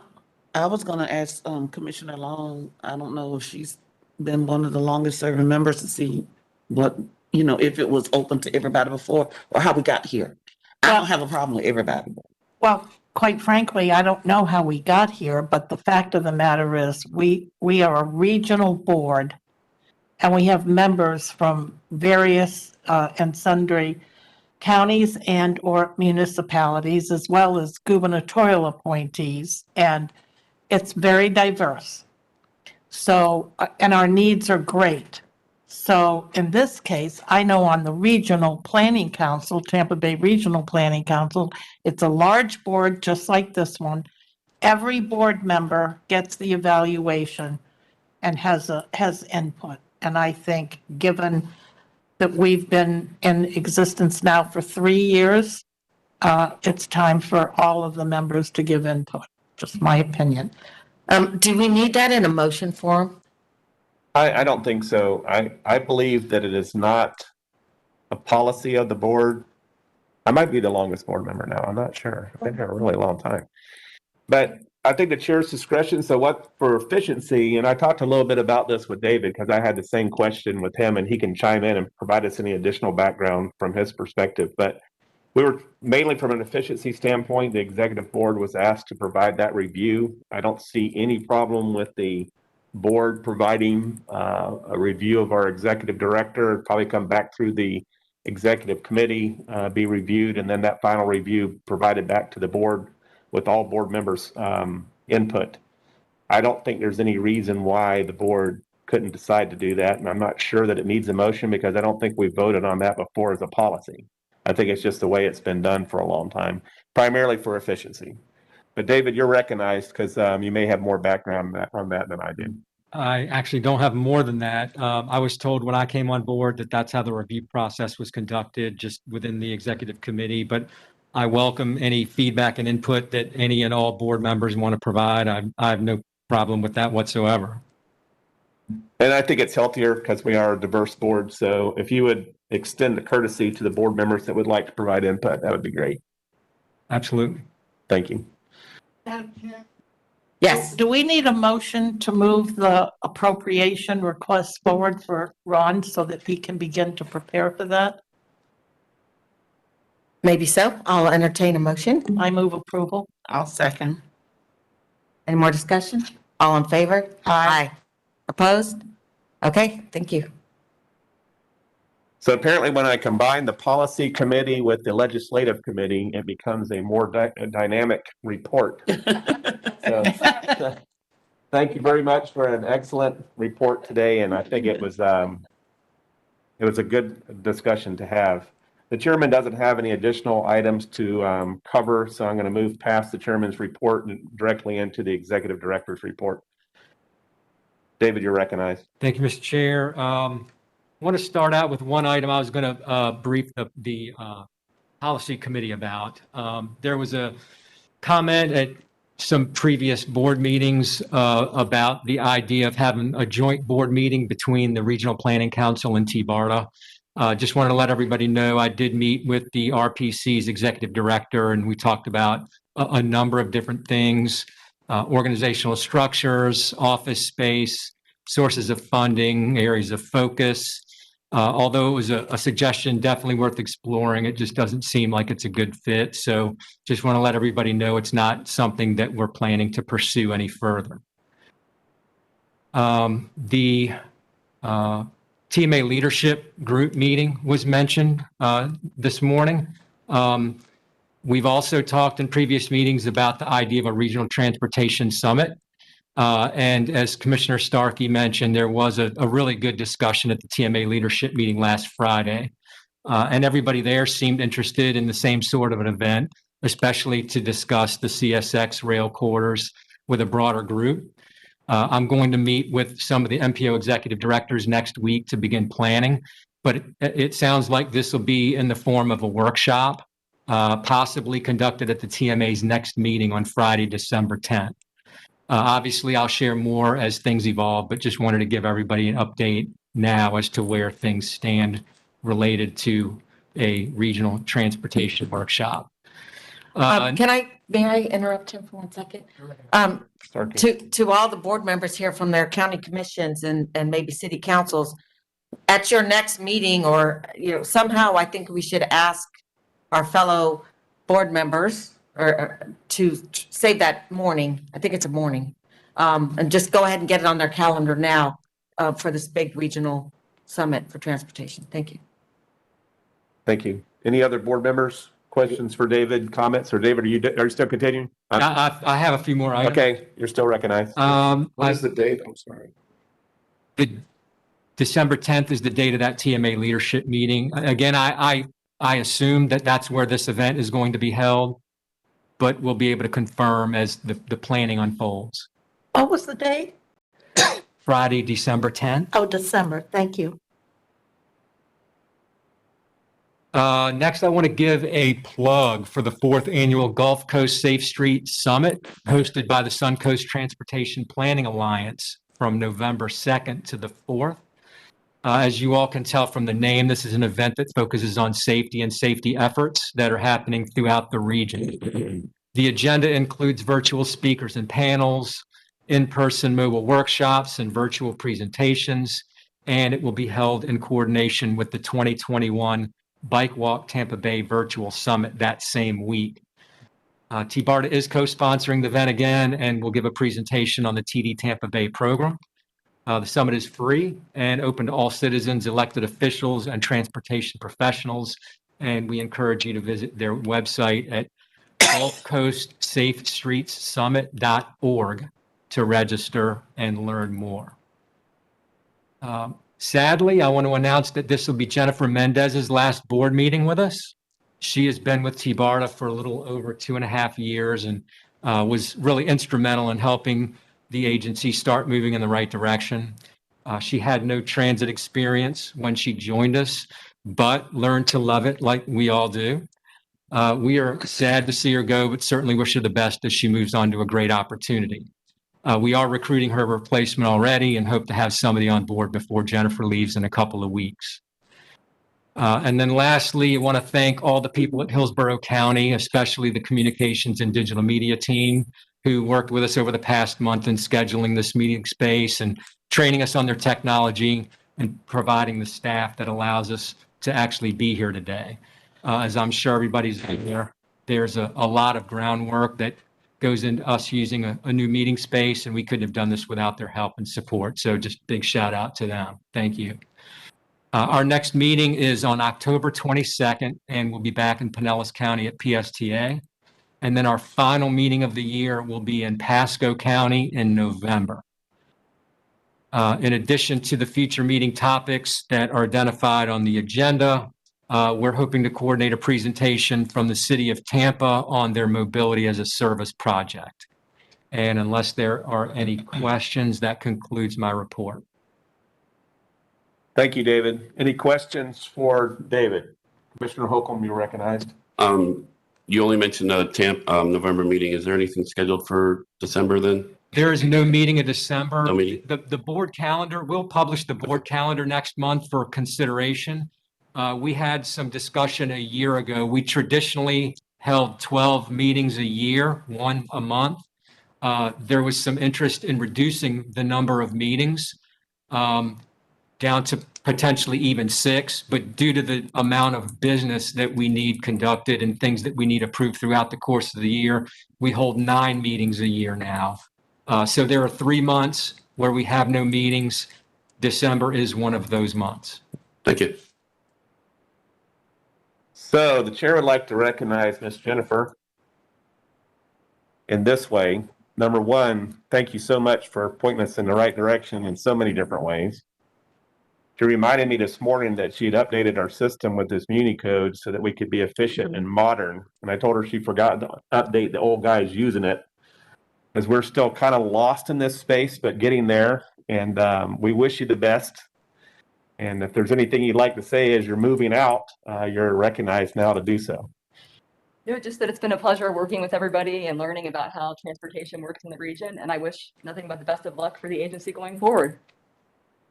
was going to ask Commissioner Long, I don't know if she's been one of the longest serving members, to see what, if it was open to everybody before or how we got here. I don't have a problem with everybody. Well, quite frankly, I don't know how we got here, but the fact of the matter is we are a regional board and we have members from various and sundry counties and or municipalities, as well as gubernatorial appointees, and it's very diverse. So, and our needs are great. So in this case, I know on the Regional Planning Council, Tampa Bay Regional Planning Council, it's a large board just like this one. Every board member gets the evaluation and has input. And I think given that we've been in existence now for 3 years, it's time for all of the members to give input, just my opinion. Do we need that in a motion form? I don't think so. I believe that it is not a policy of the board. I might be the longest board member now. I'm not sure. I've been here a really long time. But I think the chair's discretion. So what for efficiency, and I talked a little bit about this with David because I had the same question with him, and he can chime in and provide us any additional background from his perspective. But we were mainly from an efficiency standpoint, the executive board was asked to provide that review. I don't see any problem with the board providing a review of our executive director, probably come back through the executive committee, be reviewed, and then that final review provided back to the board with all board members' input. I don't think there's any reason why the board couldn't decide to do that, and I'm not sure that it needs a motion because I don't think we voted on that before as a policy. I think it's just the way it's been done for a long time, primarily for efficiency. But David, you're recognized because you may have more background on that than I do. I actually don't have more than that. I was told when I came on board that that's how the review process was conducted, just within the executive committee. But I welcome any feedback and input that any and all board members want to provide. I have no problem with that whatsoever. And I think it's healthier because we are a diverse board. So if you would extend the courtesy to the board members that would like to provide input, that would be great. Absolutely. Thank you. Yes. Do we need a motion to move the appropriation request forward for Ron so that he can begin to prepare for that? Maybe so. I'll entertain a motion. I move approval. I'll second. Any more discussion? All in favor? Aye. Opposed? Okay, thank you. So apparently when I combine the policy committee with the legislative committee, it becomes a more dynamic report. So, thank you very much for an excellent report today. And I think it was a good discussion to have. The chairman doesn't have any additional items to cover, so I'm going to move past the chairman's report and directly into the executive director's report. David, you're recognized. Thank you, Mr. Chair. I want to start out with one item I was going to brief the policy committee about. There was a comment at some previous board meetings about the idea of having a joint board meeting between the Regional Planning Council and TBARTA. Just wanted to let everybody know I did meet with the RPC's executive director, and we talked about a number of different things, organizational structures, office space, sources of funding, areas of focus. Although it was a suggestion definitely worth exploring, it just doesn't seem like it's a good fit. So just want to let everybody know it's not something that we're planning to pursue any further. The TMA leadership group meeting was mentioned this morning. We've also talked in previous meetings about the idea of a regional transportation summit. And as Commissioner Starkey mentioned, there was a really good discussion at the TMA leadership meeting last Friday. And everybody there seemed interested in the same sort of an event, especially to discuss the CSX rail corridors with a broader group. I'm going to meet with some of the MPO executive directors next week to begin planning, but it sounds like this will be in the form of a workshop, possibly conducted at the TMA's next meeting on Friday, December 10th. Obviously, I'll share more as things evolve, but just wanted to give everybody an update now as to where things stand related to a regional transportation workshop. May I interrupt him for 1 second? To all the board members here from their county commissions and maybe city councils, at your next meeting, or, somehow I think we should ask our fellow board members or to save that morning. I think it's a morning. And just go ahead and get it on their calendar now for this big regional summit for transportation. Thank you. Thank you. Any other board members? Questions for David, comments? Or David, are you still continuing? I have a few more items. Okay, you're still recognized. What is the date? I'm sorry. The December 10th is the date of that TMA leadership meeting. Again, I assume that that's where this event is going to be held, but we'll be able to confirm as the planning unfolds. What was the date? Friday, December 10th. Oh, December. Thank you. Next, I want to give a plug for the 4th annual Gulf Coast Safe Street Summit hosted by the Suncoast Transportation Planning Alliance from November 2nd to the 4th. As you all can tell from the name, this is an event that focuses on safety and safety efforts that are happening throughout the region. The agenda includes virtual speakers and panels, in-person mobile workshops and virtual presentations, and it will be held in coordination with the 2021 Bike Walk Tampa Bay Virtual Summit that same week. TBARTA is co-sponsoring the event again and will give a presentation on the TD Tampa Bay program. The summit is free and open to all citizens, elected officials, and transportation professionals. And we encourage you to visit their website at GulfCoastSafeStreetsSummit.org to register and learn more. Sadly, I want to announce that this will be Jennifer Mendez's last board meeting with us. She has been with TBARTA for a little over 2.5 years and was really instrumental in helping the agency start moving in the right direction. She had no transit experience when she joined us, but learned to love it like we all do. We are sad to see her go, but certainly wish her the best as she moves on to a great opportunity. We are recruiting her replacement already and hope to have somebody on board before Jennifer leaves in a couple of weeks. And then lastly, I want to thank all the people at Hillsborough County, especially the communications and digital media team, who worked with us over the past month in scheduling this meeting space and training us on their technology and providing the staff that allows us to actually be here today. As I'm sure everybody's aware, there's a lot of groundwork that goes into us using a new meeting space, and we couldn't have done this without their help and support. So just big shout out to them. Thank you. Our next meeting is on October 22nd, and we'll be back in Pinellas County at PSTA. And then our final meeting of the year will be in Pasco County in November. In addition to the future meeting topics that are identified on the agenda, we're hoping to coordinate a presentation from the city of Tampa on their mobility as a service project. And unless there are any questions, that concludes my report. Thank you, David. Any questions for David? Commissioner Holcomb, you're recognized. You only mentioned a November meeting. Is there anything scheduled for December then? There is no meeting in December. No meeting. The board calendar, we'll publish the board calendar next month for consideration. We had some discussion a year ago. We traditionally held 12 meetings a year, one a month. There was some interest in reducing the number of meetings down to potentially even 6, but due to the amount of business that we need conducted and things that we need approved throughout the course of the year, we hold 9 meetings a year now. So there are 3 months where we have no meetings. December is one of those months. Thank you. So the chair would like to recognize Ms. Jennifer in this way. Number one, thank you so much for pointing us in the right direction in so many different ways. She reminded me this morning that she had updated our system with this Muni code so that we could be efficient and modern. And I told her she forgot to update the old guys using it, as we're still kind of lost in this space, but getting there. And we wish you the best. And if there's anything you'd like to say as you're moving out, you're recognized now to do so. No, just that it's been a pleasure working with everybody and learning about how transportation works in the region. And I wish nothing but the best of luck for the agency going forward.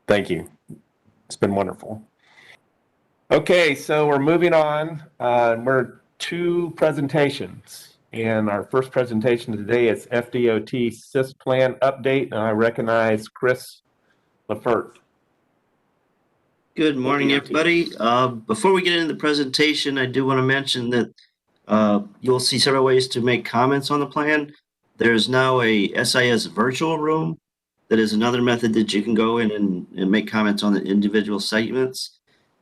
Thank you. It's been wonderful. Okay, so we're moving on. We're 2 presentations. And our first presentation today is FDOT SIS plan update. And I recognize Chris Lefert. Good morning, everybody. Before we get into the presentation, I do want to mention that you'll see several ways to make comments on the plan. There's now a SIS virtual room. That is another method that you can go in and make comments on the individual segments.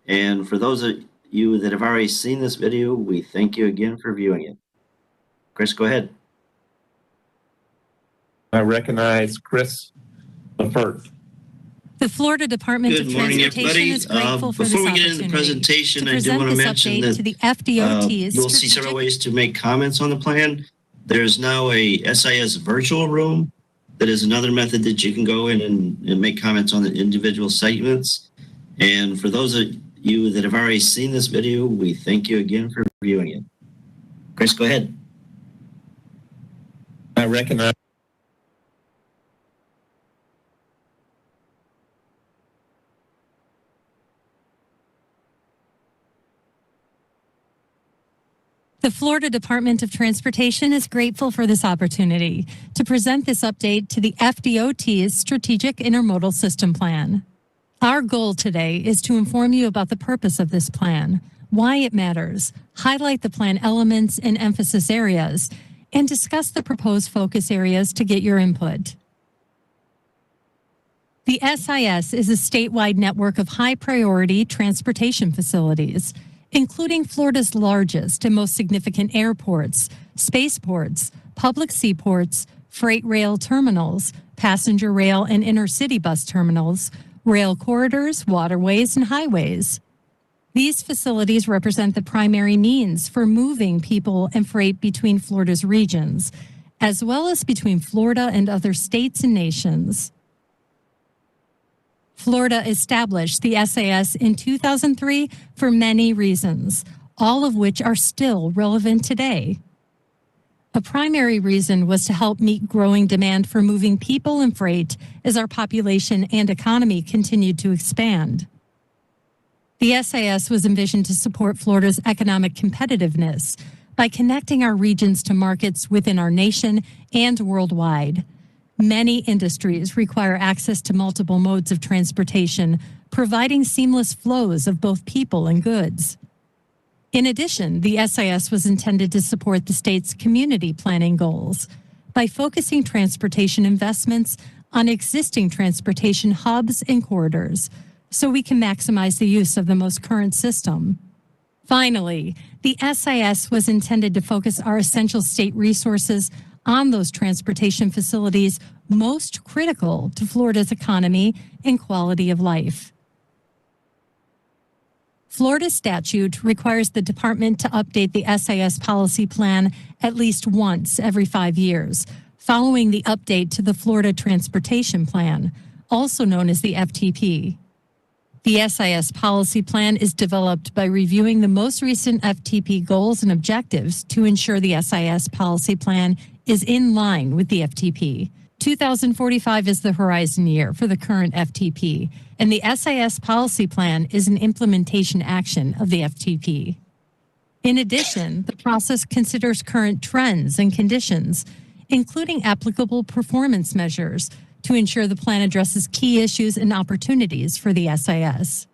And for those of you that have already seen this video, we thank you again for viewing it. Chris, go ahead. I recognize Chris Lefert. The Florida Department of Transportation is grateful for this opportunity. Before we get into the presentation, I do want to mention that to the FDOT you'll see several ways to make comments on the plan. There's now a SIS virtual room. That is another method that you can go in and make comments on the individual segments. And for those of you that have already seen this video, we thank you again for viewing it. Chris, go ahead. I recognize. The Florida Department of Transportation is grateful for this opportunity to present this update to the FDOT's Strategic Intermodal System Plan. Our goal today is to inform you about the purpose of this plan, why it matters, highlight the plan elements and emphasis areas, and discuss the proposed focus areas to get your input. The SIS is a statewide network of high-priority transportation facilities, including Florida's largest and most significant airports, spaceports, public seaports, freight rail terminals, passenger rail and intercity bus terminals, rail corridors, waterways, and highways. These facilities represent the primary means for moving people and freight between Florida's regions, as well as between Florida and other states and nations. Florida established the SIS in 2003 for many reasons, all of which are still relevant today. A primary reason was to help meet growing demand for moving people and freight as our population and economy continued to expand. The SIS was envisioned to support Florida's economic competitiveness by connecting our regions to markets within our nation and worldwide. Many industries require access to multiple modes of transportation, providing seamless flows of both people and goods. In addition, the SIS was intended to support the state's community planning goals by focusing transportation investments on existing transportation hubs and corridors, so we can maximize the use of the most current system. Finally, the SIS was intended to focus our essential state resources on those transportation facilities most critical to Florida's economy and quality of life. Florida statute requires the department to update the SIS policy plan at least once every 5 years, following the update to the Florida Transportation Plan, also known as the FTP. The SIS policy plan is developed by reviewing the most recent FTP goals and objectives to ensure the SIS policy plan is in line with the FTP. 2045 is the horizon year for the current FTP, and the SIS policy plan is an implementation action of the FTP. In addition, the process considers current trends and conditions, including applicable performance measures, to ensure the plan addresses key issues and opportunities for the SIS.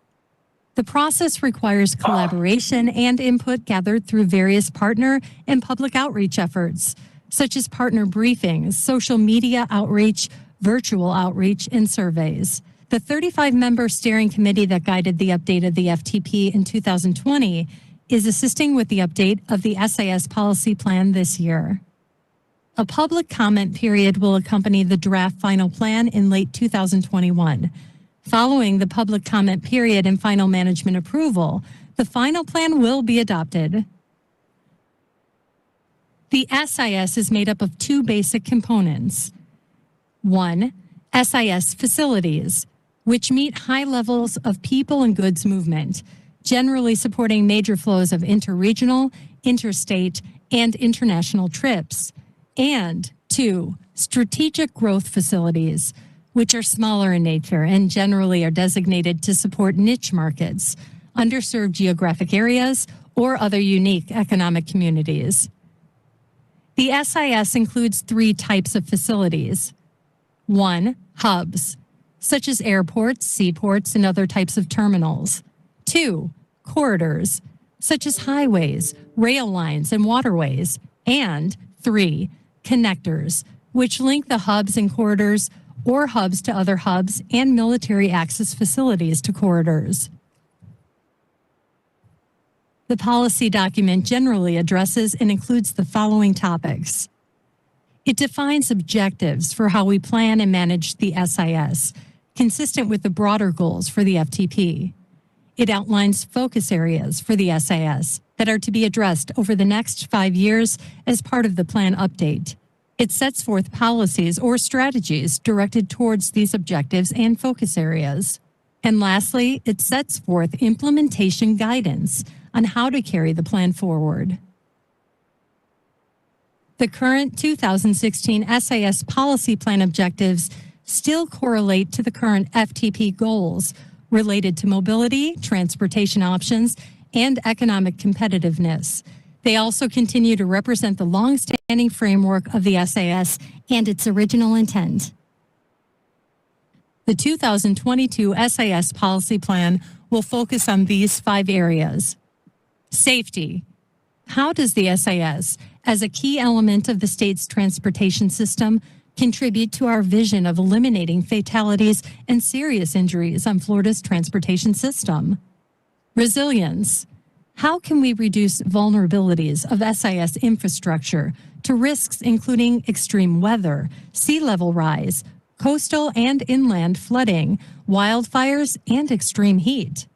The process requires collaboration and input gathered through various partner and public outreach efforts, such as partner briefings, social media outreach, virtual outreach, and surveys. The 35-member steering committee that guided the update of the FTP in 2020 is assisting with the update of the SIS policy plan this year. A public comment period will accompany the draft final plan in late 2021. Following the public comment period and final management approval, the final plan will be adopted. The SIS is made up of two basic components. One, SIS facilities, which meet high levels of people and goods movement, generally supporting major flows of interregional, interstate, and international trips. And two, strategic growth facilities, which are smaller in nature and generally are designated to support niche markets, underserved geographic areas, or other unique economic communities. The SIS includes three types of facilities. One, hubs, such as airports, seaports, and other types of terminals. Two, corridors, such as highways, rail lines, and waterways. And three, connectors, which link the hubs and corridors or hubs to other hubs and military access facilities to corridors. The policy document generally addresses and includes the following topics. It defines objectives for how we plan and manage the SIS, consistent with the broader goals for the FTP. It outlines focus areas for the SIS that are to be addressed over the next 5 years as part of the plan update. It sets forth policies or strategies directed towards these objectives and focus areas. And lastly, it sets forth implementation guidance on how to carry the plan forward. The current 2016 SIS policy plan objectives still correlate to the current FTP goals related to mobility, transportation options, and economic competitiveness. They also continue to represent the long-standing framework of the SIS and its original intent. The 2022 SIS policy plan will focus on these 5 areas. Safety. How does the SIS, as a key element of the state's transportation system, contribute to our vision of eliminating fatalities and serious injuries on Florida's transportation system? Resilience. How can we reduce vulnerabilities of SIS infrastructure to risks including extreme weather, sea level rise, coastal and inland flooding, wildfires, and extreme heat?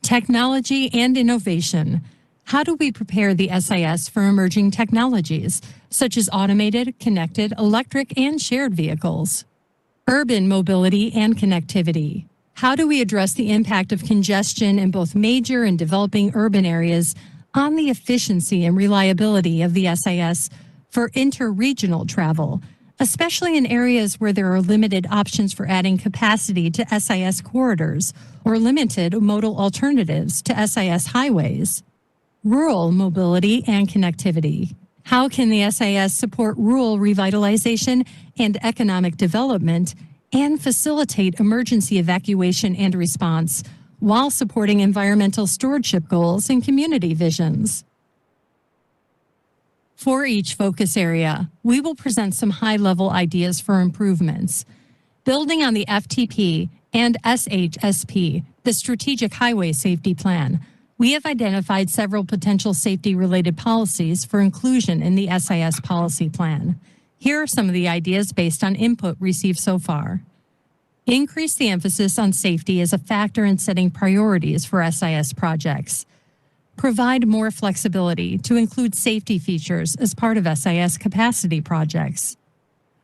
Technology and innovation. How do we prepare the SIS for emerging technologies, such as automated, connected, electric, and shared vehicles? Urban mobility and connectivity. How do we address the impact of congestion in both major and developing urban areas on the efficiency and reliability of the SIS for interregional travel, especially in areas where there are limited options for adding capacity to SIS corridors or limited modal alternatives to SIS highways? Rural mobility and connectivity. How can the SIS support rural revitalization and economic development and facilitate emergency evacuation and response while supporting environmental stewardship goals and community visions? For each focus area, we will present some high-level ideas for improvements. Building on the FTP and SHSP, the Strategic Highway Safety Plan, we have identified several potential safety-related policies for inclusion in the SIS policy plan. Here are some of the ideas based on input received so far. Increase the emphasis on safety as a factor in setting priorities for SIS projects. Provide more flexibility to include safety features as part of SIS capacity projects.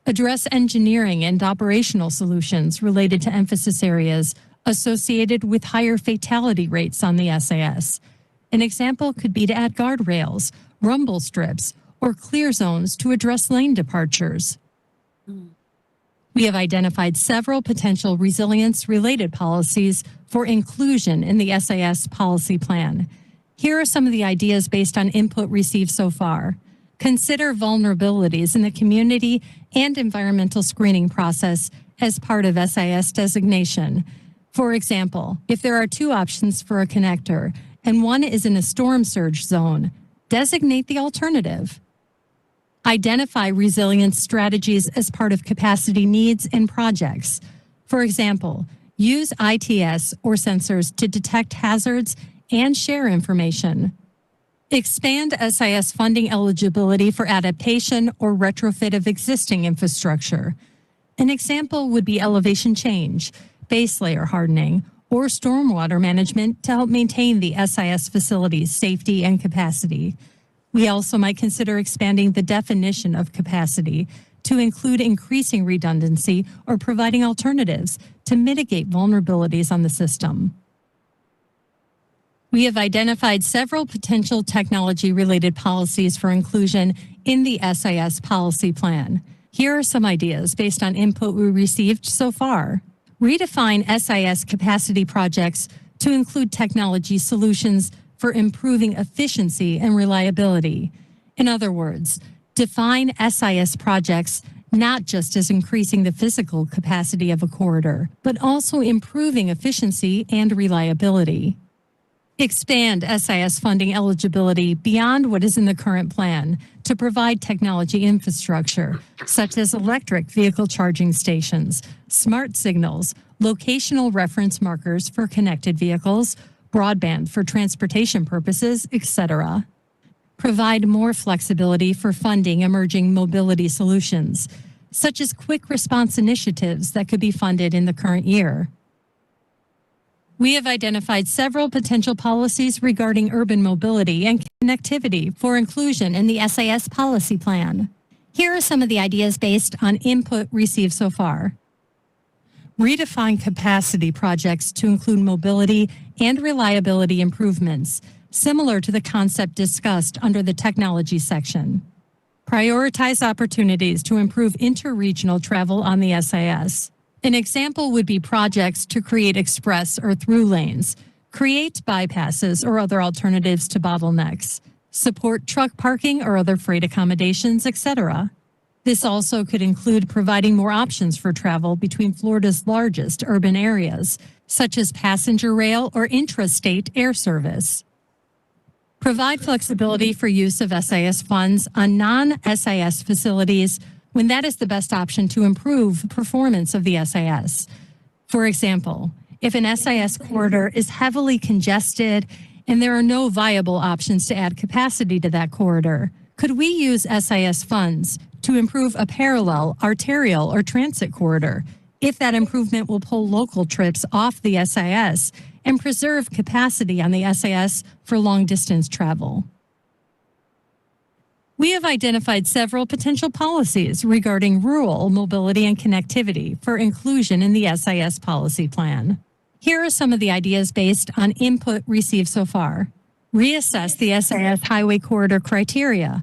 Address engineering and operational solutions related to emphasis areas associated with higher fatality rates on the SIS. An example could be to add guardrails, rumble strips, or clear zones to address lane departures. We have identified several potential resilience-related policies for inclusion in the SIS policy plan. Here are some of the ideas based on input received so far. Consider vulnerabilities in the community and environmental screening process as part of SIS designation. For example, if there are 2 options for a connector and one is in a storm surge zone, designate the alternative. Identify resilience strategies as part of capacity needs and projects. For example, use ITS or sensors to detect hazards and share information. Expand SIS funding eligibility for adaptation or retrofit of existing infrastructure. An example would be elevation change, base layer hardening, or stormwater management to help maintain the SIS facility's safety and capacity. We also might consider expanding the definition of capacity to include increasing redundancy or providing alternatives to mitigate vulnerabilities on the system. We have identified several potential technology-related policies for inclusion in the SIS policy plan. Here are some ideas based on input we received so far. Redefine SIS capacity projects to include technology solutions for improving efficiency and reliability. In other words, define SIS projects not just as increasing the physical capacity of a corridor, but also improving efficiency and reliability. Expand SIS funding eligibility beyond what is in the current plan to provide technology infrastructure, such as electric vehicle charging stations, smart signals, locational reference markers for connected vehicles, broadband for transportation purposes, etc. Provide more flexibility for funding emerging mobility solutions, such as quick response initiatives that could be funded in the current year. We have identified several potential policies regarding urban mobility and connectivity for inclusion in the SIS policy plan. Here are some of the ideas based on input received so far. Redefine capacity projects to include mobility and reliability improvements, similar to the concept discussed under the technology section. Prioritize opportunities to improve interregional travel on the SIS. An example would be projects to create express or through lanes, create bypasses or other alternatives to bottlenecks, support truck parking or other freight accommodations, etc. This also could include providing more options for travel between Florida's largest urban areas, such as passenger rail or intrastate air service. Provide flexibility for use of SIS funds on non-SIS facilities when that is the best option to improve performance of the SIS. For example, if an SIS corridor is heavily congested and there are no viable options to add capacity to that corridor, could we use SIS funds to improve a parallel, arterial, or transit corridor if that improvement will pull local trips off the SIS and preserve capacity on the SIS for long-distance travel? We have identified several potential policies regarding rural mobility and connectivity for inclusion in the SIS policy plan. Here are some of the ideas based on input received so far. Reassess the SIS highway corridor criteria,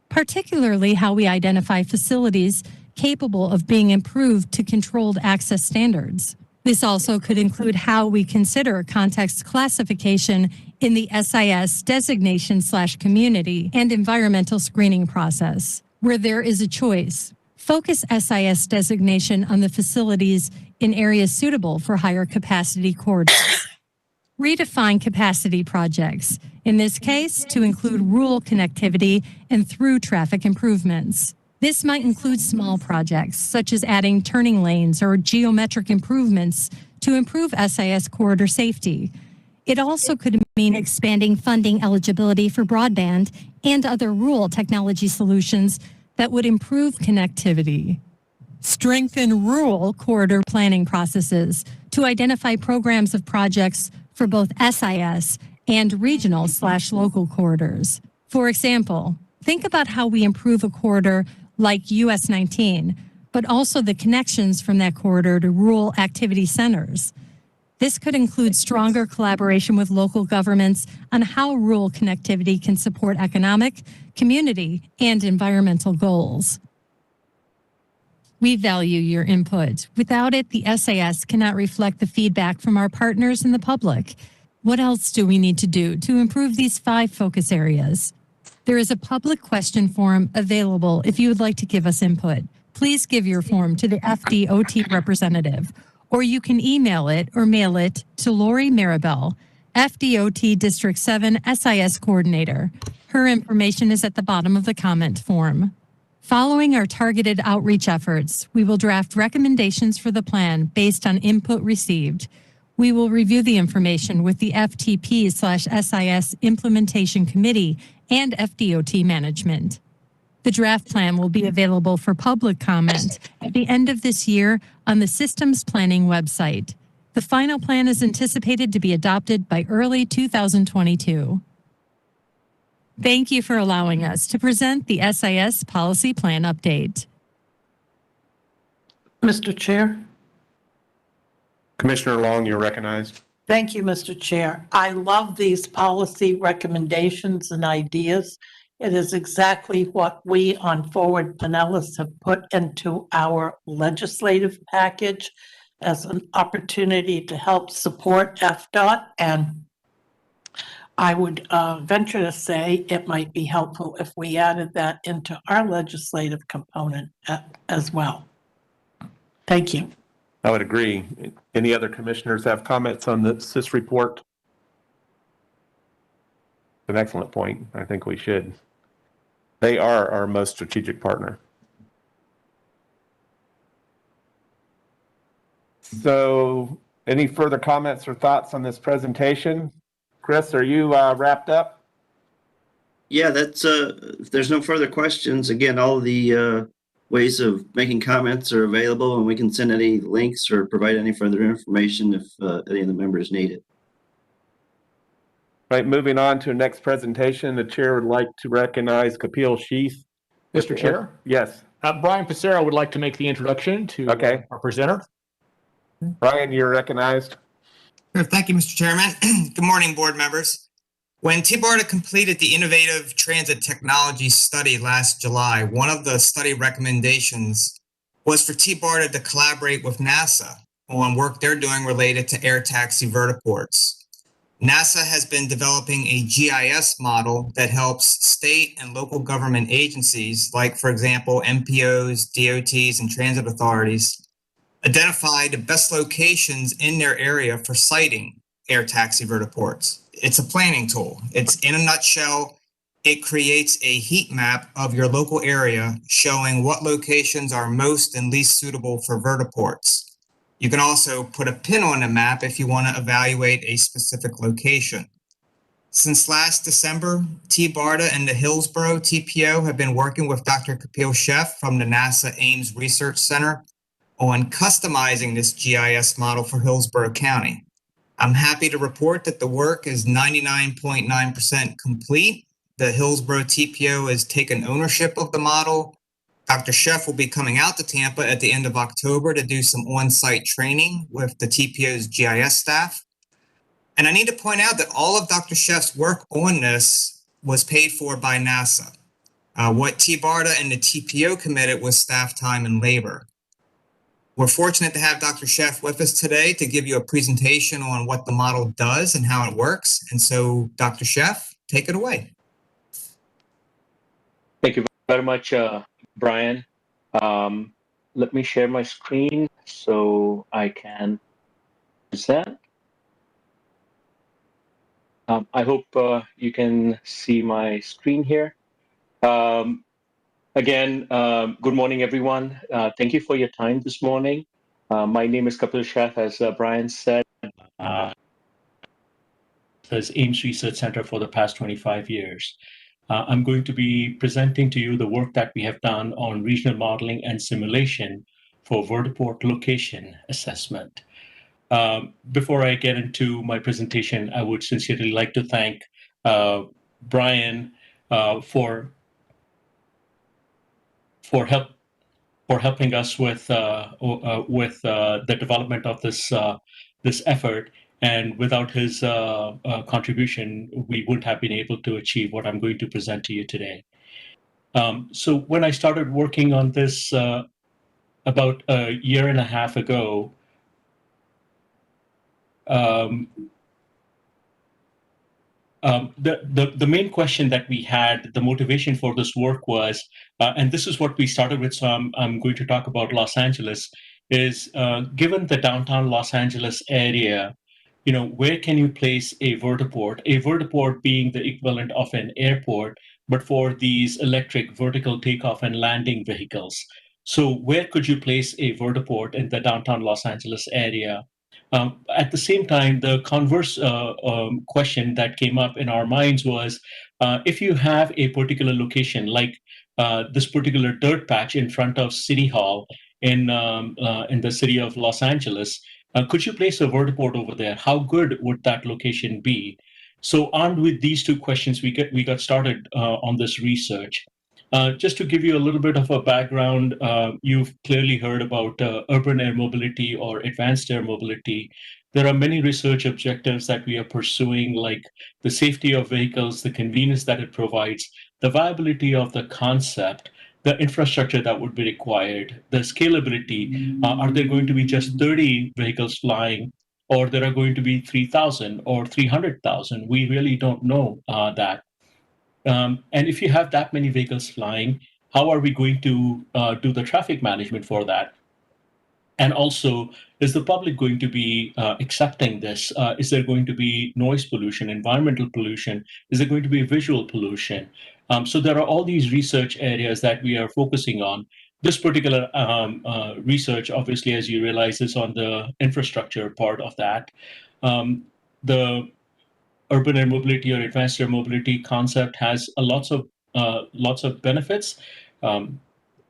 particularly how we identify facilities capable of being improved to controlled access standards. This also could include how we consider context classification in the SIS designation/community and environmental screening process. Where there is a choice, focus SIS designation on the facilities in areas suitable for higher capacity corridors. Redefine capacity projects, in this case to include rural connectivity and through traffic improvements. This might include small projects, such as adding turning lanes or geometric improvements to improve SIS corridor safety. It also could mean expanding funding eligibility for broadband and other rural technology solutions that would improve connectivity. Strengthen rural corridor planning processes to identify programs of projects for both SIS and regional/local corridors. For example, think about how we improve a corridor like US 19, but also the connections from that corridor to rural activity centers. This could include stronger collaboration with local governments on how rural connectivity can support economic, community, and environmental goals. We value your input. Without it, the SIS cannot reflect the feedback from our partners and the public. What else do we need to do to improve these 5 focus areas? There is a public question form available if you would like to give us input. Please give your form to the FDOT representative, or you can email it or mail it to Lori Maribel, FDOT District 7 SIS Coordinator. Her information is at the bottom of the comment form. Following our targeted outreach efforts, we will draft recommendations for the plan based on input received. We will review the information with the FTP/SIS Implementation Committee and FDOT management. The draft plan will be available for public comment at the end of this year on the Systems Planning website. The final plan is anticipated to be adopted by early 2022. Thank you for allowing us to present the SIS Policy Plan Update. Mr. Chair. Commissioner Long, you're recognized. Thank you, Mr. Chair. I love these policy recommendations and ideas. It is exactly what we on Forward Pinellas have put into our legislative package as an opportunity to help support FDOT. And I would venture to say it might be helpful if we added that into our legislative component as well. Thank you. I would agree. Any other commissioners have comments on the SIS report? An excellent point. I think we should. They are our most strategic partner. So any further comments or thoughts on this presentation? Chris, are you wrapped up? Yeah, that's if there's no further questions, again, all the ways of making comments are available, and we can send any links or provide any further information if any of the members need it. Right, moving on to the next presentation, the chair would like to recognize Kapil Sheath. Mr. Chair? Yes. Brian Passero would like to make the introduction to our presenter. Brian, you're recognized. Sure, thank you, Mr. Chairman. Good morning, board members. When TBARTA completed the Innovative Transit Technology Study last July, one of the study recommendations was for TBARTA to collaborate with NASA on work they're doing related to air taxi vertiports. NASA has been developing a GIS model that helps state and local government agencies, like, for example, MPOs, DOTs, and transit authorities, identify the best locations in their area for siting air taxi vertiports. It's a planning tool. It's, in a nutshell, it creates a heat map of your local area showing what locations are most and least suitable for vertiports. You can also put a pin on the map if you want to evaluate a specific location. Since last December, TBARTA and the Hillsborough TPO have been working with Dr. Kapil Sheff from the NASA Ames Research Center on customizing this GIS model for Hillsborough County. I'm happy to report that the work is 99.9% complete. The Hillsborough TPO has taken ownership of the model. Dr. Sheff will be coming out to Tampa at the end of October to do some on-site training with the TPO's GIS staff. And I need to point out that all of Dr. Sheff's work on this was paid for by NASA. What TBARTA and the TPO committed was staff time and labor. We're fortunate to have Dr. Sheff with us today to give you a presentation on what the model does and how it works. And so, Dr. Sheff, take it away. Thank you very much, Brian. Let me share my screen so I can present. I hope you can see my screen here. Again, good morning, everyone. Thank you for your time this morning. My name is Kapil Sheff, as Brian said. As Ames Research Center for the past 25 years. I'm going to be presenting to you the work that we have done on regional modeling and simulation for vertiport location assessment. Before I get into my presentation, I would sincerely like to thank Brian for helping us with the development of this effort. And without his contribution, we wouldn't have been able to achieve what I'm going to present to you today. So when I started working on this about a year and a half ago, the main question that we had, the motivation for this work was, and this is what we started with, so I'm going to talk about Los Angeles, is given the downtown Los Angeles area, where can you place a vertiport? A vertiport being the equivalent of an airport, but for these electric vertical takeoff and landing vehicles. So where could you place a vertiport in the downtown Los Angeles area? At the same time, the converse question that came up in our minds was, if you have a particular location, like this particular dirt patch in front of City Hall in the city of Los Angeles, could you place a vertiport over there? How good would that location be? So armed with these two questions, we got started on this research. Just to give you a little bit of a background, you've clearly heard about urban air mobility or advanced air mobility. There are many research objectives that we are pursuing, like the safety of vehicles, the convenience that it provides, the viability of the concept, the infrastructure that would be required, the scalability. Are there going to be just 30 vehicles flying, or there are going to be 3,000 or 300,000? We really don't know that. And if you have that many vehicles flying, how are we going to do the traffic management for that? And also, is the public going to be accepting this? Is there going to be noise pollution, environmental pollution? Is there going to be visual pollution? So there are all these research areas that we are focusing on. This particular research, obviously, as you realize, is on the infrastructure part of that. The urban air mobility or advanced air mobility concept has lots of benefits.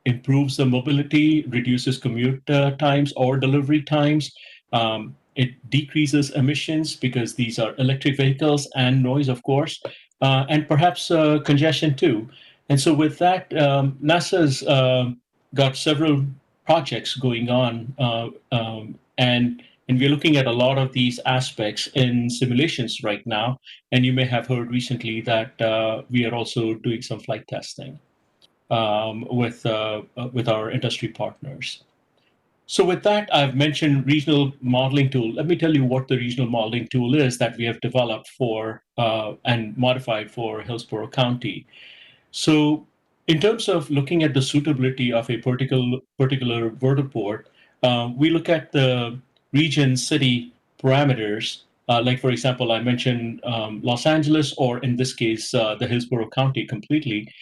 Improves the mobility, reduces commute times or delivery times. It decreases emissions because these are electric vehicles, and noise, of course, and perhaps congestion too. And so with that, NASA's got several projects going on, and we're looking at a lot of these aspects in simulations right now. And you may have heard recently that we are also doing some flight testing with our industry partners. So with that, I've mentioned regional modeling tool. Let me tell you what the regional modeling tool is that we have developed for and modified for Hillsborough County. So in terms of looking at the suitability of a particular vertiport, we look at the region city parameters. Like, for example, I mentioned Los Angeles, or in this case, the Hillsborough County completely.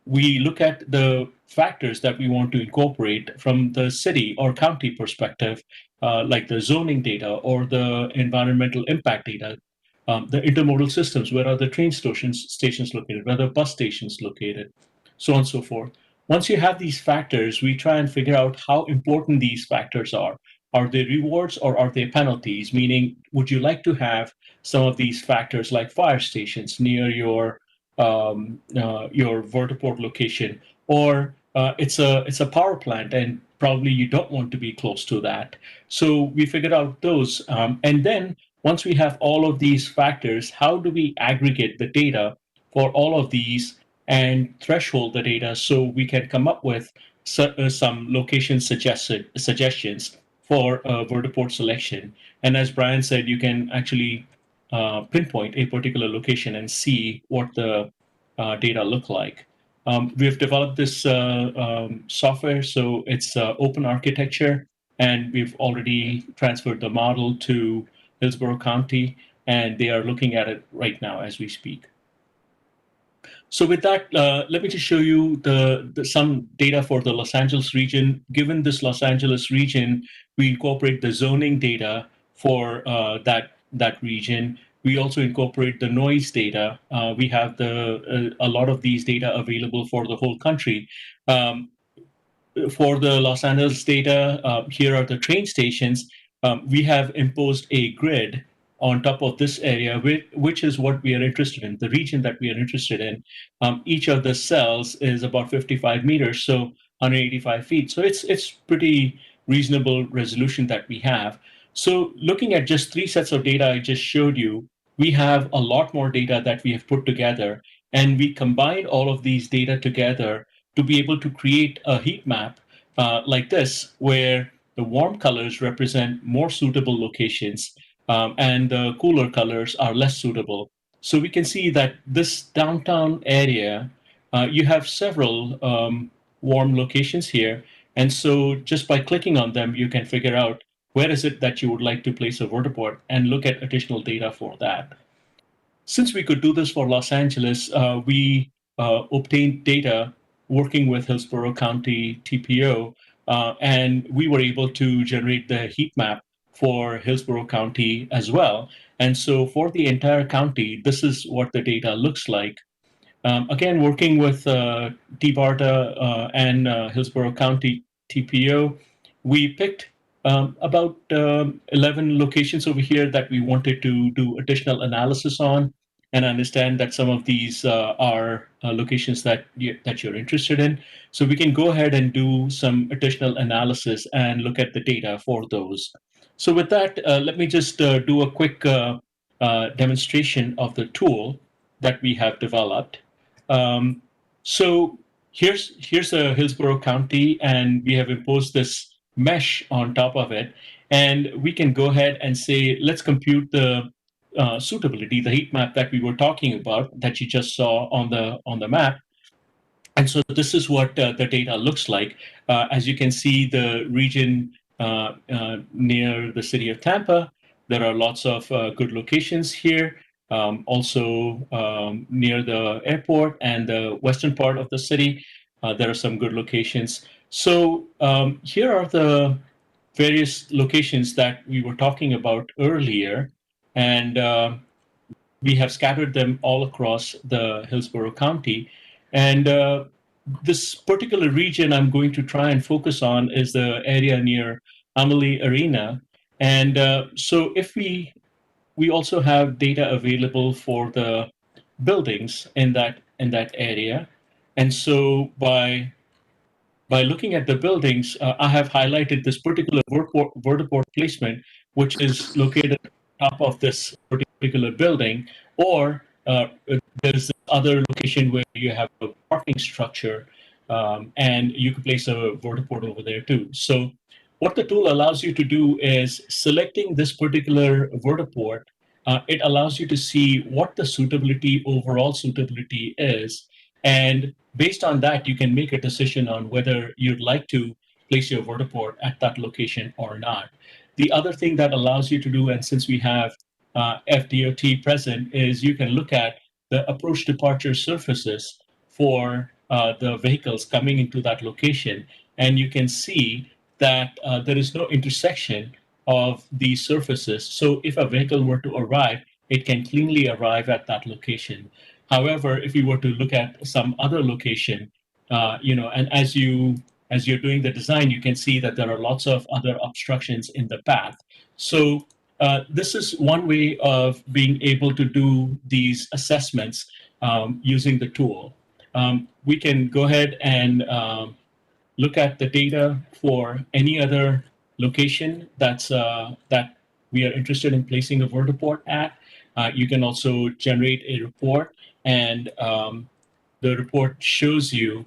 We look at the factors that we want to incorporate from the city or county perspective, like the zoning data or the environmental impact data, the intermodal systems, where are the train stations located, where are the bus stations located, so on and so forth. Once you have these factors, we try and figure out how important these factors are. Are they rewards or are they penalties? Meaning, would you like to have some of these factors like fire stations near your vertiport location, or it's a power plant and probably you don't want to be close to that. So we figured out those, and then once we have all of these factors, how do we aggregate the data for all of these and threshold the data so we can come up with some location suggestions for vertiport selection? And as Brian said, you can actually pinpoint a particular location and see what the data look like. We've developed this software, so it's open architecture, and we've already transferred the model to Hillsborough County, and they are looking at it right now as we speak. So with that, let me just show you some data for the Los Angeles region. Given this Los Angeles region, we incorporate the zoning data for that region. We also incorporate the noise data. We have a lot of these data available for the whole country. For the Los Angeles data, here are the train stations. We have imposed a grid on top of this area, which is what we are interested in, the region that we are interested in. Each of the cells is about 55 meters, so 185 feet. So it's pretty reasonable resolution that we have. So looking at just 3 sets of data I just showed you, we have a lot more data that we have put together, and we combine all of these data together to be able to create a heat map like this, where the warm colors represent more suitable locations, and the cooler colors are less suitable. So we can see that this downtown area, you have several warm locations here. And so just by clicking on them, you can figure out where is it that you would like to place a vertiport and look at additional data for that. Since we could do this for Los Angeles, we obtained data working with Hillsborough County TPO, and we were able to generate the heat map for Hillsborough County as well. And so for the entire county, this is what the data looks like. Again, working with TBARTA and Hillsborough County TPO, we picked about 11 locations over here that we wanted to do additional analysis on, and understand that some of these are locations that you're interested in. So we can go ahead and do some additional analysis and look at the data for those. So with that, let me just do a quick demonstration of the tool that we have developed. So here's a Hillsborough County, and we have imposed this mesh on top of it, and we can go ahead and say, let's compute the suitability, the heat map that we were talking about that you just saw on the map. And so this is what the data looks like. As you can see, the region near the city of Tampa, there are lots of good locations here. Also near the airport and the western part of the city, there are some good locations. So here are the various locations that we were talking about earlier, and we have scattered them all across the Hillsborough County. And this particular region I'm going to try and focus on is the area near Amalie Arena. And so if we also have data available for the buildings in that area. And so by looking at the buildings, I have highlighted this particular vertiport placement, which is located on top of this particular building, or there's other location where you have a parking structure, and you can place a vertiport over there too. So what the tool allows you to do is selecting this particular vertiport. It allows you to see what the suitability, overall suitability is. And based on that, you can make a decision on whether you'd like to place your vertiport at that location or not. The other thing that allows you to do, and since we have FDOT present, is you can look at the approach departure surfaces for the vehicles coming into that location. And you can see that there is no intersection of these surfaces. So if a vehicle were to arrive, it can cleanly arrive at that location. However, if you were to look at some other location, and as you're doing the design, you can see that there are lots of other obstructions in the path. So this is one way of being able to do these assessments using the tool. We can go ahead and look at the data for any other location that we are interested in placing a vertiport at. You can also generate a report, and the report shows you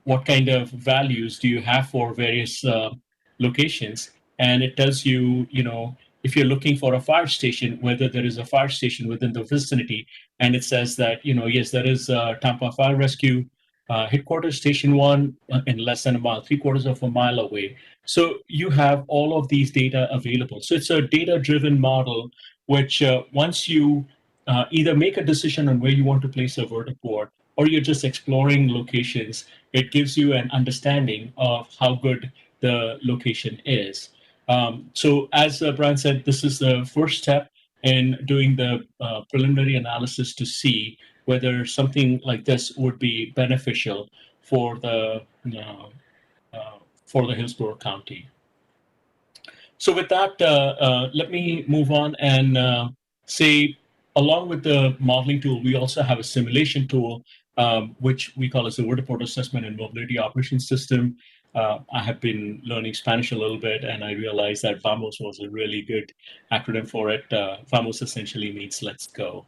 what kind of values do you have for various locations, and it tells you, if you're looking for a fire station, whether there is a fire station within the vicinity, and it says that, yes, there is Tampa Fire Rescue headquarters, Station 1, in less than about 3/4 of a mile away. So you have all of these data available. So it's a data-driven model, which once you either make a decision on where you want to place a vertiport, or you're just exploring locations, it gives you an understanding of how good the location is. So as Brian said, this is the first step in doing the preliminary analysis to see whether something like this would be beneficial for the Hillsborough County. So with that, let me move on and say, along with the modeling tool, we also have a simulation tool, which we call as the Vertiport Assessment and Mobility Operations System. I have been learning Spanish a little bit, and I realized that VAMOS was a really good acronym for it. VAMOS essentially means let's go.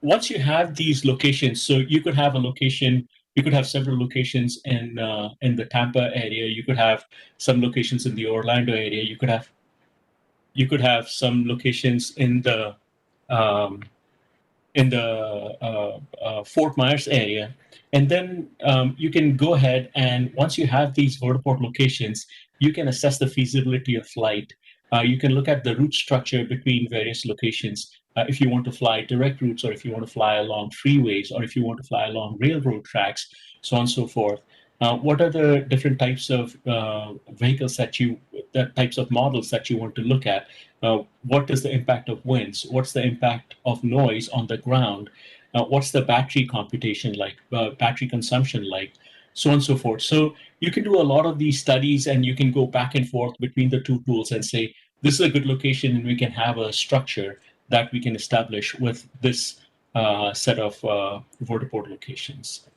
Once you have these locations, so you could have a location, you could have several locations in the Tampa area, you could have some locations in the Orlando area, you could have some locations in the Fort Myers area. And then you can go ahead, and once you have these vertiport locations, you can assess the feasibility of flight. You can look at the route structure between various locations. If you want to fly direct routes, or if you want to fly along freeways, or if you want to fly along railroad tracks, so on and so forth. what are the different types of vehicles types of models that you want to look at? What is the impact of winds? What's the impact of noise on the ground? What's the battery computation like, battery consumption like, so on and so forth. So you can do a lot of these studies and you can go back and forth between the two tools and say, this is a good location and we can have a structure that we can establish with this set of vertiport locations.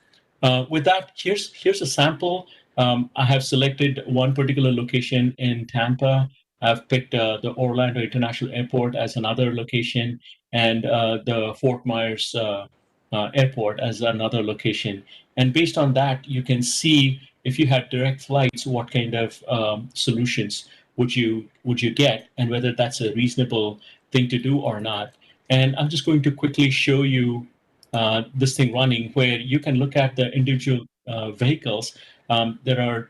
With that, here's a sample. I have selected one particular location in Tampa. I've picked the Orlando International Airport as another location, and the Fort Myers Airport as another location. And based on that, you can see if you had direct flights, what kind of solutions would you get, and whether that's a reasonable thing to do or not. And I'm just going to quickly show you this thing running, where you can look at the individual vehicles. There are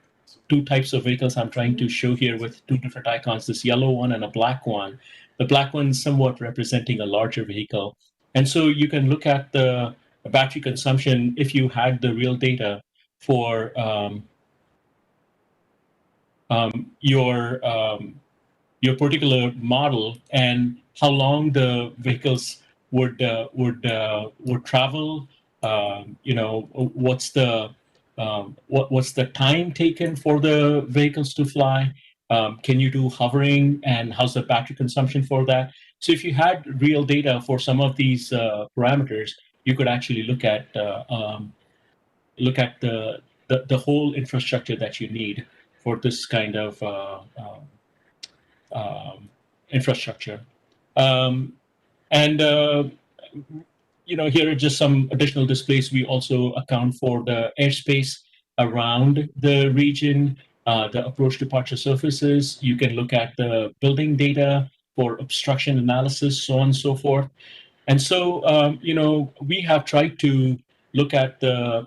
two types of vehicles I'm trying to show here with two different icons, this yellow one and a black one. The black one is somewhat representing a larger vehicle. And so you can look at the battery consumption if you had the real data for your particular model and how long the vehicles would travel. What's the time taken for the vehicles to fly? Can you do hovering, and how's the battery consumption for that? So if you had real data for some of these parameters, you could actually look at the whole infrastructure that you need for this kind of infrastructure. Here are just some additional displays. We also account for the airspace around the region, the approach departure surfaces. You can look at the building data for obstruction analysis, so on and so forth. And so, we have tried to look at the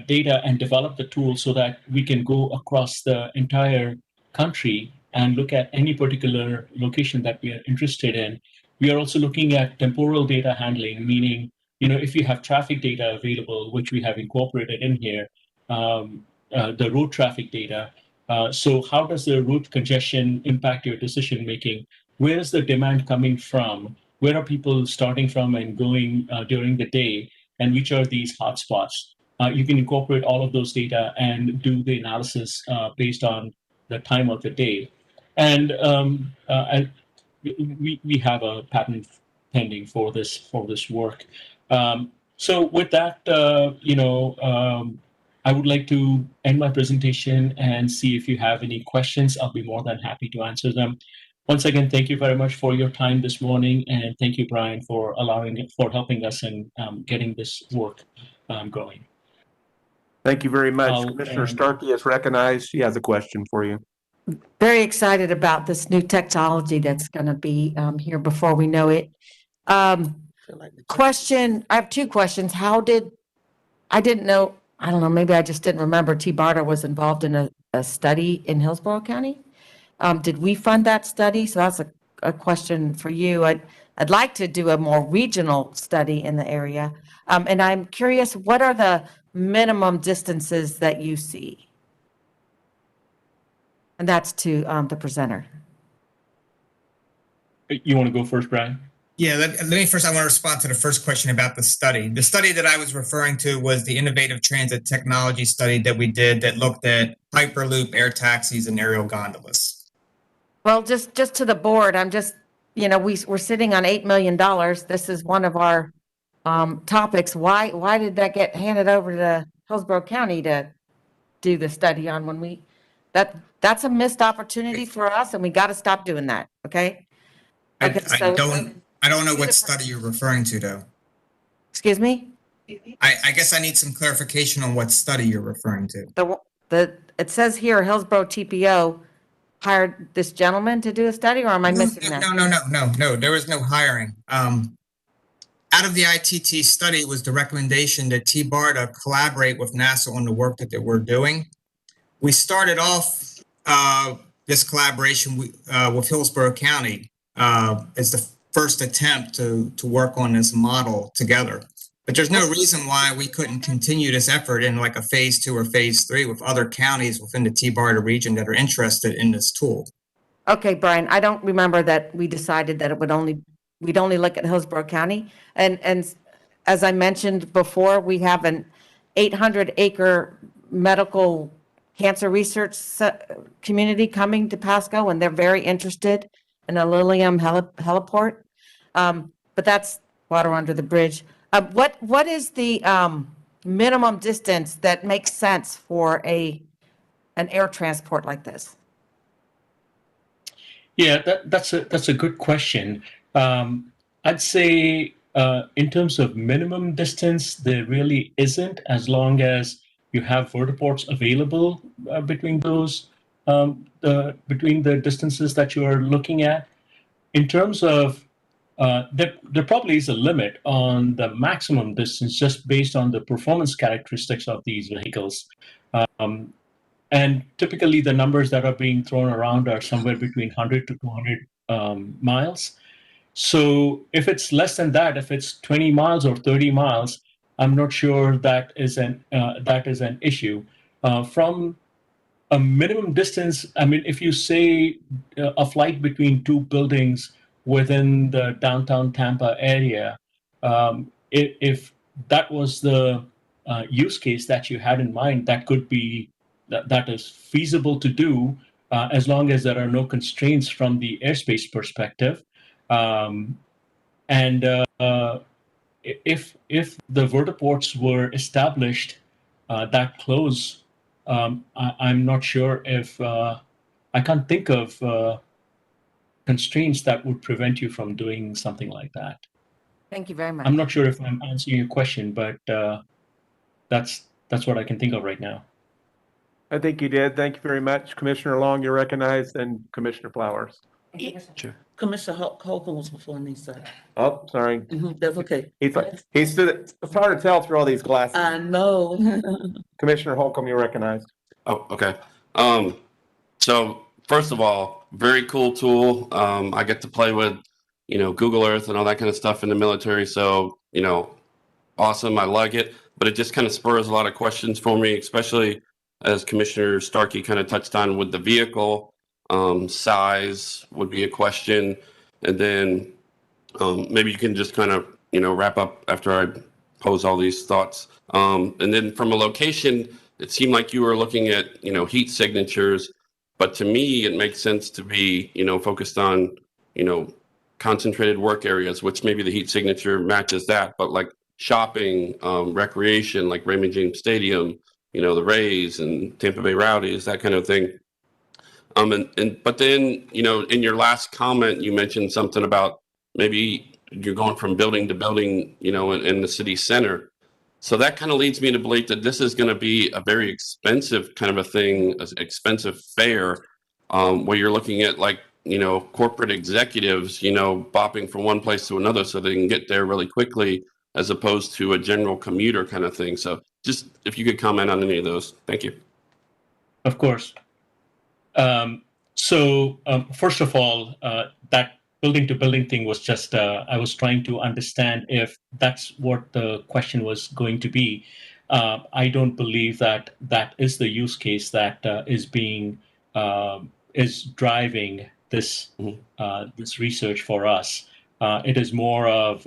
data and develop the tool so that we can go across the entire country and look at any particular location that we are interested in. We are also looking at temporal data handling, meaning, if you have traffic data available, which we have incorporated in here, the road traffic data. So how does the road congestion impact your decision making? Where is the demand coming from? Where are people starting from and going during the day? And which are these hotspots? You can incorporate all of those data and do the analysis based on the time of the day. And we have a patent pending for this work. So with that, I would like to end my presentation and see if you have any questions. I'll be more than happy to answer them. Once again, thank you very much for your time this morning, and thank you, Brian, for helping us in getting this work going. Thank you very much. Commissioner Starkey is recognized. She has a question for you. Very excited about this new technology that's going to be here before we know it. Question, I have two questions. I don't know, maybe I just didn't remember TBARTA was involved in a study in Hillsborough County. Did we fund that study? So that's a question for you. I'd like to do a more regional study in the area. And I'm curious, what are the minimum distances that you see? And that's to the presenter. You want to go first, Brian? Yeah, let me first, I want to respond to the first question about the study. The study that I was referring to was the Innovative Transit Technology study that we did that looked at Hyperloop, air taxis, and aerial gondolas. Well, just to the board, I'm just, we're sitting on $8 million. This is one of our topics. Why did that get handed over to Hillsborough County to do the study on when that's a missed opportunity for us, and we got to stop doing that. Okay. I don't know what study you're referring to, though. Excuse me? I guess I need some clarification on what study you're referring to. It says here Hillsborough TPO hired this gentleman to do a study, or am I missing that? No. There was no hiring. Out of the ITT study was the recommendation that TBARTA collaborate with NASA on the work that they were doing. We started off this collaboration with Hillsborough County as the first attempt to work on this model together. But there's no reason why we couldn't continue this effort in like a phase 2 or phase 3 with other counties within the TBARTA region that are interested in this tool. Okay, Brian, I don't remember that we decided that we'd only look at Hillsborough County. And as I mentioned before, we have an 800-acre medical cancer research community coming to Pasco, and they're very interested in a Lilium heliport. But that's water under the bridge. What is the minimum distance that makes sense for an air transport like this? Yeah, that's a good question. I'd say in terms of minimum distance, there really isn't, as long as you have vertiports available between those between the distances that you are looking at. In terms of there probably is a limit on the maximum distance just based on the performance characteristics of these vehicles. And typically the numbers that are being thrown around are somewhere between 100 to 200 miles. So if it's less than that, if it's 20 miles or 30 miles, I'm not sure that is an issue. From a minimum distance, I mean, if you say a flight between two buildings within the downtown Tampa area, if that was the use case that you had in mind, that could be that is feasible to do as long as there are no constraints from the airspace perspective. And if the vertiports were established that close, I'm not sure if I can't think of constraints that would prevent you from doing something like that. Thank you very much. I'm not sure if I'm answering your question, but that's what I can think of right now. I think you did. Thank you very much. Commissioner Long, you're recognized, and Commissioner Flowers. Sure. Commissioner Holcomb was before me, sir. Oh, sorry. That's okay. It's hard to tell through all these glasses. I know. Commissioner Holcomb, you're recognized. Oh, okay. So first of all, very cool tool. I get to play with, Google Earth and all that kind of stuff in the military. So, awesome. I like it, but it just kind of spurs a lot of questions for me, especially as Commissioner Starkey kind of touched on with the vehicle. Size would be a question. And then maybe you can just kind of, wrap up after I pose all these thoughts. And then from a location, it seemed like you were looking at, heat signatures, but to me, it makes sense to be, focused on, concentrated work areas, which maybe the heat signature matches that, but like shopping, recreation, like Raymond James Stadium, the Rays and Tampa Bay Rowdies, that kind of thing. But then, in your last comment, you mentioned something about maybe you're going from building to building, in the city center. So that kind of leads me to believe that this is going to be a very expensive kind of a thing, an expensive fare, where you're looking at like, corporate executives, bopping from one place to another so they can get there really quickly, as opposed to a general commuter kind of thing. So just if you could comment on any of those. Thank you. Of course. So first of all, that building to building thing was just, I was trying to understand if that's what the question was going to be. I don't believe that that is the use case that is driving this this research for us. It is more of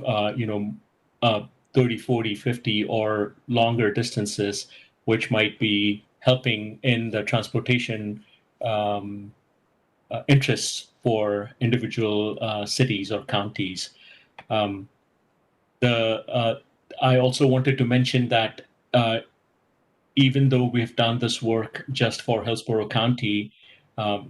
30, 40, 50 or longer distances, which might be helping in the transportation interests for individual cities or counties. I also wanted to mention that even though we've done this work just for Hillsborough County,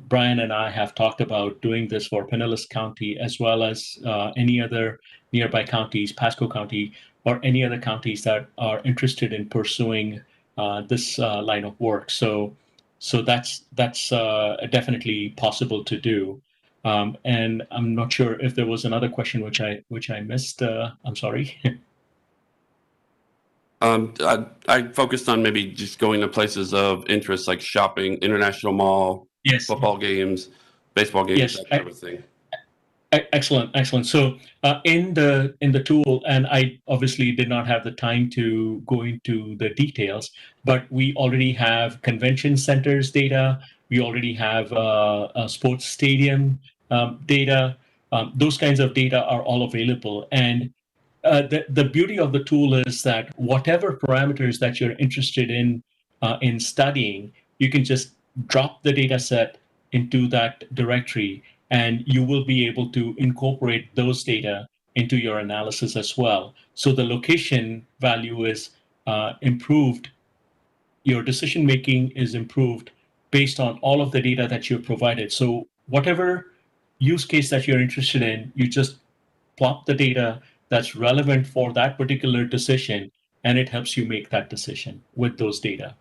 Brian and I have talked about doing this for Pinellas County as well as any other nearby counties, Pasco County, or any other counties that are interested in pursuing this line of work. So that's definitely possible to do. And I'm not sure if there was another question which I missed. I'm sorry. I focused on maybe just going to places of interest like shopping, international mall, yes, football games, baseball games, yes, that kind of thing. Excellent, excellent. So in the tool, and I obviously did not have the time to go into the details, but we already have convention centers data. We already have a sports stadium data. Those kinds of data are all available. And the beauty of the tool is that whatever parameters that you're interested in studying, you can just drop the data set into that directory, and you will be able to incorporate those data into your analysis as well. So the location value is improved. Your decision making is improved based on all of the data that you've provided. So whatever use case that you're interested in, you just plop the data that's relevant for that particular decision, and it helps you make that decision with those data.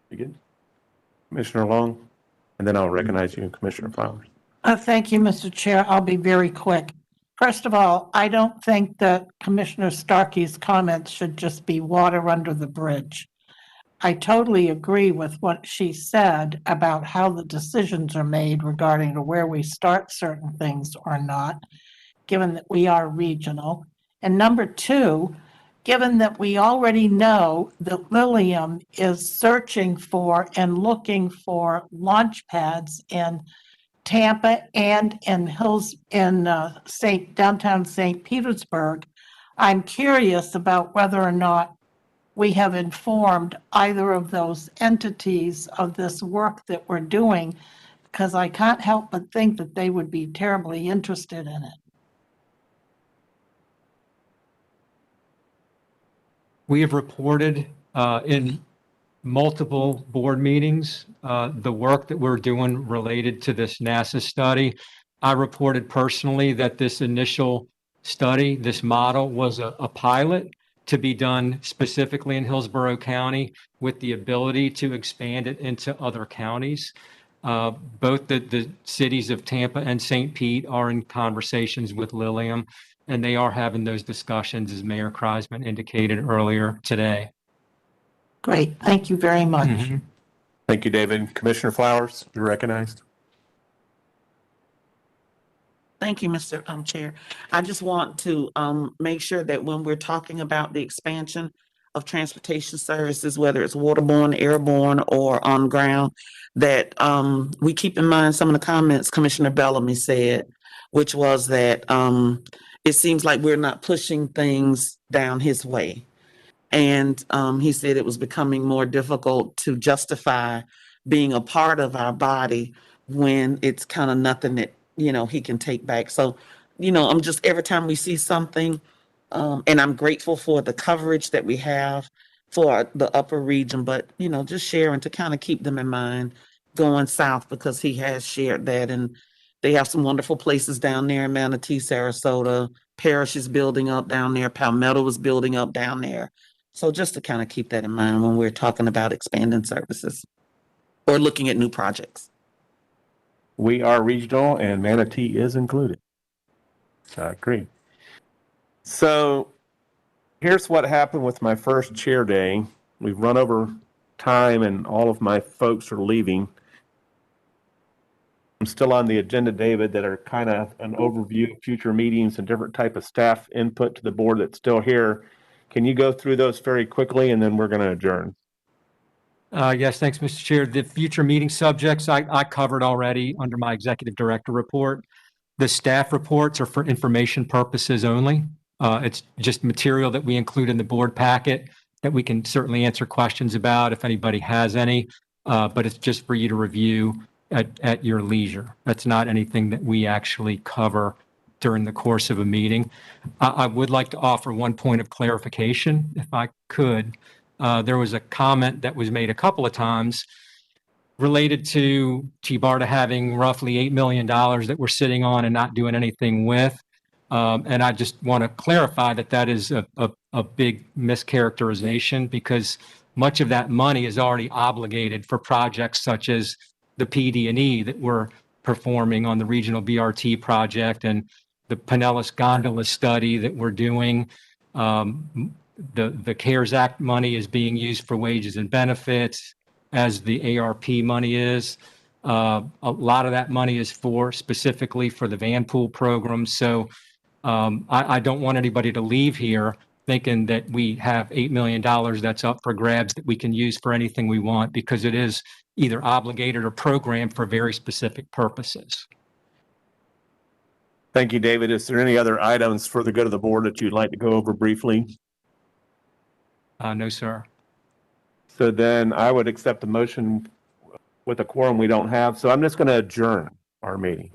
You good? Commissioner Long, and then I'll recognize you, Commissioner Flowers. Thank you, Mr. Chair. I'll be very quick. First of all, I don't think that Commissioner Starkey's comments should just be water under the bridge. I totally agree with what she said about how the decisions are made regarding to where we start certain things or not, given that we are regional. And number two, given that we already know that Lilium is searching for and looking for launch pads in Tampa and in downtown St. Petersburg, I'm curious about whether or not we have informed either of those entities of this work that we're doing, because I can't help but think that they would be terribly interested in it. We have reported in multiple board meetings the work that we're doing related to this NASA study. I reported personally that this initial study, this model, was a pilot to be done specifically in Hillsborough County with the ability to expand it into other counties. Both the cities of Tampa and St. Pete are in conversations with Lilium, and they are having those discussions, as Mayor Kreisman indicated earlier today. Great. Thank you very much. Thank you, David. Commissioner Flowers, you're recognized. Thank you, Mr. Chair. I just want to make sure that when we're talking about the expansion of transportation services, whether it's waterborne, airborne, or on ground, that we keep in mind some of the comments Commissioner Bellamy said, which was that it seems like we're not pushing things down his way. And he said it was becoming more difficult to justify being a part of our body when it's kind of nothing that, he can take back. So, I'm just, every time we see something, and I'm grateful for the coverage that we have for the upper region, but, just sharing to kind of keep them in mind going south, because he has shared that. And they have some wonderful places down there in Manatee, Sarasota. Parrish is building up down there. Palmetto is building up down there. So just to kind of keep that in mind when we're talking about expanding services or looking at new projects. We are regional, and Manatee is included. I agree. So here's what happened with my first chair day. We've run over time, and all of my folks are leaving. I'm still on the agenda, David, that are kind of an overview of future meetings and different type of staff input to the board that's still here. Can you go through those very quickly, and then we're going to adjourn? Yes, thanks, Mr. Chair. The future meeting subjects I covered already under my executive director report. The staff reports are for information purposes only. It's just material that we include in the board packet that we can certainly answer questions about if anybody has any, but it's just for you to review at your leisure. That's not anything that we actually cover during the course of a meeting. I would like to offer one point of clarification, if I could. There was a comment that was made a couple of times related to TBARTA having roughly $8 million that we're sitting on and not doing anything with. And I just want to clarify that is a big mischaracterization, because much of that money is already obligated for projects such as the PD&E that we're performing on the regional BRT project, and the Pinellas Gondola study that we're doing. The CARES Act money is being used for wages and benefits. as the ARP money is. A lot of that money is specifically for the van pool program. So I don't want anybody to leave here thinking that we have $8 million that's up for grabs that we can use for anything we want, because it is either obligated or programmed for very specific purposes. Thank you, David. Is there any other items for the good of the board that you'd like to go over briefly? No, sir. So then I would accept the motion with a quorum we don't have. So I'm just going to adjourn our meeting.